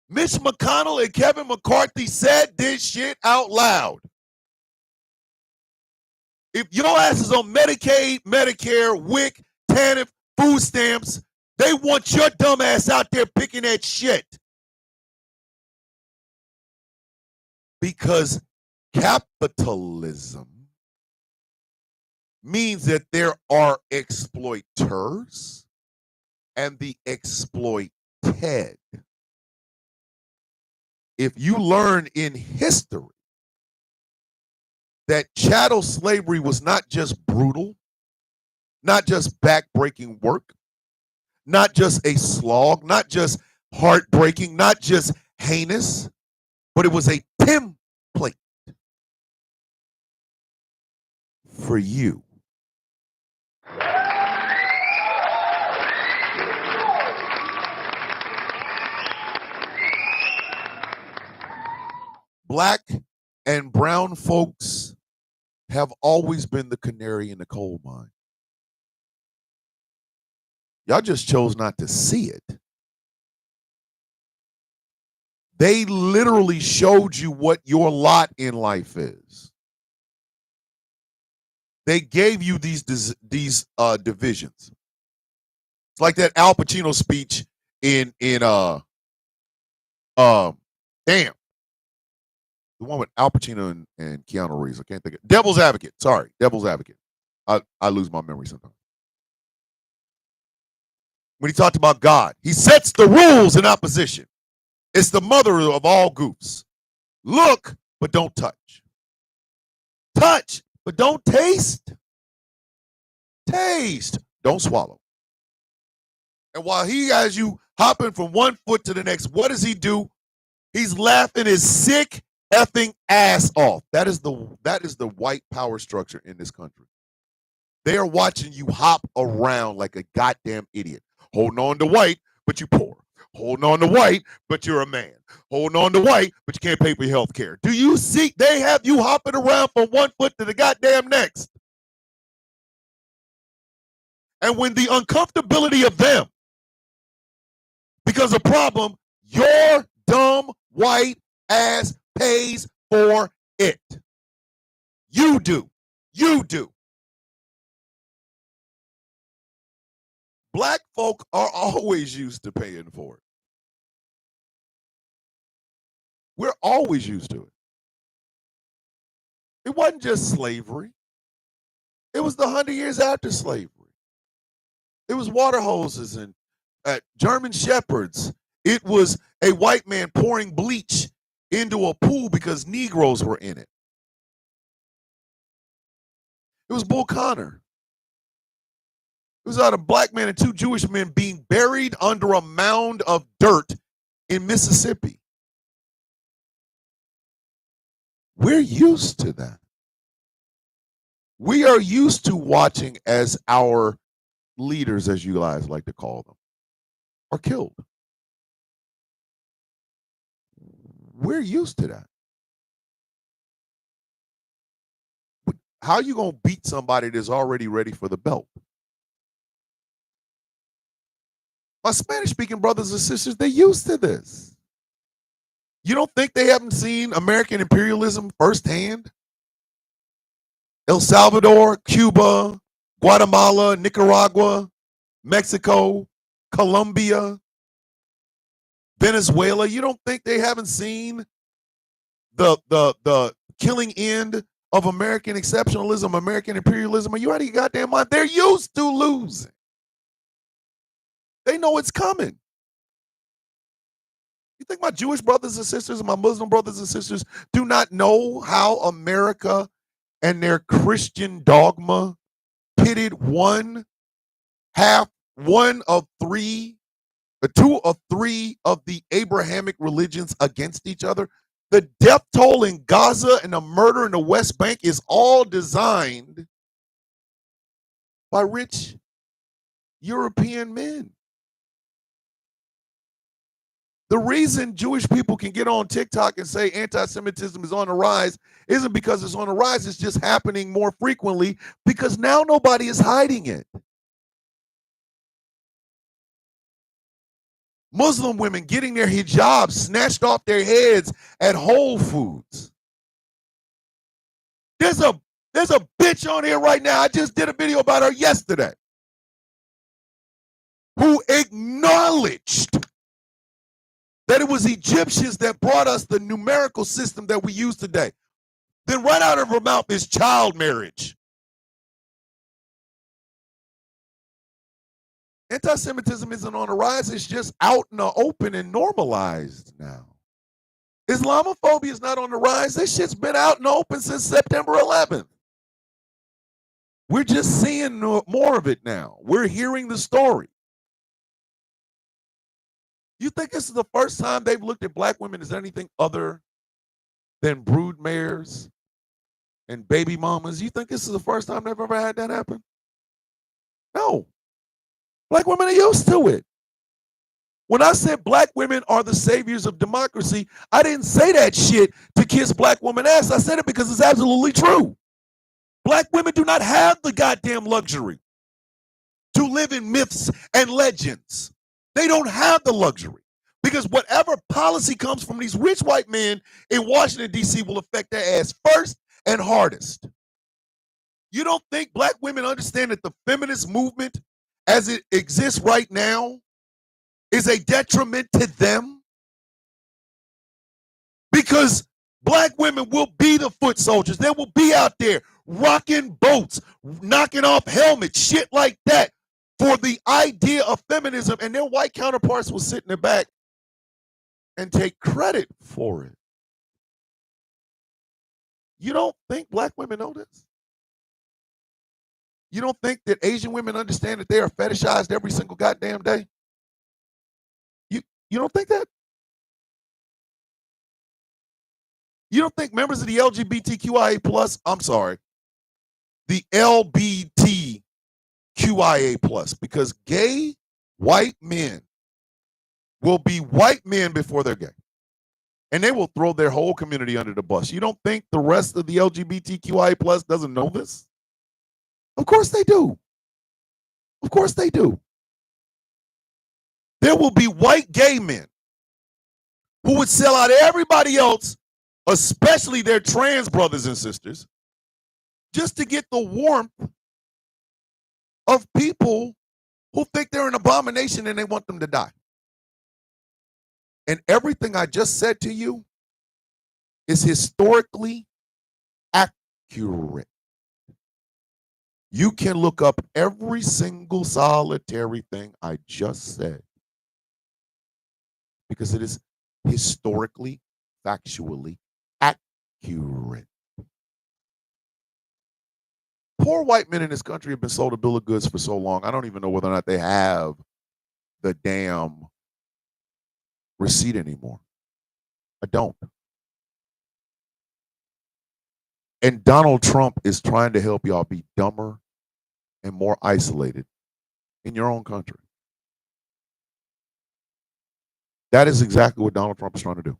Mitch McConnell and Kevin McCarthy said this shit out loud. If your ass is on Medicaid, Medicare, WIC, TANF, food stamps, they want your dumb ass out there picking that shit. Because capitalism means that there are exploiters and the exploited. If you learn in history that chattel slavery was not just brutal, not just backbreaking work, not just a slog, not just heartbreaking, not just heinous, but it was a template for you. Black and brown folks have always been the canary in the coal mine. Y'all just chose not to see it. They literally showed you what your lot in life is. They gave you these divisions. It's like that Al Pacino speech in damn, the one with Al Pacino and Keanu Reeves. I can't think of Devil's Advocate. Sorry, Devil's Advocate. I lose my memory sometimes. When he talked about God, he sets the rules in opposition. It's the mother of all goofs. Look, but don't touch. Touch, but don't taste. Taste, don't swallow. And while he has you hopping from one foot to the next, what does he do? He's laughing his sick effing ass off. That is the white power structure in this country. They are watching you hop around like a goddamn idiot. Holding on to white, but you poor. Holding on to white, but you're a man. Holding on to white, but you can't pay for your health care. Do you see? They have you hopping around from one foot to the goddamn next. And when the uncomfortability of them becomes a problem, your dumb white ass pays for it. You do. You do. Black folk are always used to paying for it. We're always used to it. It wasn't just slavery. It was the 100 years after slavery. It was water hoses and German shepherds. It was a white man pouring bleach into a pool because Negroes were in it. It was Bull Connor. It was out a black man and two Jewish men being buried under a mound of dirt in Mississippi. We're used to that. We are used to watching as our leaders, as you guys like to call them, are killed. We're used to that. How are you going to beat somebody that's already ready for the belt? My Spanish-speaking brothers and sisters, they're used to this. You don't think they haven't seen American imperialism firsthand? El Salvador, Cuba, Guatemala, Nicaragua, Mexico, Colombia, Venezuela. You don't think they haven't seen the killing end of American exceptionalism, American imperialism? Are you out of your goddamn mind? They're used to losing. They know it's coming. You think my Jewish brothers and sisters and my Muslim brothers and sisters do not know how America and their Christian dogma pitted one of two of three of the Abrahamic religions against each other? The death toll in Gaza and the murder in the West Bank is all designed by rich European men. The reason Jewish people can get on TikTok and say anti-Semitism is on the rise isn't because it's on the rise. It's just happening more frequently because now nobody is hiding it. Muslim women getting their hijabs snatched off their heads at Whole Foods. There's a bitch on here right now. I just did a video about her yesterday who acknowledged that it was Egyptians that brought us the numerical system that we use today. Then right out of her mouth is child marriage. Anti-Semitism isn't on the rise. It's just out in the open and normalized now. Islamophobia is not on the rise. This shit's been out in the open since September 11th. We're just seeing more of it now. We're hearing the story. You think this is the first time they've looked at black women as anything other than brood mares and baby mamas? You think this is the first time they've ever had that happen? No. Black women are used to it. When I said black women are the saviors of democracy, I didn't say that shit to kiss black women ass. I said it because it's absolutely true. Black women do not have the goddamn luxury to live in myths and legends. They don't have the luxury because whatever policy comes from these rich white men in Washington, D.C. will affect their ass first and hardest. You don't think black women understand that the feminist movement as it exists right now is a detriment to them? Because black women will be the foot soldiers. They will be out there rocking boats, knocking off helmets, shit like that, for the idea of feminism, and their white counterparts will sit in the back and take credit for it. You don't think black women know this? You don't think that Asian women understand that they are fetishized every single goddamn day? You don't think that? You don't think members of the LGBTQIA plus, I'm sorry, the LBTQIA plus, because gay white men will be white men before they're gay. And they will throw their whole community under the bus. You don't think the rest of the LGBTQIA plus doesn't know this? Of course they do. Of course they do. There will be white gay men who would sell out everybody else, especially their trans brothers and sisters, just to get the warmth of people who think they're an abomination and they want them to die. And everything I just said to you is historically accurate. You can look up every single solitary thing I just said because it is historically, factually accurate. Poor white men in this country have been sold a bill of goods for so long, I don't even know whether or not they have the damn receipt anymore. I don't. And Donald Trump is trying to help y'all be dumber and more isolated in your own country. That is exactly what Donald Trump is trying to do.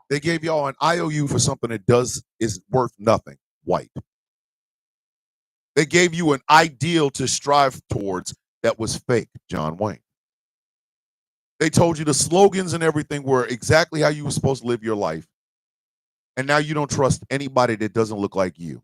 They gave y'all an IOU for something that is worth nothing, white. They gave you an ideal to strive towards that was fake, John Wayne. They told you the slogans and everything were exactly how you were supposed to live your life. And now you don't trust anybody that doesn't look like you.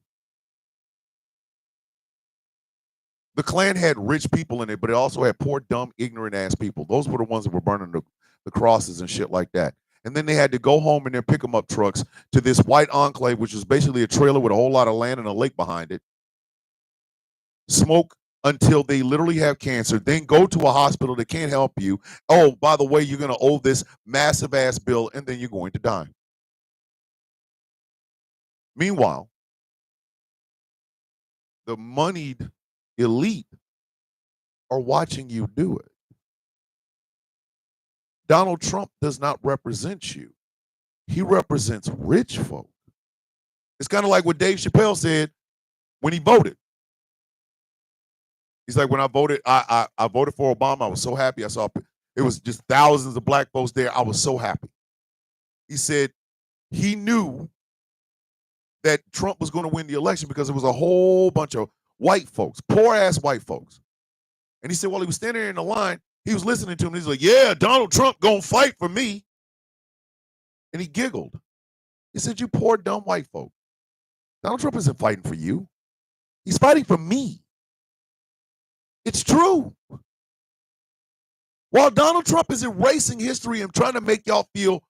The Klan had rich people in it, but it also had poor, dumb, ignorant ass people. Those were the ones that were burning the crosses and shit like that. And then they had to go home in their pick 'em up trucks to this white enclave, which was basically a trailer with a whole lot of land and a lake behind it. Smoke until they literally have cancer, then go to a hospital that can't help you. Oh, by the way, you're going to owe this massive ass bill, and then you're going to die. Meanwhile, the moneyed elite are watching you do it. Donald Trump does not represent you. He represents rich folk. It's kind of like what Dave Chappelle said when he voted. He's like, when I voted, I voted for Obama. I was so happy. I saw it was just thousands of black folks there. I was so happy. He said he knew that Trump was going to win the election because it was a whole bunch of white folks, poor ass white folks. And he said, while he was standing there in the line, he was listening to him. He's like, yeah, Donald Trump gonna fight for me. And he giggled. He said, you poor dumb white folk. Donald Trump isn't fighting for you. He's fighting for me. It's true. While Donald Trump is erasing history and trying to make y'all feel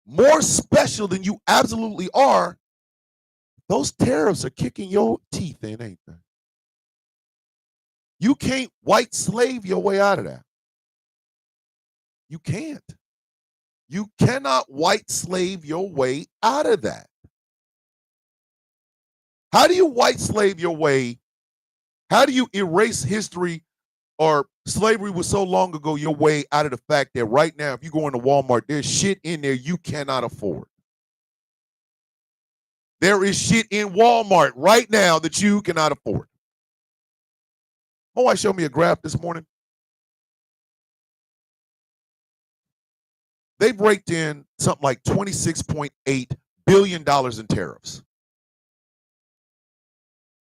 more special than you absolutely are, those tariffs are kicking your teeth in, ain't they? You can't white slave your way out of that. You can't. You cannot white slave your way out of that. How do you white slave your way? How do you erase history or slavery was so long ago your way out of the fact that right now, if you go into Walmart, there's shit in there you cannot afford. There is shit in Walmart right now that you cannot afford. My wife showed me a graph this morning. They've raked in something like $26.8 billion in tariffs.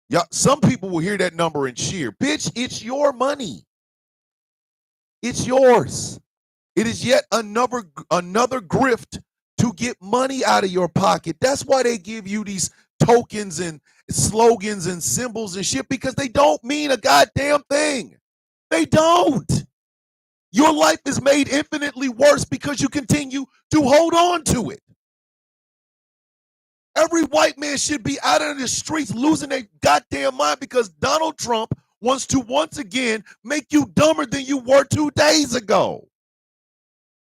Yeah, some people will hear that number and cheer. Bitch, it's your money. It's yours. It is yet another grift to get money out of your pocket. That's why they give you these tokens and slogans and symbols and shit, because they don't mean a goddamn thing. They don't. Your life is made infinitely worse because you continue to hold on to it. Every white man should be out on the streets losing their goddamn mind because Donald Trump wants to once again make you dumber than you were 2 days ago.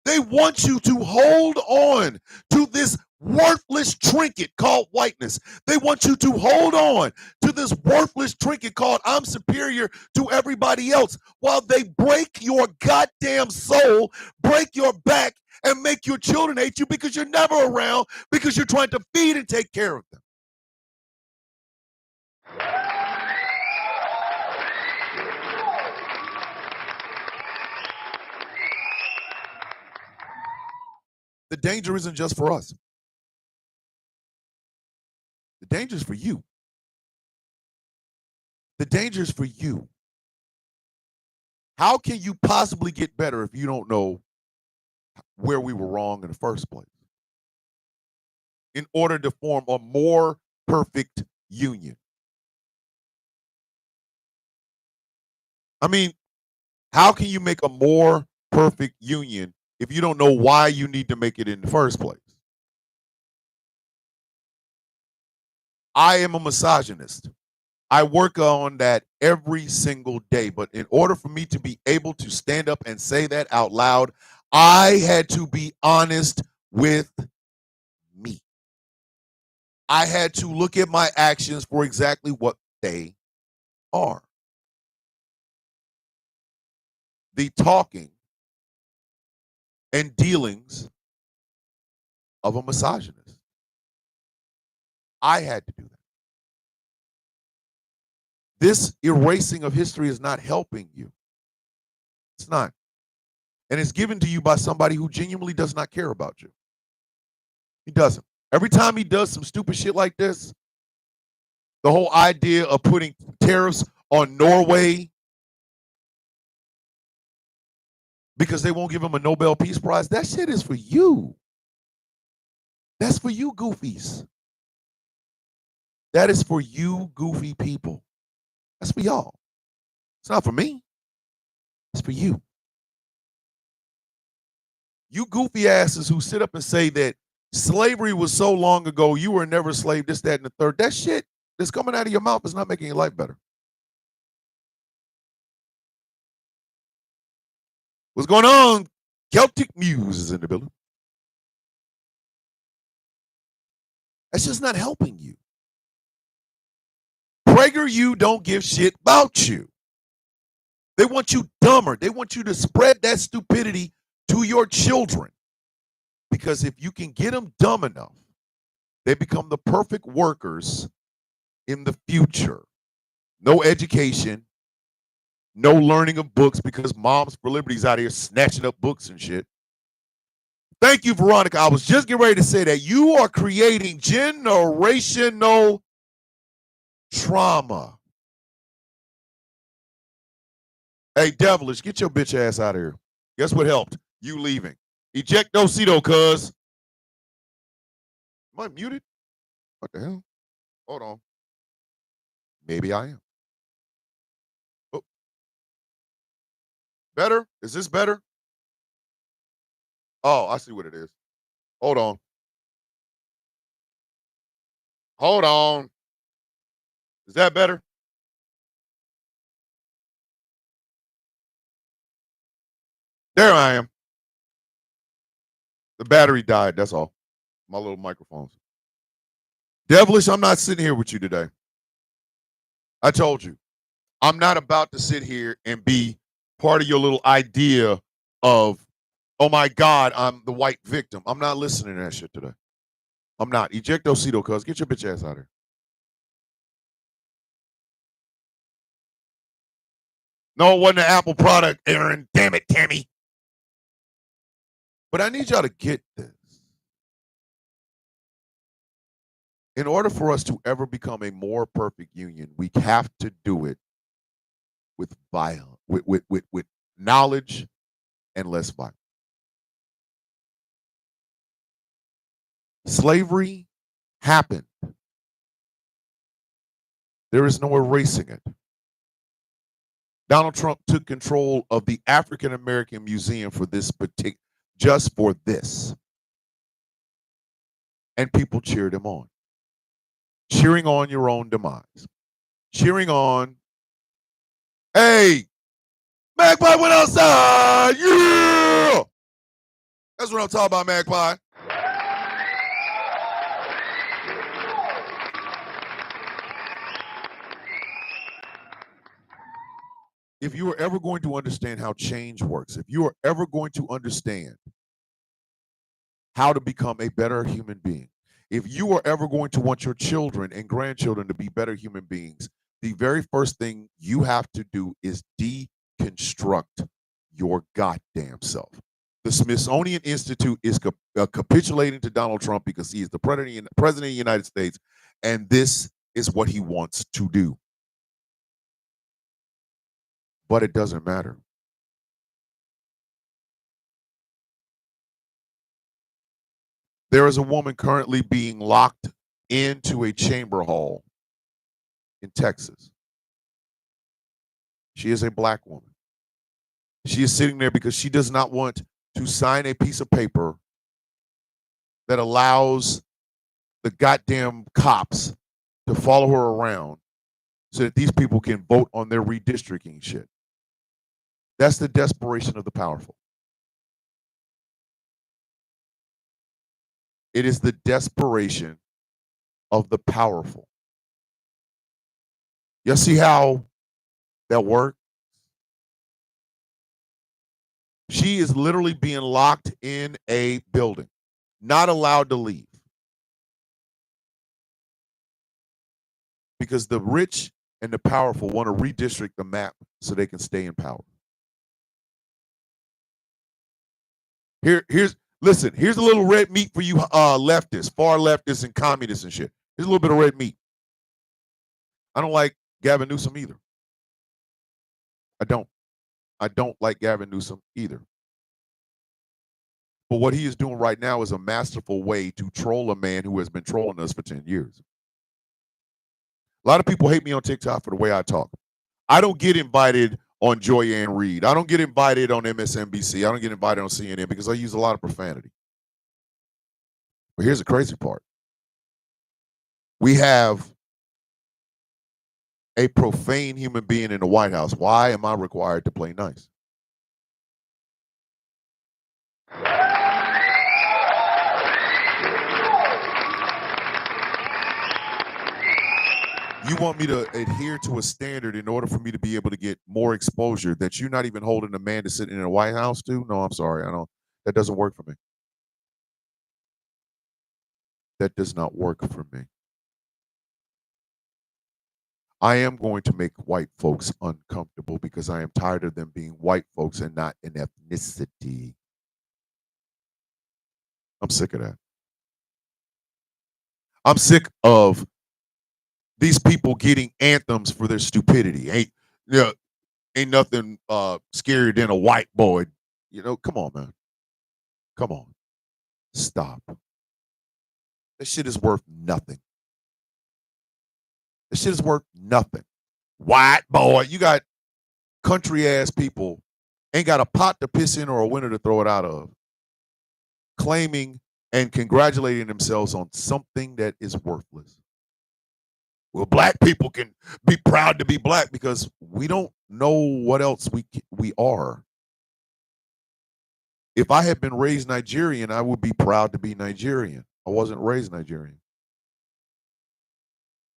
They want you to hold on to this worthless trinket called whiteness. They want you to hold on to this worthless trinket called I'm superior to everybody else while they break your goddamn soul, break your back, and make your children hate you because you're never around because you're trying to feed and take care of them. The danger isn't just for us. The danger is for you. The danger is for you. How can you possibly get better if you don't know where we were wrong in the first place? In order to form a more perfect union. I mean, how can you make a more perfect union if you don't know why you need to make it in the first place? I am a misogynist. I work on that every single day. But in order for me to be able to stand up and say that out loud, I had to be honest with me. I had to look at my actions for exactly what they are. The talking and dealings of a misogynist. I had to do that. This erasing of history is not helping you. It's not. And it's given to you by somebody who genuinely does not care about you. He doesn't. Every time he does some stupid shit like this, the whole idea of putting tariffs on Norway because they won't give him a Nobel Peace Prize, that shit is for you. That's for you goofies. That is for you goofy people. That's for y'all. It's not for me. It's for you. You goofy asses who sit up and say that slavery was so long ago, you were never a slave, this, that, and the third. That shit that's coming out of your mouth is not making your life better. What's going on? Celtic Muse is in the building. That's just not helping you. PragerU don't give shit about you. They want you dumber. They want you to spread that stupidity to your children. Because if you can get them dumb enough, they become the perfect workers in the future. No education, no learning of books because Moms for Liberty's out here snatching up books and shit. Thank you, Veronica. I was just getting ready to say that you are creating generational trauma. Hey, Devilish, get your bitch ass out of here. Guess what helped? You leaving. Eject Dosito, cuz. Am I muted? What the hell? Hold on. Maybe I am. Oh. Better? Is this better? Oh, I see what it is. Hold on. Hold on. Is that better? There I am. The battery died. That's all. My little microphones. Devilish, I'm not sitting here with you today. I told you. I'm not about to sit here and be part of your little idea of, oh my God, I'm the white victim. I'm not listening to that shit today. I'm not. Eject Osito, cuz. Get your bitch ass out of here. No, it wasn't an Apple product, Aaron. Damn it, Tammy. But I need y'all to get this. In order for us to ever become a more perfect union, we have to do it with violence, with knowledge and less violence. Slavery happened. There is no erasing it. Donald Trump took control of the African American Museum for this particular, just for this. And people cheered him on. Cheering on your own demise. Cheering on, hey, Magpie went outside. Yeah. That's what I'm talking about, Magpie. If you are ever going to understand how change works, if you are ever going to understand how to become a better human being, if you are ever going to want your children and grandchildren to be better human beings, the very first thing you have to do is deconstruct your goddamn self. The Smithsonian Institute is capitulating to Donald Trump because he is the president of the United States, and this is what he wants to do. But it doesn't matter. There is a woman currently being locked into a chamber hall in Texas. She is a black woman. She is sitting there because she does not want to sign a piece of paper that allows the goddamn cops to follow her around so that these people can vote on their redistricting shit. That's the desperation of the powerful. It is the desperation of the powerful. You see how that works? She is literally being locked in a building, not allowed to leave. Because the rich and the powerful want to redistrict the map so they can stay in power. Here's a little red meat for you leftists, far leftists and communists and shit. Here's a little bit of red meat. I don't like Gavin Newsom either. I don't like Gavin Newsom either. But what he is doing right now is a masterful way to troll a man who has been trolling us for 10 years. A lot of people hate me on TikTok for the way I talk. I don't get invited on Joy Ann Reid. I don't get invited on MSNBC. I don't get invited on CNN because I use a lot of profanity. But here's the crazy part. We have a profane human being in the White House. Why am I required to play nice? You want me to adhere to a standard in order for me to be able to get more exposure that you're not even holding a man to sit in a White House to? No, I'm sorry. I don't. That doesn't work for me. That does not work for me. I am going to make white folks uncomfortable because I am tired of them being white folks and not an ethnicity. I'm sick of that. I'm sick of these people getting anthems for their stupidity. Ain't nothing scarier than a white boy. Come on, man. Come on. Stop. That shit is worth nothing. That shit is worth nothing. White boy. You got country ass people, ain't got a pot to piss in or a window to throw it out of, claiming and congratulating themselves on something that is worthless. Well, black people can be proud to be black because we don't know what else we are. If I had been raised Nigerian, I would be proud to be Nigerian. I wasn't raised Nigerian.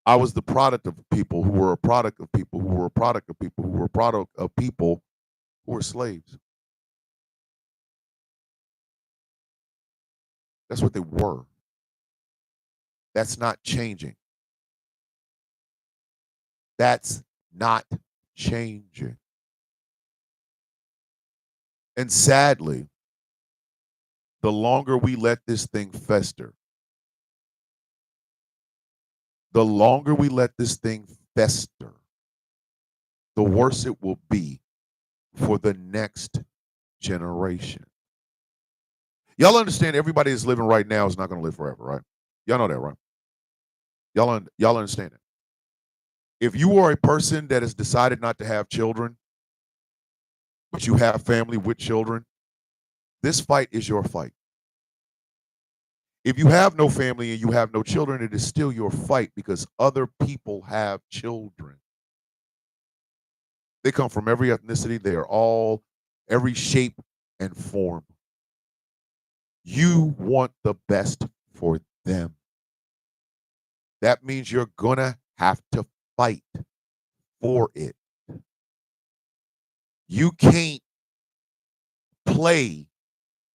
I was the product of people who were a product of people who were a product of people who were a product of people who were slaves. That's what they were. That's not changing. That's not changing. And sadly, the longer we let this thing fester, the worse it will be for the next generation. Y'all understand everybody that's living right now is not going to live forever, right? Y'all know that, right? Y'all understand it. If you are a person that has decided not to have children, but you have family with children, this fight is your fight. If you have no family and you have no children, it is still your fight because other people have children. They come from every ethnicity. They are all every shape and form. You want the best for them. That means you're going to have to fight for it. You can't play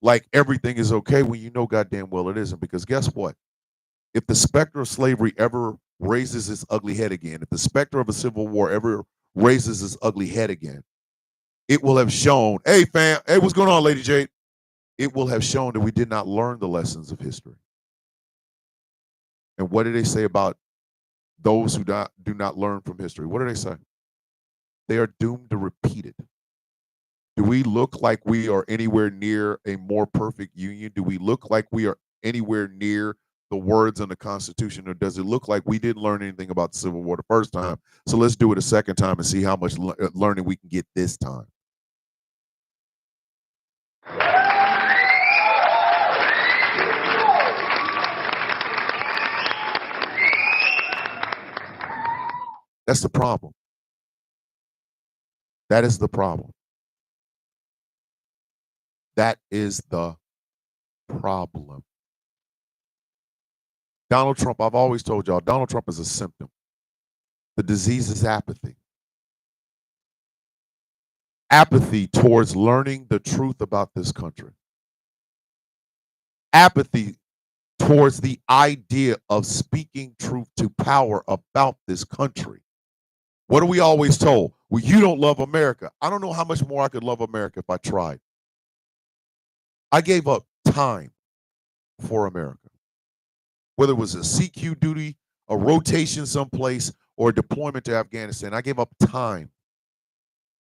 like everything is okay when you know goddamn well it isn't. Because guess what? If the specter of slavery ever raises its ugly head again, if the specter of a civil war ever raises its ugly head again, it will have shown, hey fam, hey, what's going on, Lady Jade? It will have shown that we did not learn the lessons of history. And what do they say about those who do not learn from history? What do they say? They are doomed to repeat it. Do we look like we are anywhere near a more perfect union? Do we look like we are anywhere near the words in the Constitution? Or does it look like we didn't learn anything about the Civil War the first time? So let's do it a second time and see how much learning we can get this time. That's the problem. That is the problem. That is the problem. Donald Trump, I've always told y'all, Donald Trump is a symptom. The disease is apathy. Apathy towards learning the truth about this country. Apathy towards the idea of speaking truth to power about this country. What are we always told? Well, you don't love America. I don't know how much more I could love America if I tried. I gave up time for America. Whether it was a CQ duty, a rotation someplace, or a deployment to Afghanistan, I gave up time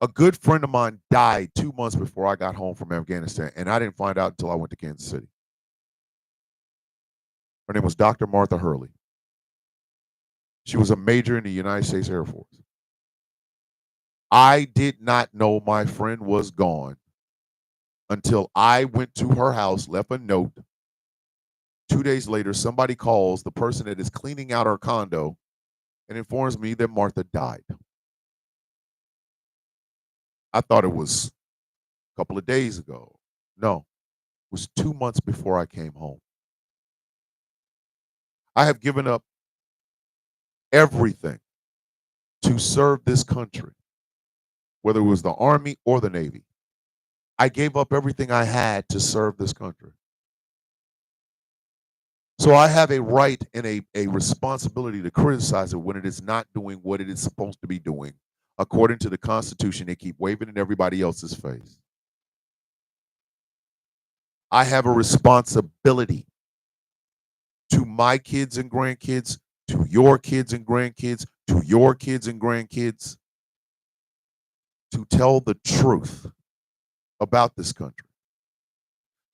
A good friend of mine died 2 months before I got home from Afghanistan, and I didn't find out until I went to Kansas City. Her name was Dr. Martha Hurley. She was a major in the United States Air Force. I did not know my friend was gone until I went to her house, left a note. 2 days later, somebody calls the person that is cleaning out her condo and informs me that Martha died. I thought it was a couple of days ago. No, it was 2 months before I came home. I have given up everything to serve this country, whether it was the Army or the Navy. I gave up everything I had to serve this country. So I have a right and a responsibility to criticize it when it is not doing what it is supposed to be doing according to the Constitution. They keep waving in everybody else's face. I have a responsibility to my kids and grandkids, to your kids and grandkids, to your kids and grandkids, to tell the truth about this country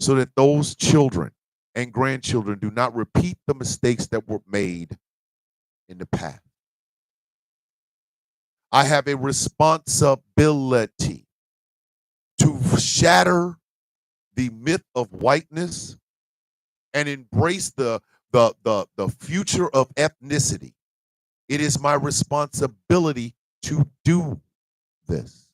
so that those children and grandchildren do not repeat the mistakes that were made in the past. I have a responsibility to shatter the myth of whiteness and embrace the future of ethnicity. It is my responsibility to do this.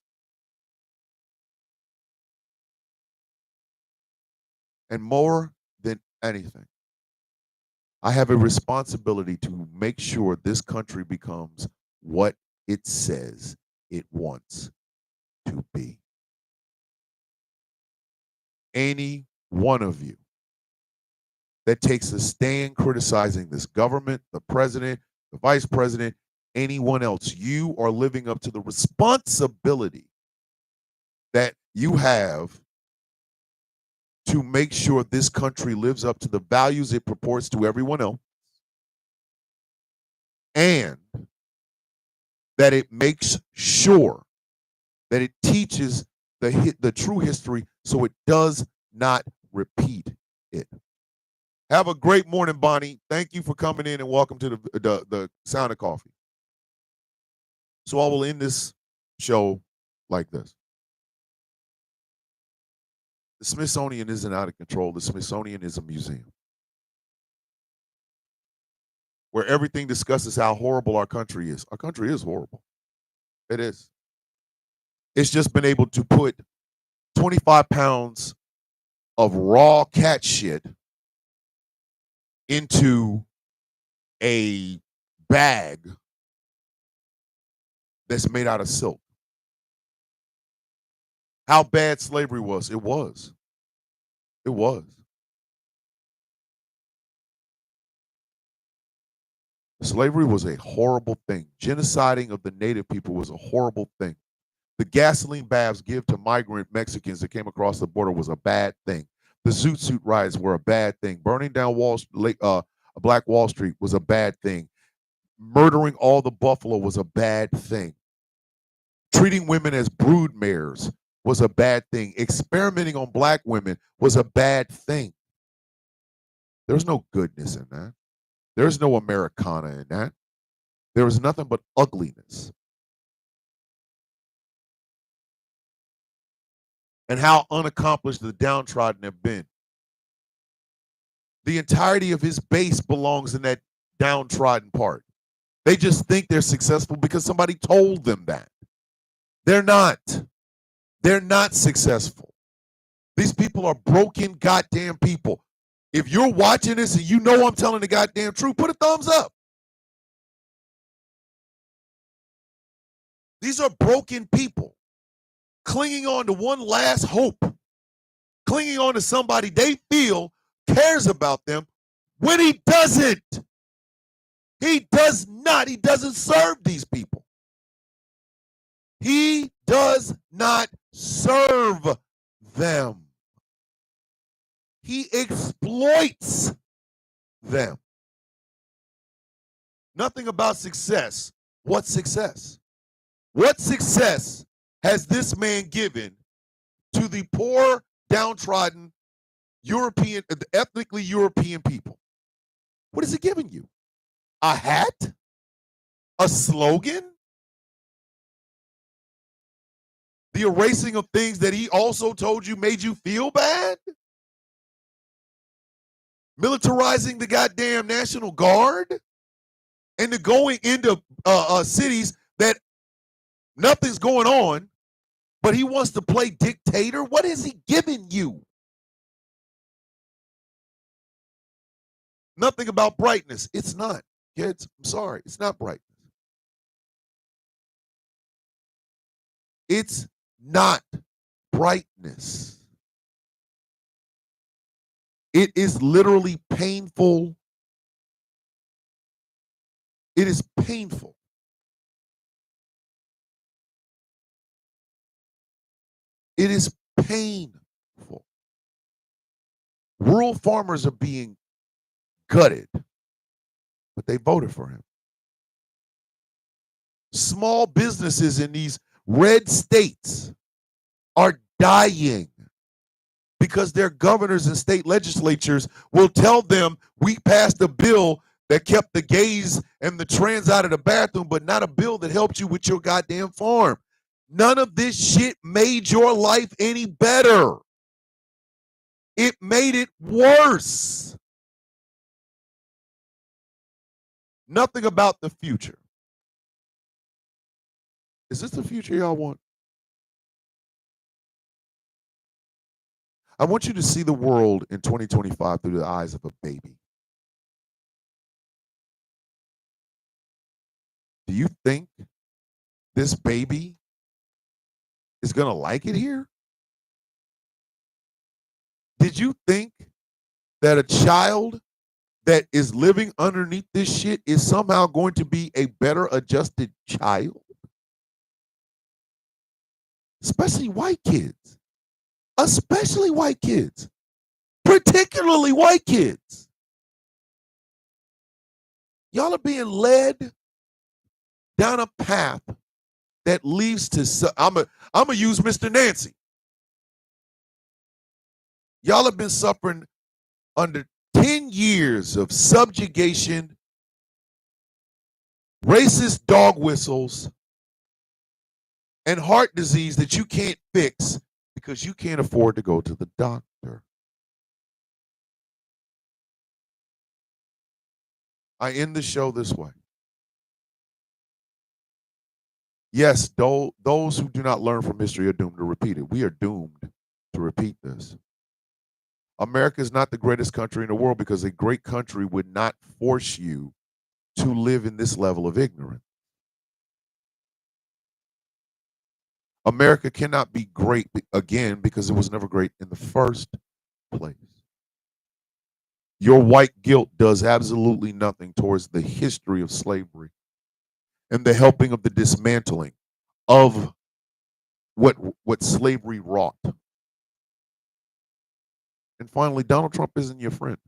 And more than anything, I have a responsibility to make sure this country becomes what it says it wants to be. Any one of you that takes a stand criticizing this government, the president, the vice president, anyone else, you are living up to the responsibility that you have to make sure this country lives up to the values it purports to everyone else, and that it makes sure that it teaches the true history so it does not repeat it. Have a great morning, Bonnie. Thank you for coming in and welcome to the Sound of Coffee. So I will end this show like this. The Smithsonian isn't out of control. The Smithsonian is a museum where everything discusses how horrible our country is. Our country is horrible. It is. It's just been able to put 25 pounds of raw cat shit into a bag that's made out of silk. How bad slavery was. It was. It was. Slavery was a horrible thing. Genociding of the native people was a horrible thing. The gasoline baths given to migrant Mexicans that came across the border was a bad thing. The Zoot Suit riots were a bad thing. Burning down Black Wall Street was a bad thing. Murdering all the buffalo was a bad thing. Treating women as brood mares was a bad thing. Experimenting on black women was a bad thing. There's no goodness in that. There's no Americana in that. There is nothing but ugliness. And how unaccomplished the downtrodden have been. The entirety of his base belongs in that downtrodden part. They just think they're successful because somebody told them that. They're not. They're not successful. These people are broken goddamn people. If you're watching this and you know I'm telling the goddamn truth, put a thumbs up. These are broken people clinging on to one last hope, clinging on to somebody they feel cares about them when he doesn't. He does not. He doesn't serve these people. He does not serve them. He exploits them. Nothing about success. What success? What success has this man given to the poor, downtrodden European, ethnically European people? What is it giving you? A hat? A slogan? The erasing of things that he also told you made you feel bad? Militarizing the goddamn National Guard? And the going into cities that nothing's going on, but he wants to play dictator? What is he giving you? Nothing about brightness. It's not, kids. I'm sorry. It's not brightness. It's not brightness. It is literally painful. It is painful. It is painful. Rural farmers are being gutted, but they voted for him. Small businesses in these red states are dying because their governors and state legislatures will tell them, we passed a bill that kept the gays and the trans out of the bathroom, but not a bill that helped you with your goddamn farm. None of this shit made your life any better. It made it worse. Nothing about the future. Is this the future y'all want? I want you to see the world in 2025 through the eyes of a baby. Do you think this baby is going to like it here? Did you think that a child that is living underneath this shit is somehow going to be a better adjusted child? Especially white kids. Especially white kids. Particularly white kids. Y'all are being led down a path that leads to, I'm going to use Mr. Nancy. Y'all have been suffering under 10 years of subjugation, racist dog whistles, and heart disease that you can't fix because you can't afford to go to the doctor. I end the show this way. Yes, those who do not learn from history are doomed to repeat it. We are doomed to repeat this. America is not the greatest country in the world because a great country would not force you to live in this level of ignorance. America cannot be great again because it was never great in the first place. Your white guilt does absolutely nothing towards the history of slavery and the helping of the dismantling of what slavery wrought. And finally, Donald Trump isn't your friend.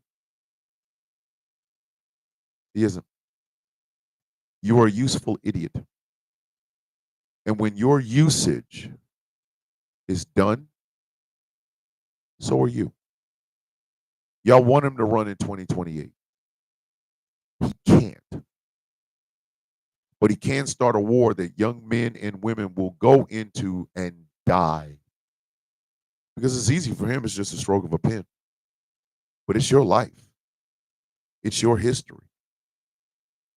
He isn't. You are a useful idiot. And when your usage is done, so are you. Y'all want him to run in 2028. He can't. But he can start a war that young men and women will go into and die. Because it's easy for him, it's just a stroke of a pen. But it's your life. It's your history.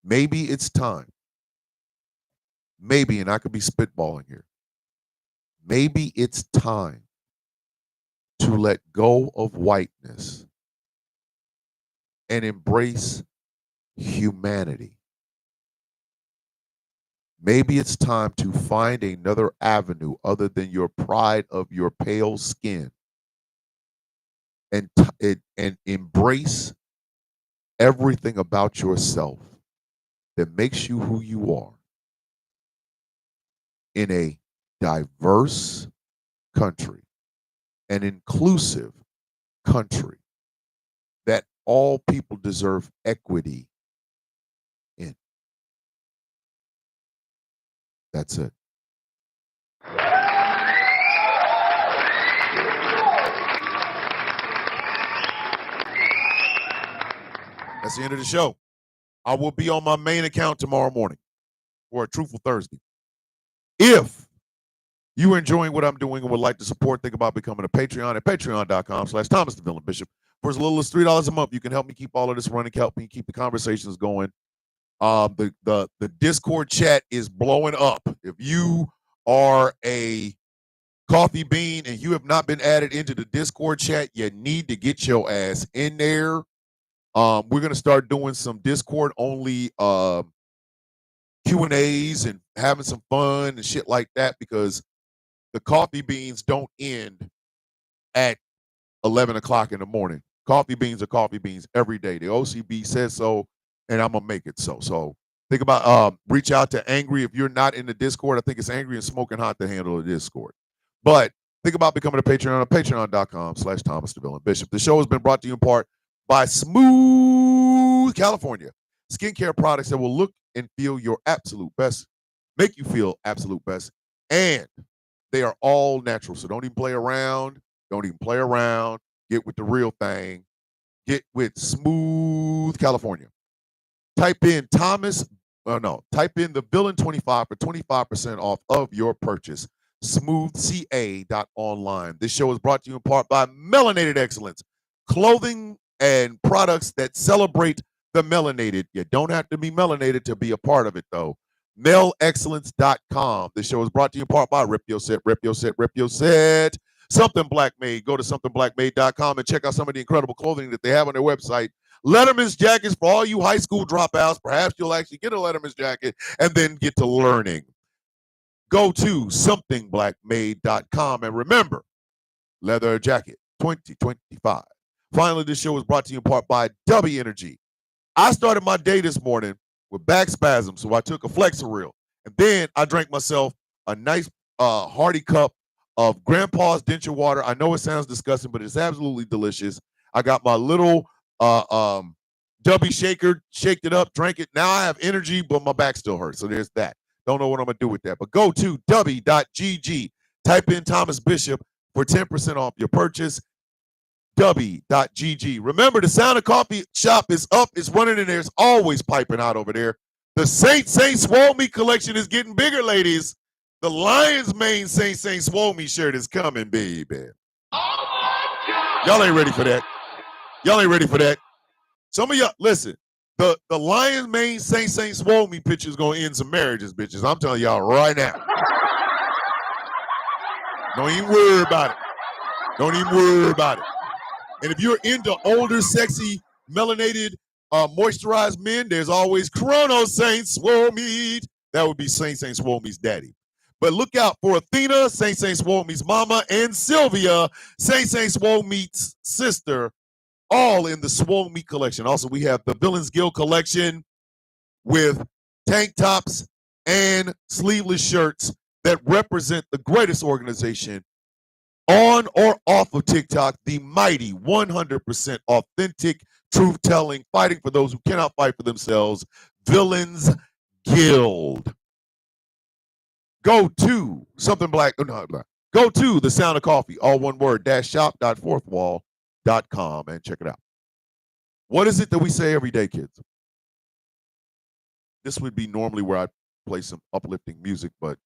Maybe it's time. Maybe, and I could be spitballing here. Maybe it's time to let go of whiteness and embrace humanity. Maybe it's time to find another avenue other than your pride of your pale skin and embrace everything about yourself that makes you who you are in a diverse country, an inclusive country that all people deserve equity in. That's it. That's the end of the show. I will be on my main account tomorrow morning for a Truthful Thursday. If you are enjoying what I'm doing and would like to support, think about becoming a Patreon at patreon.com/Thomas the Villain Bishop. For as little as $3 a month, you can help me keep all of this running, help me keep the conversations going. The Discord chat is blowing up. If you are a coffee bean and you have not been added into the Discord chat, you need to get your ass in there. We're gonna start doing some Discord only Q&As and having some fun and shit like that, because the coffee beans don't end at 11 o'clock in the morning. Coffee beans are coffee beans every day. The OCB says so, and I'm gonna make it so. So think about reach out to Angry if you're not in the Discord. I think it's Angry and Smoking Hot to handle the Discord. But think about becoming a Patreon at patreon.com/Thomas the Villain Bishop. The show has been brought to you in part by Smooth California, skincare products that will look and feel your absolute best, make you feel absolute best, and they are all natural. So don't even play around. Don't even play around. Get with the real thing. Get with Smooth California. Type in type in the Villain 25 for 25% off of your purchase. smoothca.online. This show is brought to you in part by Melanated Excellence, clothing and products that celebrate the melanated. You don't have to be melanated to be a part of it, though. melexcellence.com. This show is brought to you in part by Rip Your Set, Rip Your Set, Rip Your Set. Something Black Made. Go to somethingblackmade.com and check out some of the incredible clothing that they have on their website. Letterman's jackets for all you high school dropouts. Perhaps you'll actually get a Letterman's jacket and then get to learning. Go to somethingblackmade.com and remember, leather jacket 2025. Finally, this show is brought to you in part by W Energy. I started my day this morning with back spasms, so I took a Flexeril, and then I drank myself a nice hearty cup of Grandpa's denture water. I know it sounds disgusting, but it's absolutely delicious. I got my little W shaker, shaked it up, drank it. Now I have energy, but my back still hurts, so there's that. Don't know what I'm going to do with that, but go to w.gg, type in Thomas Bishop for 10% off your purchase. W.gg. Remember, the Sound of Coffee shop is up, it's running, and there's always piping out over there. The Saint Swole Me collection is getting bigger, ladies. The Lion's Mane Saint Swole Me shirt is coming, baby. Y'all ain't ready for that. Y'all ain't ready for that. Some of y'all, listen, the Lion's Mane Saint Swole Me picture is going to end some marriages, bitches. I'm telling y'all right now. Don't even worry about it. Don't even worry about it. And if you're into older, sexy, melanated, moisturized men, there's always Chrono Saint Swole Meat. That would be Saint Swole Me's daddy. But look out for Athena, Saint Swole Me's mama, and Sylvia, Saint Swole Meat's sister, all in the Swole Meat collection. Also, we have the Villains Guild collection with tank tops and sleeveless shirts that represent the greatest organization on or off of TikTok, the mighty 100% authentic, truth-telling, fighting for those who cannot fight for themselves, Villains Guild. Go to go to the Sound of Coffee, all one word, -shop.fourthwall.com and check it out. What is it that we say every day, kids? This would be normally where I play some uplifting music, but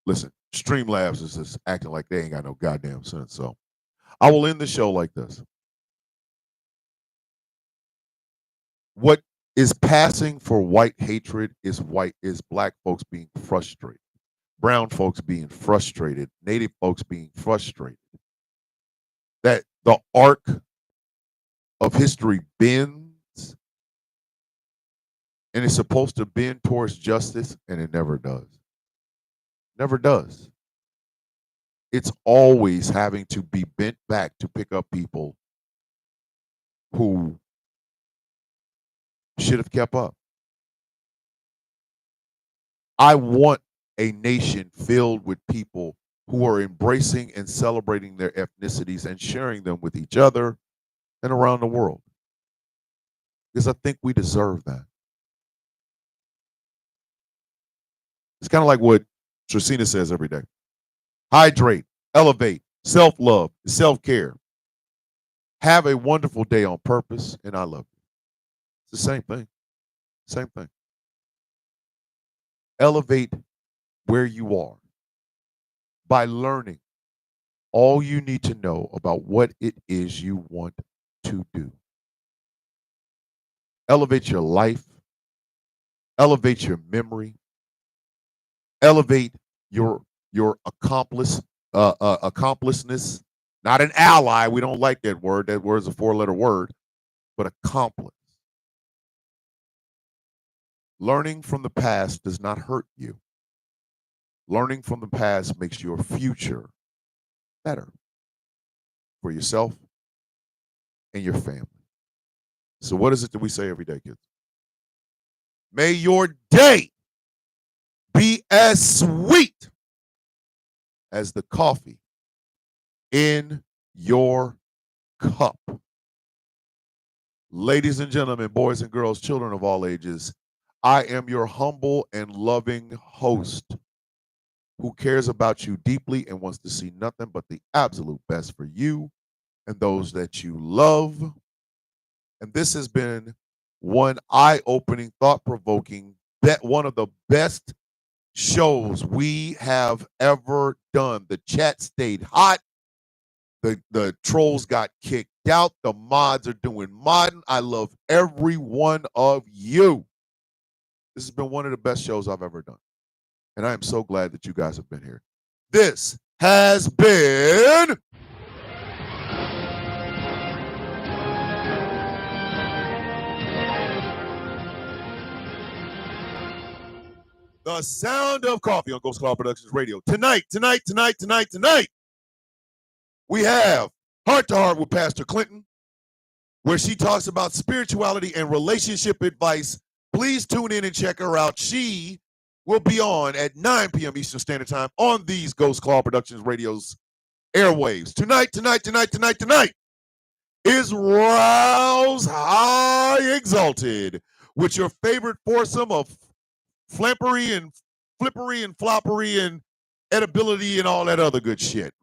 listen, Streamlabs is just acting like they ain't got no goddamn sense. So I will end the show like this. What is passing for white hatred is black folks being frustrated, brown folks being frustrated, native folks being frustrated. That the arc of history bends, and it's supposed to bend towards justice, and it never does. Never does. It's always having to be bent back to pick up people who should have kept up. I want a nation filled with people who are embracing and celebrating their ethnicities and sharing them with each other and around the world. Because I think we deserve that. It's kind of like what Tracina says every day. Hydrate, elevate, self-love, self-care. Have a wonderful day on purpose, and I love you. It's the same thing. Same thing. Elevate where you are by learning all you need to know about what it is you want to do. Elevate your life, elevate your memory, elevate your accompliceness. Not an ally. We don't like that word. That word is a four-letter word, but accomplice. Learning from the past does not hurt you. Learning from the past makes your future better for yourself and your family. So what is it that we say every day, kids? May your day be as sweet as the coffee in your cup. Ladies and gentlemen, boys and girls, children of all ages, I am your humble and loving host who cares about you deeply and wants to see nothing but the absolute best for you and those that you love. And this has been one eye-opening, thought-provoking, one of the best shows we have ever done. The chat stayed hot. The trolls got kicked out. The mods are doing modding. I love every one of you. This has been one of the best shows I've ever done. And I am so glad that you guys have been here. This has been The Sound of Coffee on Ghost Cloud Productions Radio. Tonight, we have Heart to Heart with Pastor Clinton, where she talks about spirituality and relationship advice. Please tune in and check her out. She will be on at 9 p.m. Eastern Standard Time on these Ghost Claw Productions Radio's airwaves. Tonight is Rouse High Exalted with your favorite foursome of flampery and flippery and floppery and edibility and all that other good shit.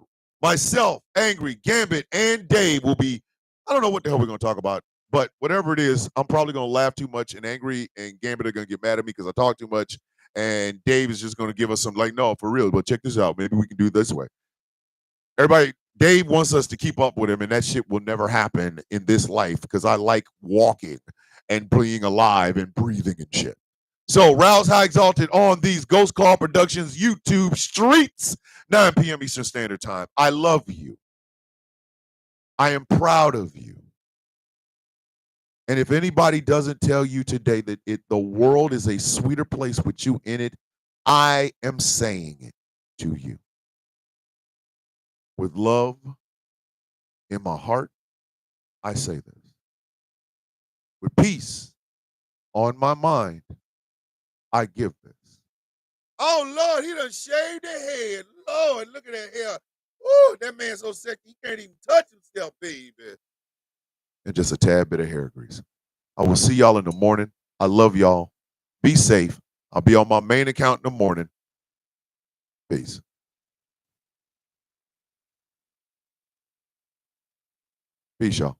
Myself, Angry, Gambit, and Dave will be, I don't know what the hell we're going to talk about, but whatever it is, I'm probably going to laugh too much, and Angry and Gambit are going to get mad at me because I talk too much, and Dave is just going to give us some, like, no, for real, but check this out. Maybe we can do it this way. Everybody, Dave wants us to keep up with him, and that shit will never happen in this life because I like walking and being alive and breathing and shit. So, Rouse High Exalted on these Ghost Claw Productions YouTube streets, 9 p.m. Eastern Standard Time. I love you. I am proud of you. And if anybody doesn't tell you today that the world is a sweeter place with you in it, I am saying it to you. With love in my heart, I say this. With peace on my mind, I give this. Oh, Lord, he done shaved his head. Lord, look at that hair. Ooh, that man's so sexy, he can't even touch himself, baby. And just a tad bit of hair grease. I will see y'all in the morning. I love y'all. Be safe. I'll be on my main account in the morning. Peace. Peace, y'all.